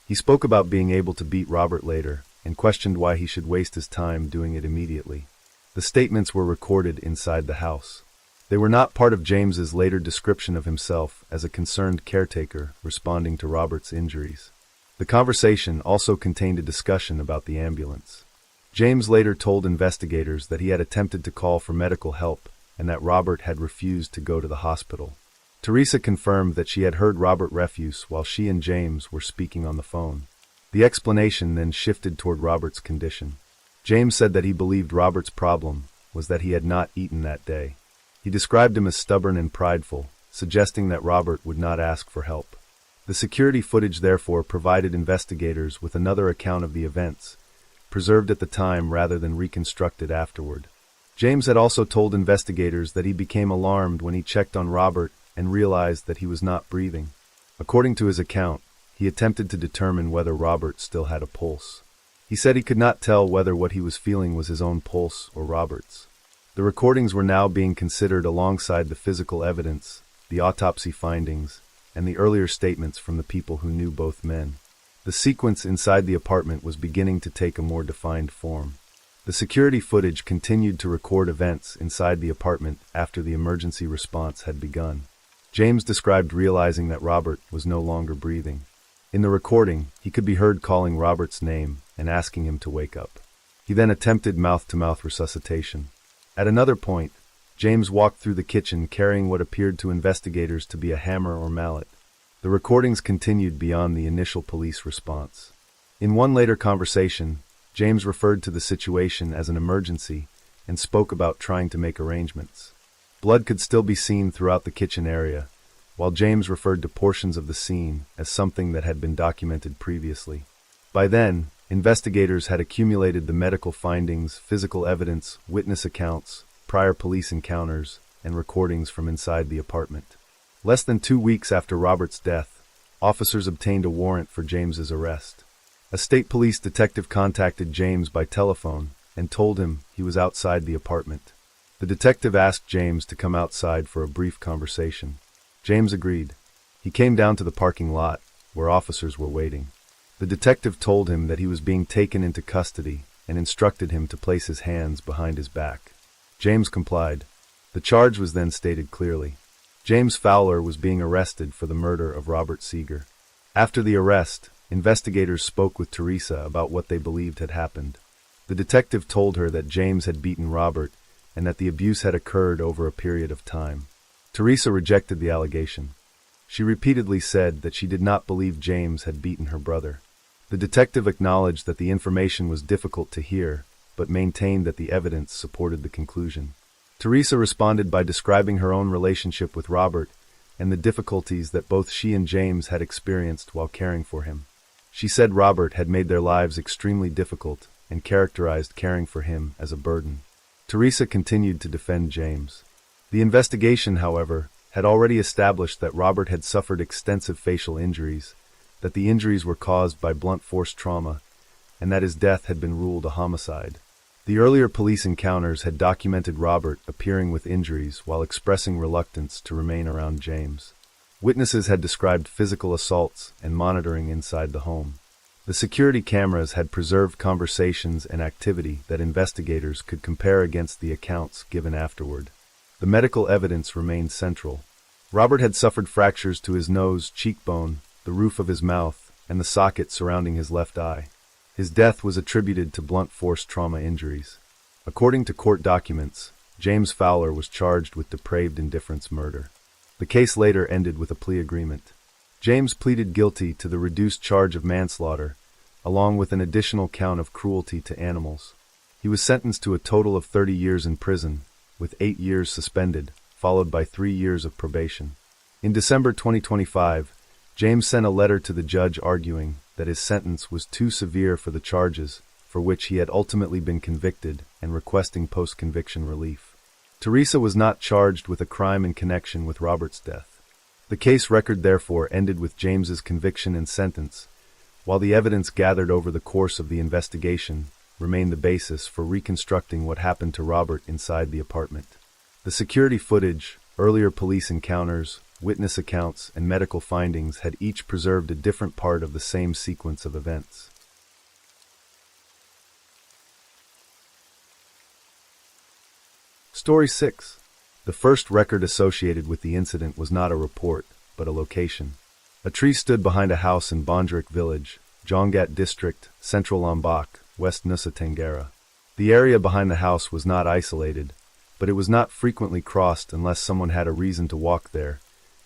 He spoke about being able to beat Robert later, and questioned why he should waste his time doing it immediately. The statements were recorded inside the house. They were not part of James's later description of himself as a concerned caretaker responding to Robert's injuries. The conversation also contained a discussion about the ambulance. James later told investigators that he had attempted to call for medical help and that Robert had refused to go to the hospital. Teresa confirmed that she had heard Robert refuse while she and James were speaking on the phone. The explanation then shifted toward Robert's condition. James said that he believed Robert's problem was that he had not eaten that day. He described him as stubborn and prideful, suggesting that Robert would not ask for help. The security footage therefore provided investigators with another account of the events, preserved at the time rather than reconstructed afterward. James had also told investigators that he became alarmed when he checked on Robert and realized that he was not breathing. According to his account, he attempted to determine whether Robert still had a pulse. He said he could not tell whether what he was feeling was his own pulse or Robert's. The recordings were now being considered alongside the physical evidence, the autopsy findings, and the earlier statements from the people who knew both men. The sequence inside the apartment was beginning to take a more defined form. The security footage continued to record events inside the apartment after the emergency response had begun. James described realizing that Robert was no longer breathing. In the recording, he could be heard calling Robert's name and asking him to wake up. He then attempted mouth-to-mouth resuscitation. At another point, James walked through the kitchen carrying what appeared to investigators to be a hammer or mallet. The recordings continued beyond the initial police response. In one later conversation, James referred to the situation as an emergency and spoke about trying to make arrangements. Blood could still be seen throughout the kitchen area, while James referred to portions of the scene as something that had been documented previously. By then, investigators had accumulated the medical findings, physical evidence, witness accounts, prior police encounters, and recordings from inside the apartment. Less than 2 weeks after Robert's death, officers obtained a warrant for James's arrest. A state police detective contacted James by telephone and told him he was outside the apartment. The detective asked James to come outside for a brief conversation. James agreed. He came down to the parking lot, where officers were waiting. The detective told him that he was being taken into custody and instructed him to place his hands behind his back. James complied. The charge was then stated clearly. James Fowler was being arrested for the murder of Robert Seeger. After the arrest, investigators spoke with Teresa about what they believed had happened. The detective told her that James had beaten Robert and that the abuse had occurred over a period of time. Teresa rejected the allegation. She repeatedly said that she did not believe James had beaten her brother. The detective acknowledged that the information was difficult to hear, but maintained that the evidence supported the conclusion. Teresa responded by describing her own relationship with Robert and the difficulties that both she and James had experienced while caring for him. She said Robert had made their lives extremely difficult and characterized caring for him as a burden. Teresa continued to defend James. The investigation, however, had already established that Robert had suffered extensive facial injuries, that the injuries were caused by blunt force trauma, and that his death had been ruled a homicide. The earlier police encounters had documented Robert appearing with injuries while expressing reluctance to remain around James. Witnesses had described physical assaults and monitoring inside the home. The security cameras had preserved conversations and activity that investigators could compare against the accounts given afterward. The medical evidence remained central. Robert had suffered fractures to his nose, cheekbone, the roof of his mouth, and the socket surrounding his left eye. His death was attributed to blunt force trauma injuries. According to court documents, James Fowler was charged with depraved indifference murder. The case later ended with a plea agreement. James pleaded guilty to the reduced charge of manslaughter, along with an additional count of cruelty to animals. He was sentenced to a total of 30 years in prison, with 8 years suspended, followed by 3 years of probation. In December 2025, James sent a letter to the judge arguing that his sentence was too severe for the charges for which he had ultimately been convicted and requesting post-conviction relief. Teresa was not charged with a crime in connection with Robert's death. The case record therefore ended with James's conviction and sentence, while the evidence gathered over the course of the investigation remained the basis for reconstructing what happened to Robert inside the apartment. The security footage, earlier police encounters, witness accounts, and medical findings had each preserved a different part of the same sequence of events. Story 6. The first record associated with the incident was not a report, but a location. A tree stood behind a house in Bondrik village, Jongat district, Central Lombok, West Nusa Tenggara. The area behind the house was not isolated, but it was not frequently crossed unless someone had a reason to walk there,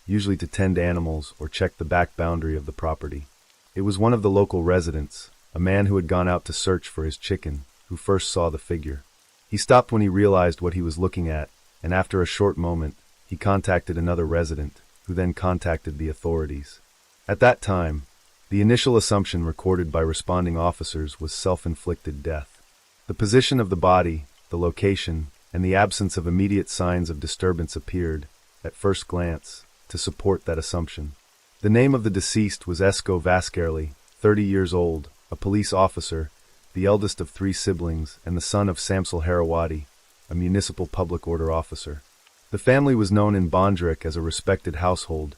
usually to tend animals or check the back boundary of the property. It was one of the local residents, a man who had gone out to search for his chicken, who first saw the figure. He stopped when he realized what he was looking at, and after a short moment, he contacted another resident, who then contacted the authorities. At that time, the initial assumption recorded by responding officers was self-inflicted death. The position of the body, the location, and the absence of immediate signs of disturbance appeared, at first glance, to support that assumption. The name of the deceased was Esko Vascarli, 30 years old, a police officer, the eldest of 3 siblings, and the son of Samsul Harawati, a municipal public order officer. The family was known in Bondrik as a respected household,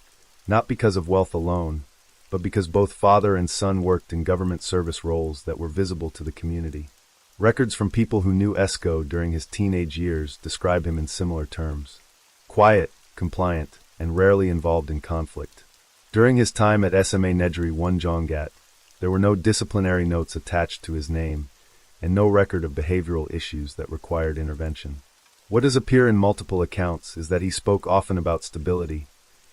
not because of wealth alone, but because both father and son worked in government service roles that were visible to the community. Records from people who knew Esko during his teenage years describe him in similar terms. Quiet, compliant, and rarely involved in conflict. During his time at SMA Negeri 1 Jongat, there were no disciplinary notes attached to his name, and no record of behavioral issues that required intervention. What does appear in multiple accounts is that he spoke often about stability,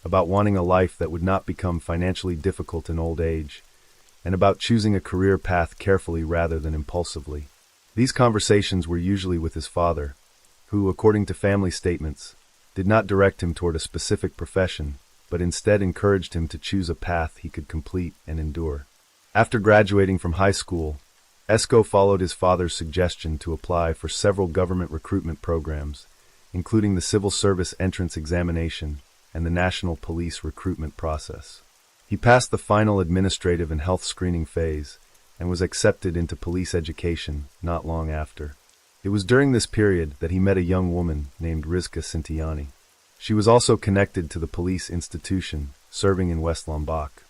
about wanting a life that would not become financially difficult in old age, and about choosing a career path carefully rather than impulsively. These conversations were usually with his father, who, according to family statements, did not direct him toward a specific profession, but instead encouraged him to choose a path he could complete and endure. After graduating from high school, Esko followed his father's suggestion to apply for several government recruitment programs, including the Civil Service Entrance Examination and the National Police Recruitment Process. He passed the final administrative and health screening phase and was accepted into police education not long after. It was during this period that he met a young woman named Rizka Sintiani. She was also connected to the police institution, serving in West Lombok.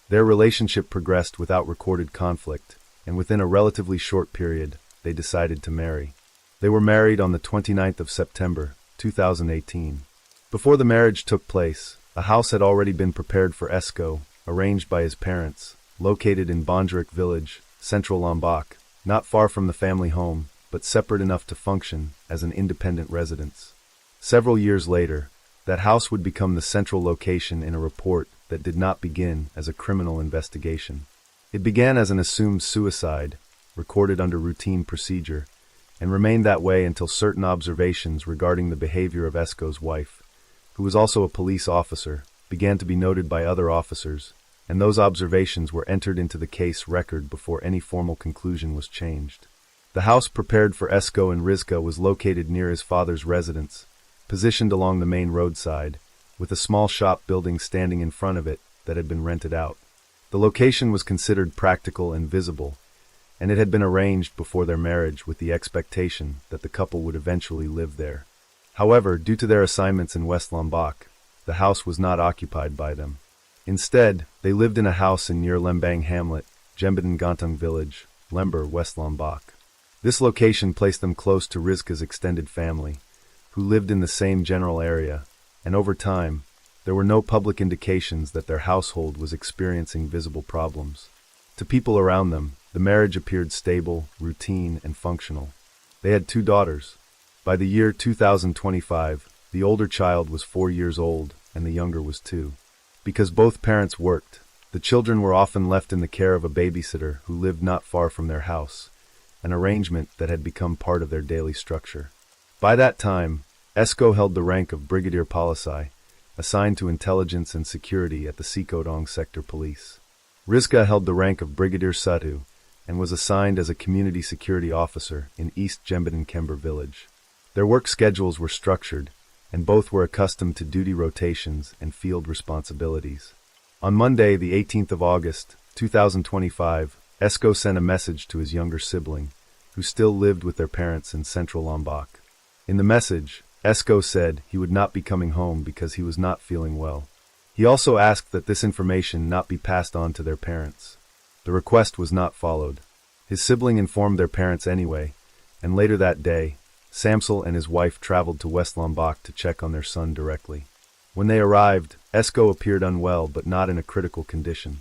Their relationship progressed without recorded conflict, and within a relatively short period, they decided to marry. They were married on the 29th of September, 2018. Before the marriage took place, a house had already been prepared for Esko, arranged by his parents, located in Bondrik village, Central Lombok, not far from the family home, but separate enough to function as an independent residence. Several years later, that house would become the central location in a report that did not begin as a criminal investigation. It began as an assumed suicide, recorded under routine procedure, and remained that way until certain observations regarding the behavior of Esko's wife, who was also a police officer, began to be noted by other officers, and those observations were entered into the case record before any formal conclusion was changed. The house prepared for Esko and Rizka was located near his father's residence, positioned along the main roadside, with a small shop building standing in front of it that had been rented out. The location was considered practical and visible, and it had been arranged before their marriage with the expectation that the couple would eventually live there. However, due to their assignments in West Lombok, the house was not occupied by them. Instead, they lived in a house in near Lembang Hamlet, Jembatan Gantung village, Lember, West Lombok. This location placed them close to Rizka's extended family, who lived in the same general area, and over time, there were no public indications that their household was experiencing visible problems. To people around them, the marriage appeared stable, routine, and functional. They had 2 daughters. By the year 2025, the older child was 4 years old, and the younger was 2. Because both parents worked, the children were often left in the care of a babysitter who lived not far from their house, an arrangement that had become part of their daily structure. By that time, Esko held the rank of Brigadier Polisai, assigned to intelligence and security at the Sikodong Sector Police. Rizka held the rank of Brigadier Satu and was assigned as a community security officer in East Jembatan Kember village. Their work schedules were structured, and both were accustomed to duty rotations and field responsibilities. On Monday, the 18th of August, 2025, Esko sent a message to his younger sibling, who still lived with their parents in central Lombok. In the message, Esko said he would not be coming home because he was not feeling well. He also asked that this information not be passed on to their parents. The request was not followed. His sibling informed their parents anyway, and later that day, Samsel and his wife traveled to West Lombok to check on their son directly. When they arrived, Esko appeared unwell but not in a critical condition.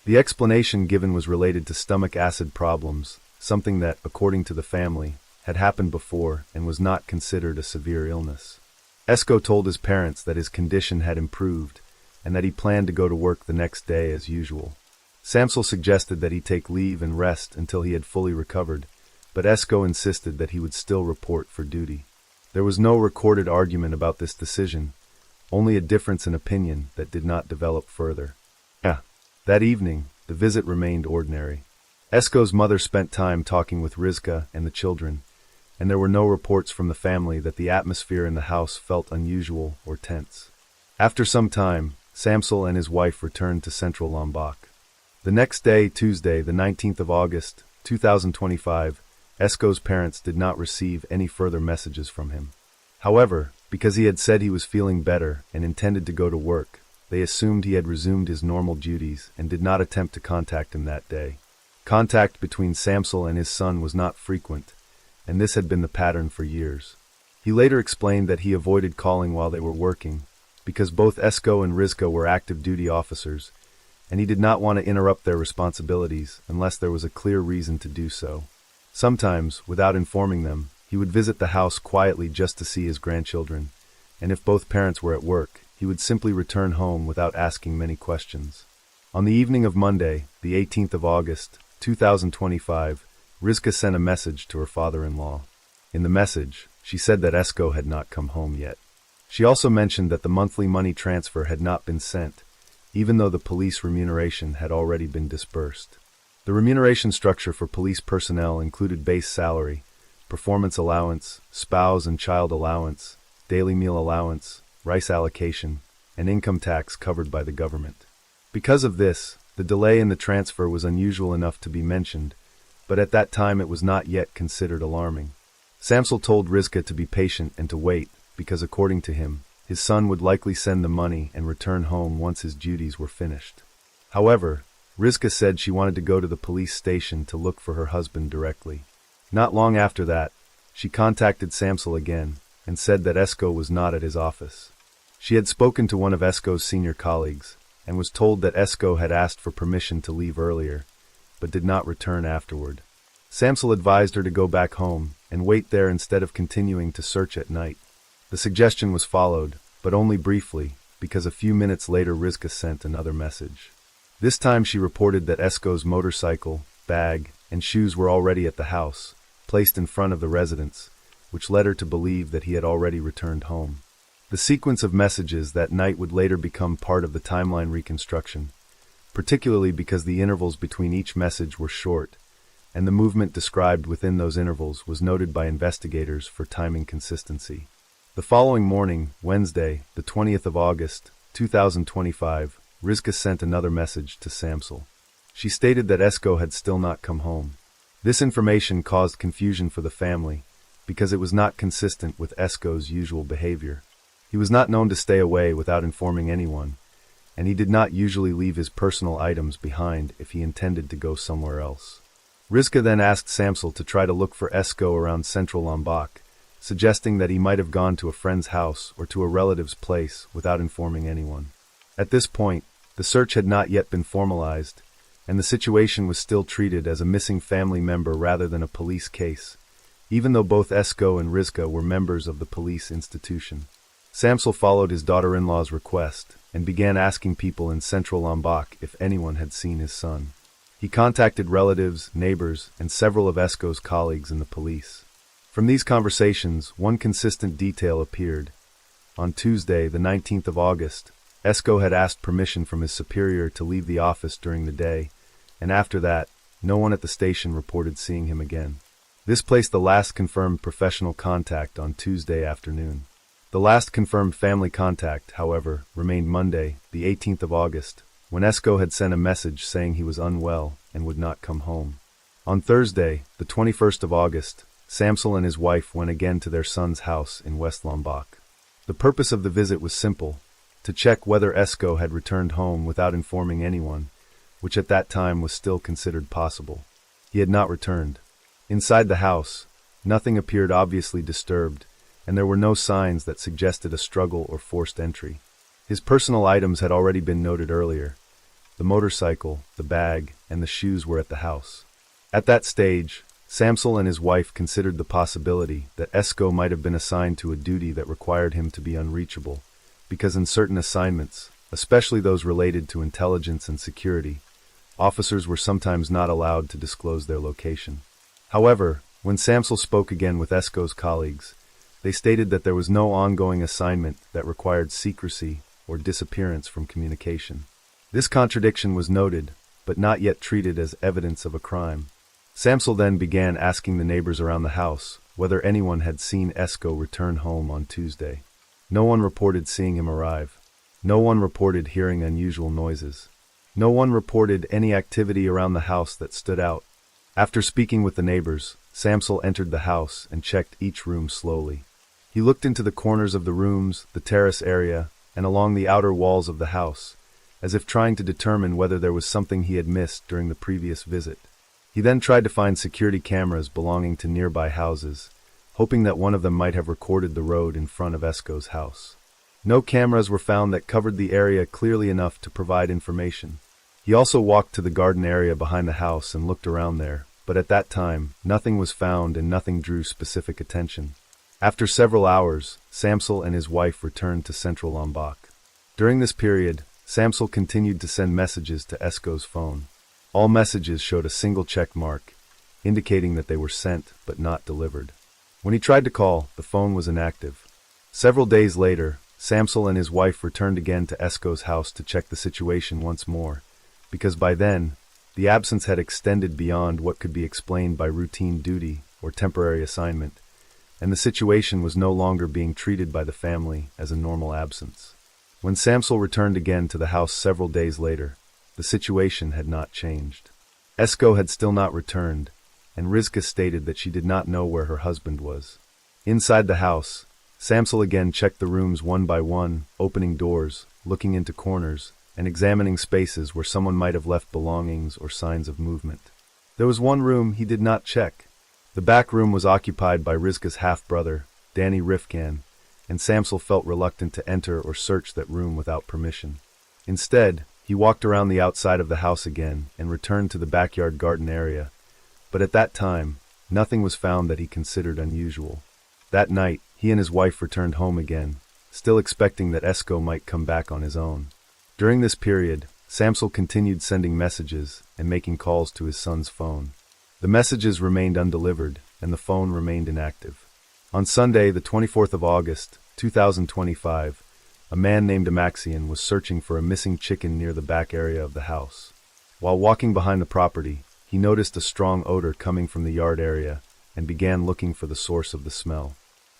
The explanation given was related to stomach acid problems, something that, according to the family, had happened before and was not considered a severe illness. Esko told his parents that his condition had improved and that he planned to go to work the next day as usual. Samsel suggested that he take leave and rest until he had fully recovered, but Esko insisted that he would still report for duty. There was no recorded argument about this decision, only a difference in opinion that did not develop further. That evening, the visit remained ordinary. Esko's mother spent time talking with Rizka and the children, and there were no reports from the family that the atmosphere in the house felt unusual or tense. After some time, Samsel and his wife returned to central Lombok. The next day, Tuesday, the 19th of August, 2025, Esko's parents did not receive any further messages from him. However, because he had said he was feeling better and intended to go to work, they assumed he had resumed his normal duties and did not attempt to contact him that day. Contact between Samsel and his son was not frequent, and this had been the pattern for years. He later explained that he avoided calling while they were working, because both Esko and Rizka were active duty officers, and he did not want to interrupt their responsibilities unless there was a clear reason to do so. Sometimes, without informing them, he would visit the house quietly just to see his grandchildren, and if both parents were at work, he would simply return home without asking many questions. On the evening of Monday, the 18th of August, 2025, Rizka sent a message to her father-in-law. In the message, she said that Esko had not come home yet. She also mentioned that the monthly money transfer had not been sent, even though the police remuneration had already been disbursed. The remuneration structure for police personnel included base salary, performance allowance, spouse and child allowance, daily meal allowance, rice allocation, and income tax covered by the government. Because of this, the delay in the transfer was unusual enough to be mentioned, but at that time it was not yet considered alarming. Samsel told Rizka to be patient and to wait, because according to him, his son would likely send the money and return home once his duties were finished. However, Rizka said she wanted to go to the police station to look for her husband directly. Not long after that, she contacted Samsel again and said that Esko was not at his office. She had spoken to one of Esko's senior colleagues and was told that Esko had asked for permission to leave earlier, but did not return afterward. Samsel advised her to go back home and wait there instead of continuing to search at night. The suggestion was followed, but only briefly, because a few minutes later Rizka sent another message. This time she reported that Esko's motorcycle, bag, and shoes were already at the house, placed in front of the residence, which led her to believe that he had already returned home. The sequence of messages that night would later become part of the timeline reconstruction, particularly because the intervals between each message were short, and the movement described within those intervals was noted by investigators for timing consistency. The following morning, Wednesday, the 20th of August, 2025, Rizka sent another message to Samsel. She stated that Esko had still not come home. This information caused confusion for the family, because it was not consistent with Esko's usual behavior. He was not known to stay away without informing anyone, and he did not usually leave his personal items behind if he intended to go somewhere else. Rizka then asked Samsel to try to look for Esko around central Lombok, suggesting that he might have gone to a friend's house or to a relative's place without informing anyone. At this point, the search had not yet been formalized, and the situation was still treated as a missing family member rather than a police case, even though both Esko and Rizka were members of the police institution. Samsel followed his daughter-in-law's request and began asking people in central Lombok if anyone had seen his son. He contacted relatives, neighbors, and several of Esko's colleagues in the police. From these conversations, one consistent detail appeared. On Tuesday, the 19th of August, Esko had asked permission from his superior to leave the office during the day, and after that, no one at the station reported seeing him again. This placed the last confirmed professional contact on Tuesday afternoon. The last confirmed family contact, however, remained Monday, the 18th of August, when Esko had sent a message saying he was unwell and would not come home. On Thursday, the 21st of August, Samsel and his wife went again to their son's house in West Lombok. The purpose of the visit was simple: to check whether Esko had returned home without informing anyone, which at that time was still considered possible. He had not returned. Inside the house, nothing appeared obviously disturbed, and there were no signs that suggested a struggle or forced entry. His personal items had already been noted earlier. The motorcycle, the bag, and the shoes were at the house. At that stage, Samsel and his wife considered the possibility that Esko might have been assigned to a duty that required him to be unreachable, because in certain assignments, especially those related to intelligence and security, officers were sometimes not allowed to disclose their location. However, when Samsel spoke again with Esko's colleagues, they stated that there was no ongoing assignment that required secrecy or disappearance from communication. This contradiction was noted, but not yet treated as evidence of a crime. Samsel then began asking the neighbors around the house whether anyone had seen Esko return home on Tuesday. No one reported seeing him arrive. No one reported hearing unusual noises. No one reported any activity around the house that stood out. After speaking with the neighbors, Samsel entered the house and checked each room slowly. He looked into the corners of the rooms, the terrace area, and along the outer walls of the house, as if trying to determine whether there was something he had missed during the previous visit. He then tried to find security cameras belonging to nearby houses, hoping that one of them might have recorded the road in front of Esko's house. No cameras were found that covered the area clearly enough to provide information. He also walked to the garden area behind the house and looked around there, but at that time, nothing was found and nothing drew specific attention. After several hours, Samsel and his wife returned to Central Lombok. During this period, Samsel continued to send messages to Esko's phone. All messages showed a single check mark, indicating that they were sent but not delivered. When he tried to call, the phone was inactive. Several days later, Samsel and his wife returned again to Esko's house to check the situation once more, because by then, the absence had extended beyond what could be explained by routine duty or temporary assignment, and the situation was no longer being treated by the family as a normal absence. When Samsel returned again to the house several days later, the situation had not changed. Esko had still not returned, and Rizka stated that she did not know where her husband was. Inside the house, Samsel again checked the rooms one by one, opening doors, looking into corners, and examining spaces where someone might have left belongings or signs of movement. There was one room he did not check. The back room was occupied by Rizka's half-brother, Danny Rifkan, and Samsel felt reluctant to enter or search that room without permission. Instead, he walked around the outside of the house again and returned to the backyard garden area, but at that time, nothing was found that he considered unusual. That night, he and his wife returned home again, still expecting that Esko might come back on his own. During this period, Samsel continued sending messages and making calls to his son's phone. The messages remained undelivered, and the phone remained inactive. On Sunday, the 24th of August, 2025, a man named Amaxian was searching for a missing chicken near the back area of the house. While walking behind the property, he noticed a strong odor coming from the yard area and began looking for the source of the smell.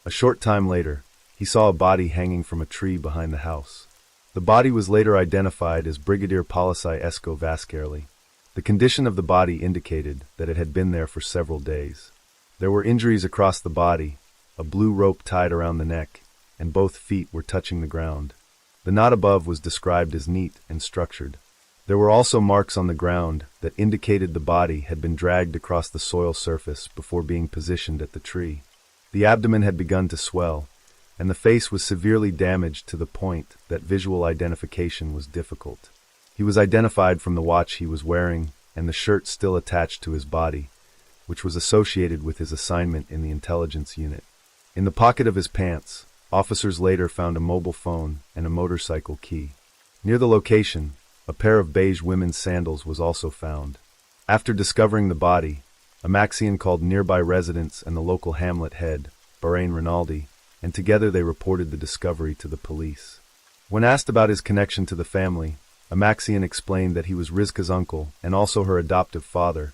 A short time later, he saw a body hanging from a tree behind the house. The body was later identified as Brigadier Polisai Esko Vascarely. The condition of the body indicated that it had been there for several days. There were injuries across the body, a blue rope tied around the neck, and both feet were touching the ground. The knot above was described as neat and structured. There were also marks on the ground that indicated the body had been dragged across the soil surface before being positioned at the tree. The abdomen had begun to swell, and the face was severely damaged to the point that visual identification was difficult. He was identified from the watch he was wearing and the shirt still attached to his body, which was associated with his assignment in the intelligence unit. In the pocket of his pants, officers later found a mobile phone and a motorcycle key. Near the location, a pair of beige women's sandals was also found. After discovering the body, Amaxian called nearby residents and the local hamlet head, Bahrain Rinaldi, and together they reported the discovery to the police. When asked about his connection to the family, Amaxian explained that he was Rizka's uncle and also her adoptive father,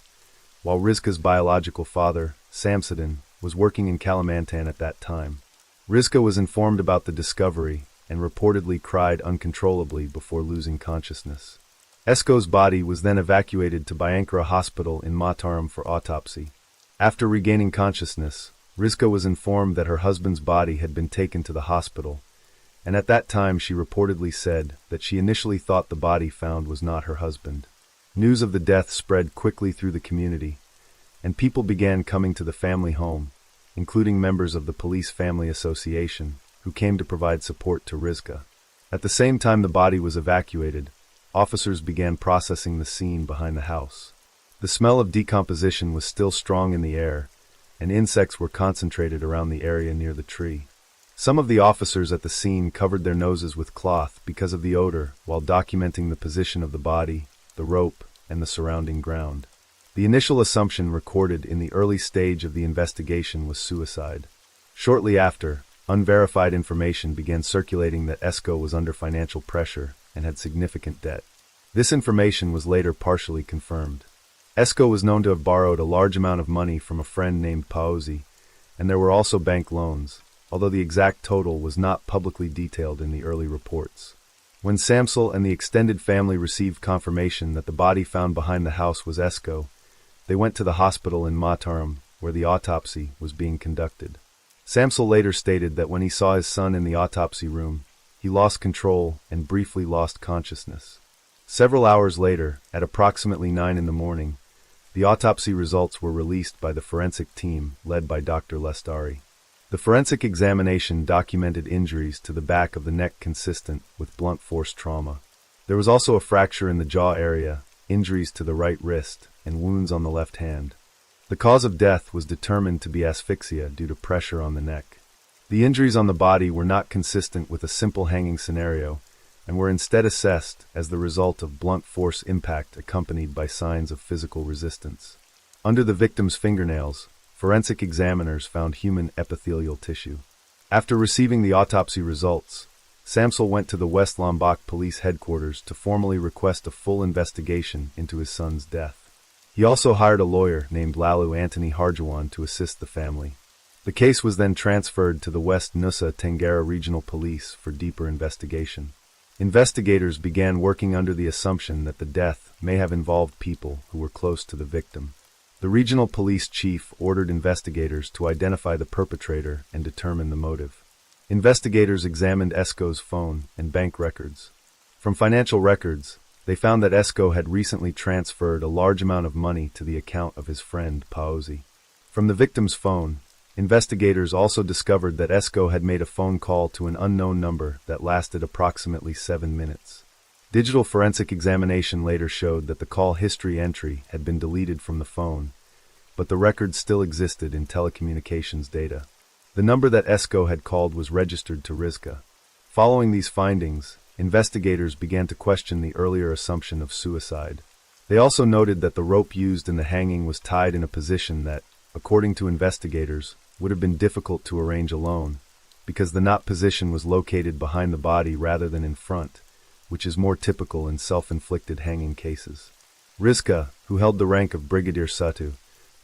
while Rizka's biological father, Samsudin, was working in Kalimantan at that time. Rizka was informed about the discovery and reportedly cried uncontrollably before losing consciousness. Esko's body was then evacuated to Byankara Hospital in Mataram for autopsy. After regaining consciousness, Rizka was informed that her husband's body had been taken to the hospital, and at that time she reportedly said that she initially thought the body found was not her husband. News of the death spread quickly through the community, and people began coming to the family home, including members of the Police Family Association, who came to provide support to Rizka. At the same time the body was evacuated, officers began processing the scene behind the house. The smell of decomposition was still strong in the air, and insects were concentrated around the area near the tree. Some of the officers at the scene covered their noses with cloth because of the odor while documenting the position of the body, the rope, and the surrounding ground. The initial assumption recorded in the early stage of the investigation was suicide. Shortly after, unverified information began circulating that Esko was under financial pressure and had significant debt. This information was later partially confirmed. Esko was known to have borrowed a large amount of money from a friend named Paozi, and there were also bank loans, although the exact total was not publicly detailed in the early reports. When Samsel and the extended family received confirmation that the body found behind the house was Esko, they went to the hospital in Mataram, where the autopsy was being conducted. Samsel later stated that when he saw his son in the autopsy room, he lost control and briefly lost consciousness. Several hours later, at approximately 9 in the morning, the autopsy results were released by the forensic team led by Dr. Lestari. The forensic examination documented injuries to the back of the neck consistent with blunt force trauma. There was also a fracture in the jaw area, injuries to the right wrist, and wounds on the left hand. The cause of death was determined to be asphyxia due to pressure on the neck. The injuries on the body were not consistent with a simple hanging scenario, and were instead assessed as the result of blunt force impact accompanied by signs of physical resistance. Under the victim's fingernails, forensic examiners found human epithelial tissue. After receiving the autopsy results, Samsel went to the West Lombok Police Headquarters to formally request a full investigation into his son's death. He also hired a lawyer named Lalu Antony Harjawan to assist the family. The case was then transferred to the West Nusa Tenggara Regional Police for deeper investigation. Investigators began working under the assumption that the death may have involved people who were close to the victim. The regional police chief ordered investigators to identify the perpetrator and determine the motive. Investigators examined Esko's phone and bank records. From financial records, they found that Esko had recently transferred a large amount of money to the account of his friend Paozi. From the victim's phone, investigators also discovered that Esko had made a phone call to an unknown number that lasted approximately 7 minutes. Digital forensic examination later showed that the call history entry had been deleted from the phone, but the record still existed in telecommunications data. The number that Esko had called was registered to Rizka. Following these findings, investigators began to question the earlier assumption of suicide. They also noted that the rope used in the hanging was tied in a position that, according to investigators, would have been difficult to arrange alone, because the knot position was located behind the body rather than in front, which is more typical in self-inflicted hanging cases. Rizka, who held the rank of Brigadier Satu,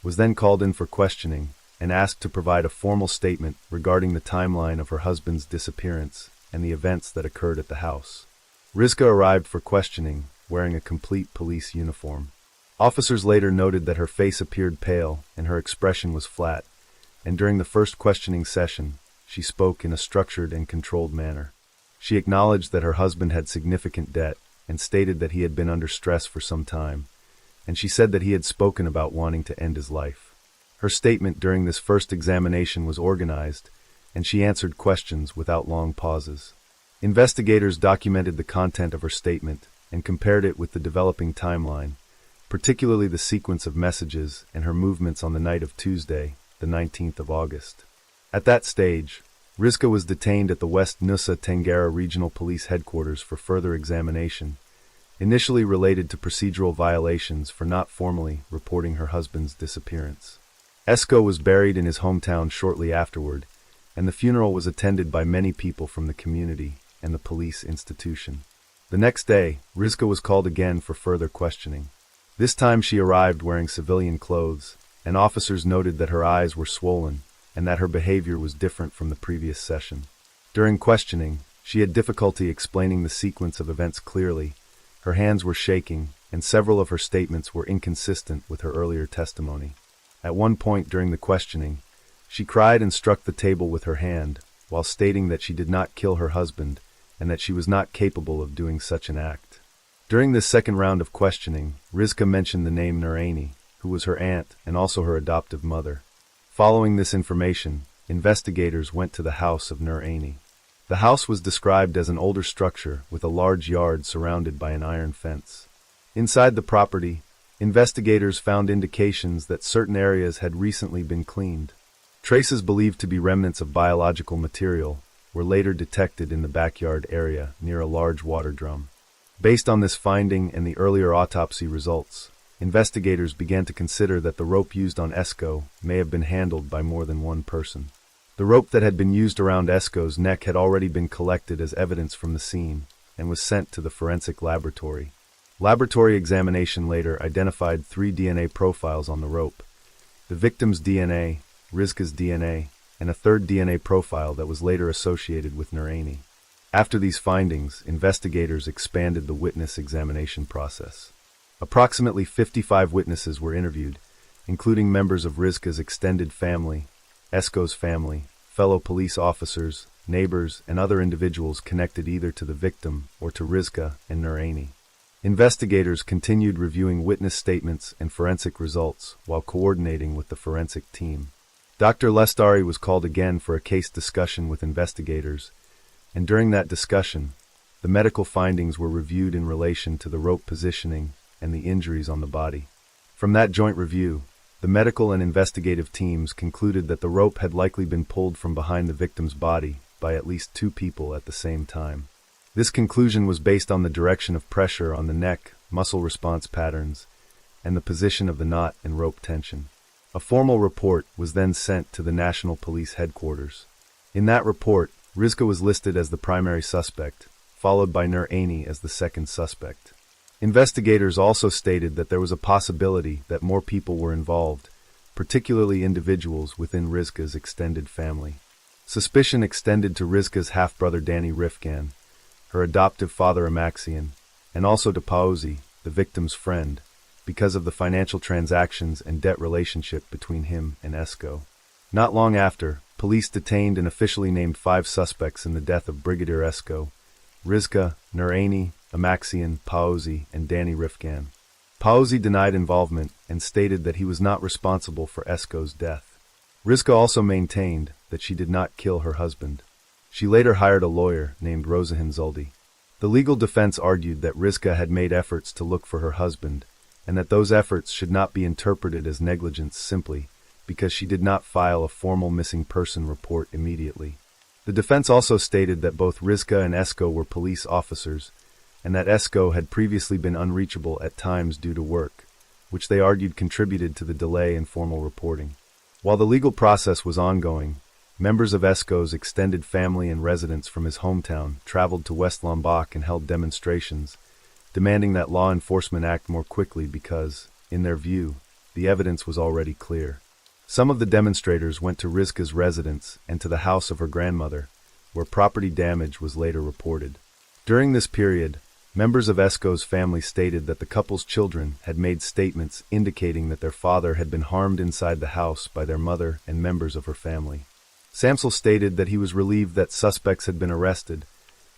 was then called in for questioning and asked to provide a formal statement regarding the timeline of her husband's disappearance and the events that occurred at the house. Rizka arrived for questioning, wearing a complete police uniform. Officers later noted that her face appeared pale and her expression was flat, and during the first questioning session, she spoke in a structured and controlled manner. She acknowledged that her husband had significant debt and stated that he had been under stress for some time, and she said that he had spoken about wanting to end his life. Her statement during this first examination was organized, and she answered questions without long pauses. Investigators documented the content of her statement and compared it with the developing timeline, particularly the sequence of messages and her movements on the night of Tuesday, the 19th of August. At that stage, Rizka was detained at the West Nusa Tenggara Regional Police Headquarters for further examination, initially related to procedural violations for not formally reporting her husband's disappearance. Esko was buried in his hometown shortly afterward, and the funeral was attended by many people from the community and the police institution. The next day, Rizka was called again for further questioning. This time she arrived wearing civilian clothes, and officers noted that her eyes were swollen, and that her behavior was different from the previous session. During questioning, she had difficulty explaining the sequence of events clearly, her hands were shaking, and several of her statements were inconsistent with her earlier testimony. At one point during the questioning, she cried and struck the table with her hand, while stating that she did not kill her husband and that she was not capable of doing such an act. During this second round of questioning, Rizka mentioned the name Nuraini, who was her aunt and also her adoptive mother. Following this information, investigators went to the house of Nuraini. The house was described as an older structure with a large yard surrounded by an iron fence. Inside the property, investigators found indications that certain areas had recently been cleaned. Traces believed to be remnants of biological material were later detected in the backyard area near a large water drum. Based on this finding and the earlier autopsy results, investigators began to consider that the rope used on Esko may have been handled by more than one person. The rope that had been used around Esko's neck had already been collected as evidence from the scene and was sent to the forensic laboratory. Laboratory examination later identified 3 DNA profiles on the rope: the victim's DNA, Rizka's DNA, and a third DNA profile that was later associated with Nuraini. After these findings, investigators expanded the witness examination process. Approximately 55 witnesses were interviewed, including members of Rizka's extended family, Esko's family, fellow police officers, neighbors, and other individuals connected either to the victim or to Rizka and Nuraini. Investigators continued reviewing witness statements and forensic results while coordinating with the forensic team. Dr. Lestari was called again for a case discussion with investigators, and during that discussion, the medical findings were reviewed in relation to the rope positioning and the injuries on the body. From that joint review, the medical and investigative teams concluded that the rope had likely been pulled from behind the victim's body by at least 2 people at the same time. This conclusion was based on the direction of pressure on the neck, muscle response patterns, and the position of the knot and rope tension. A formal report was then sent to the National Police Headquarters. In that report, Rizka was listed as the primary suspect, followed by Nuraini as the second suspect. Investigators also stated that there was a possibility that more people were involved, particularly individuals within Rizka's extended family. Suspicion extended to Rizka's half-brother Danny Rifkan, her adoptive father Amaxian, and also to Paozi, the victim's friend, because of the financial transactions and debt relationship between him and Esko. Not long after, police detained and officially named 5 suspects in the death of Brigadier Esko: Rizka, Nuraini, Amaxian, Paozi, and Danny Rifkan. Paozi denied involvement and stated that he was not responsible for Esko's death. Rizka also maintained that she did not kill her husband. She later hired a lawyer named Rosahin Zuldi. The legal defense argued that Rizka had made efforts to look for her husband, and that those efforts should not be interpreted as negligence simply because she did not file a formal missing person report immediately. The defense also stated that both Rizka and Esko were police officers, and that Esko had previously been unreachable at times due to work, which they argued contributed to the delay in formal reporting. While the legal process was ongoing, members of Esko's extended family and residents from his hometown traveled to West Lombok and held demonstrations, demanding that law enforcement act more quickly because, in their view, the evidence was already clear. Some of the demonstrators went to Rizka's residence and to the house of her grandmother, where property damage was later reported. During this period, members of Esko's family stated that the couple's children had made statements indicating that their father had been harmed inside the house by their mother and members of her family. Samsel stated that he was relieved that suspects had been arrested,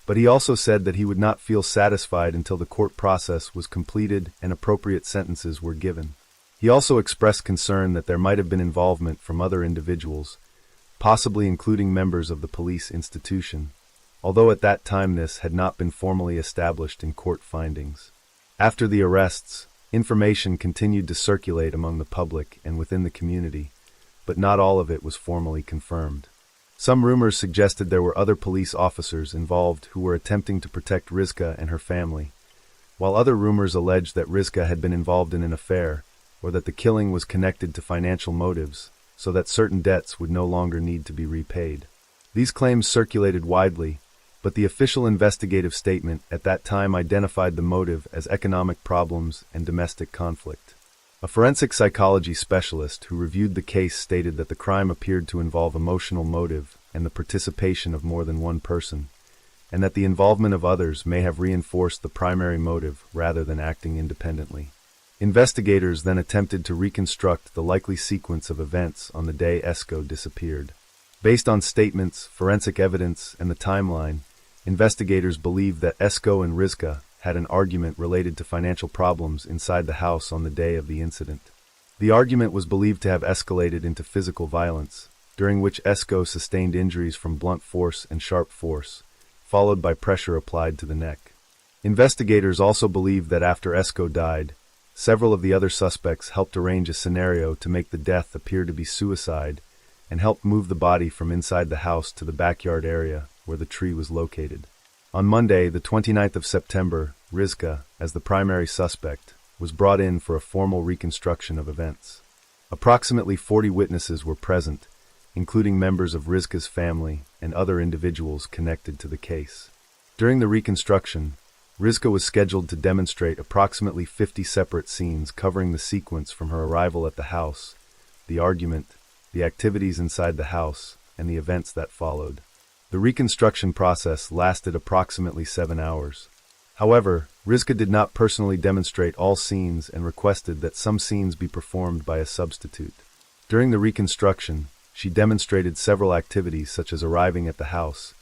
but he also said that he would not feel satisfied until the court process was completed and appropriate sentences were given. He also expressed concern that there might have been involvement from other individuals, possibly including members of the police institution, although at that time this had not been formally established in court findings. After the arrests, information continued to circulate among the public and within the community, but not all of it was formally confirmed. Some rumors suggested there were other police officers involved who were attempting to protect Rizka and her family, while other rumors alleged that Rizka had been involved in an affair, or that the killing was connected to financial motives, so that certain debts would no longer need to be repaid. These claims circulated widely, but the official investigative statement at that time identified the motive as economic problems and domestic conflict. A forensic psychology specialist who reviewed the case stated that the crime appeared to involve emotional motive and the participation of more than one person, and that the involvement of others may have reinforced the primary motive rather than acting independently. Investigators then attempted to reconstruct the likely sequence of events on the day Esko disappeared. Based on statements, forensic evidence, and the timeline, investigators believe that Esko and Rizka had an argument related to financial problems inside the house on the day of the incident. The argument was believed to have escalated into physical violence, during which Esko sustained injuries from blunt force and sharp force, followed by pressure applied to the neck. Investigators also believe that after Esko died, several of the other suspects helped arrange a scenario to make the death appear to be suicide and helped move the body from inside the house to the backyard area where the tree was located. On Monday, the 29th of September, Rizka, as the primary suspect, was brought in for a formal reconstruction of events. Approximately 40 witnesses were present, including members of Rizka's family and other individuals connected to the case. During the reconstruction, Rizka was scheduled to demonstrate approximately 50 separate scenes covering the sequence from her arrival at the house, the argument, the activities inside the house, and the events that followed. The reconstruction process lasted approximately 7 hours. However, Rizka did not personally demonstrate all scenes and requested that some scenes be performed by a substitute. During the reconstruction, she demonstrated several activities such as arriving at the house,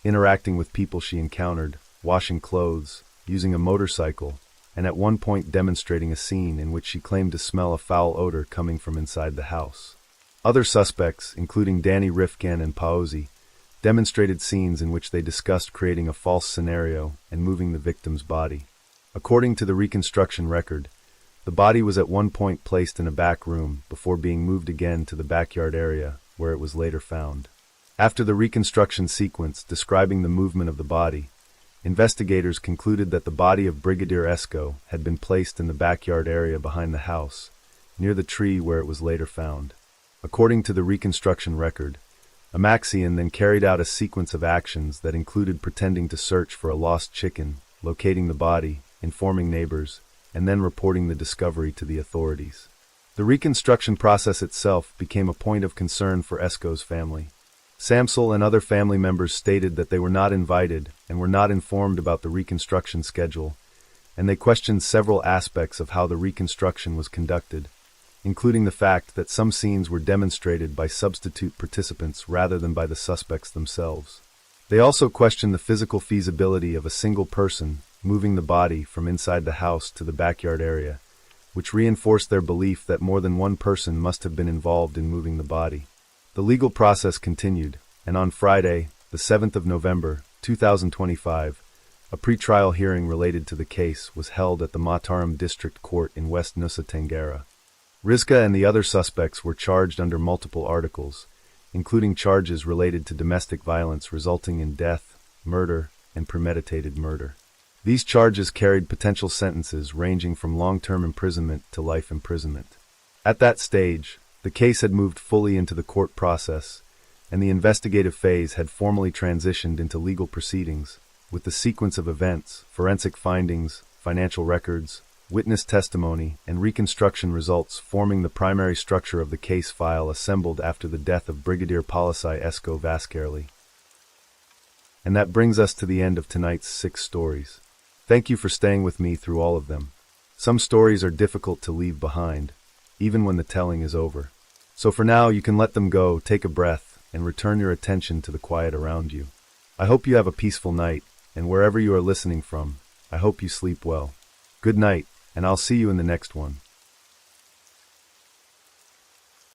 interacting with people she encountered, washing clothes, using a motorcycle, and at one point demonstrating a scene in which she claimed to smell a foul odor coming from inside the house. Other suspects, including Danny Rifkin and Paozi, demonstrated scenes in which they discussed creating a false scenario and moving the victim's body. According to the reconstruction record, the body was at one point placed in a back room before being moved again to the backyard area where it was later found. After the reconstruction sequence describing the movement of the body, investigators concluded that the body of Brigadier Esko had been placed in the backyard area behind the house, near the tree where it was later found. According to the reconstruction record, Amaxian then carried out a sequence of actions that included pretending to search for a lost chicken, locating the body, informing neighbors, and then reporting the discovery to the authorities. The reconstruction process itself became a point of concern for Esko's family. Samsel and other family members stated that they were not invited and were not informed about the reconstruction schedule, and they questioned several aspects of how the reconstruction was conducted, including the fact that some scenes were demonstrated by substitute participants rather than by the suspects themselves. They also questioned the physical feasibility of a single person moving the body from inside the house to the backyard area, which reinforced their belief that more than one person must have been involved in moving the body. The legal process continued, and on Friday, the 7th of November, 2025, a pre-trial hearing related to the case was held at the Mataram District Court in West Nusa Tenggara. Rizka and the other suspects were charged under multiple articles, including charges related to domestic violence resulting in death, murder, and premeditated murder. These charges carried potential sentences ranging from long-term imprisonment to life imprisonment. At that stage, the case had moved fully into the court process, and the investigative phase had formally transitioned into legal proceedings, with the sequence of events, forensic findings, financial records, witness testimony, and reconstruction results forming the primary structure of the case file assembled after the death of Brigadier Palisai Esko Vascarli. And that brings us to the end of tonight's 6 stories. Thank you for staying with me through all of them. Some stories are difficult to leave behind, even when the telling is over. So for now, you can let them go, take a breath, and return your attention to the quiet around you. I hope you have a peaceful night, and wherever you are listening from, I hope you sleep well. Good night, and I'll see you in the next one.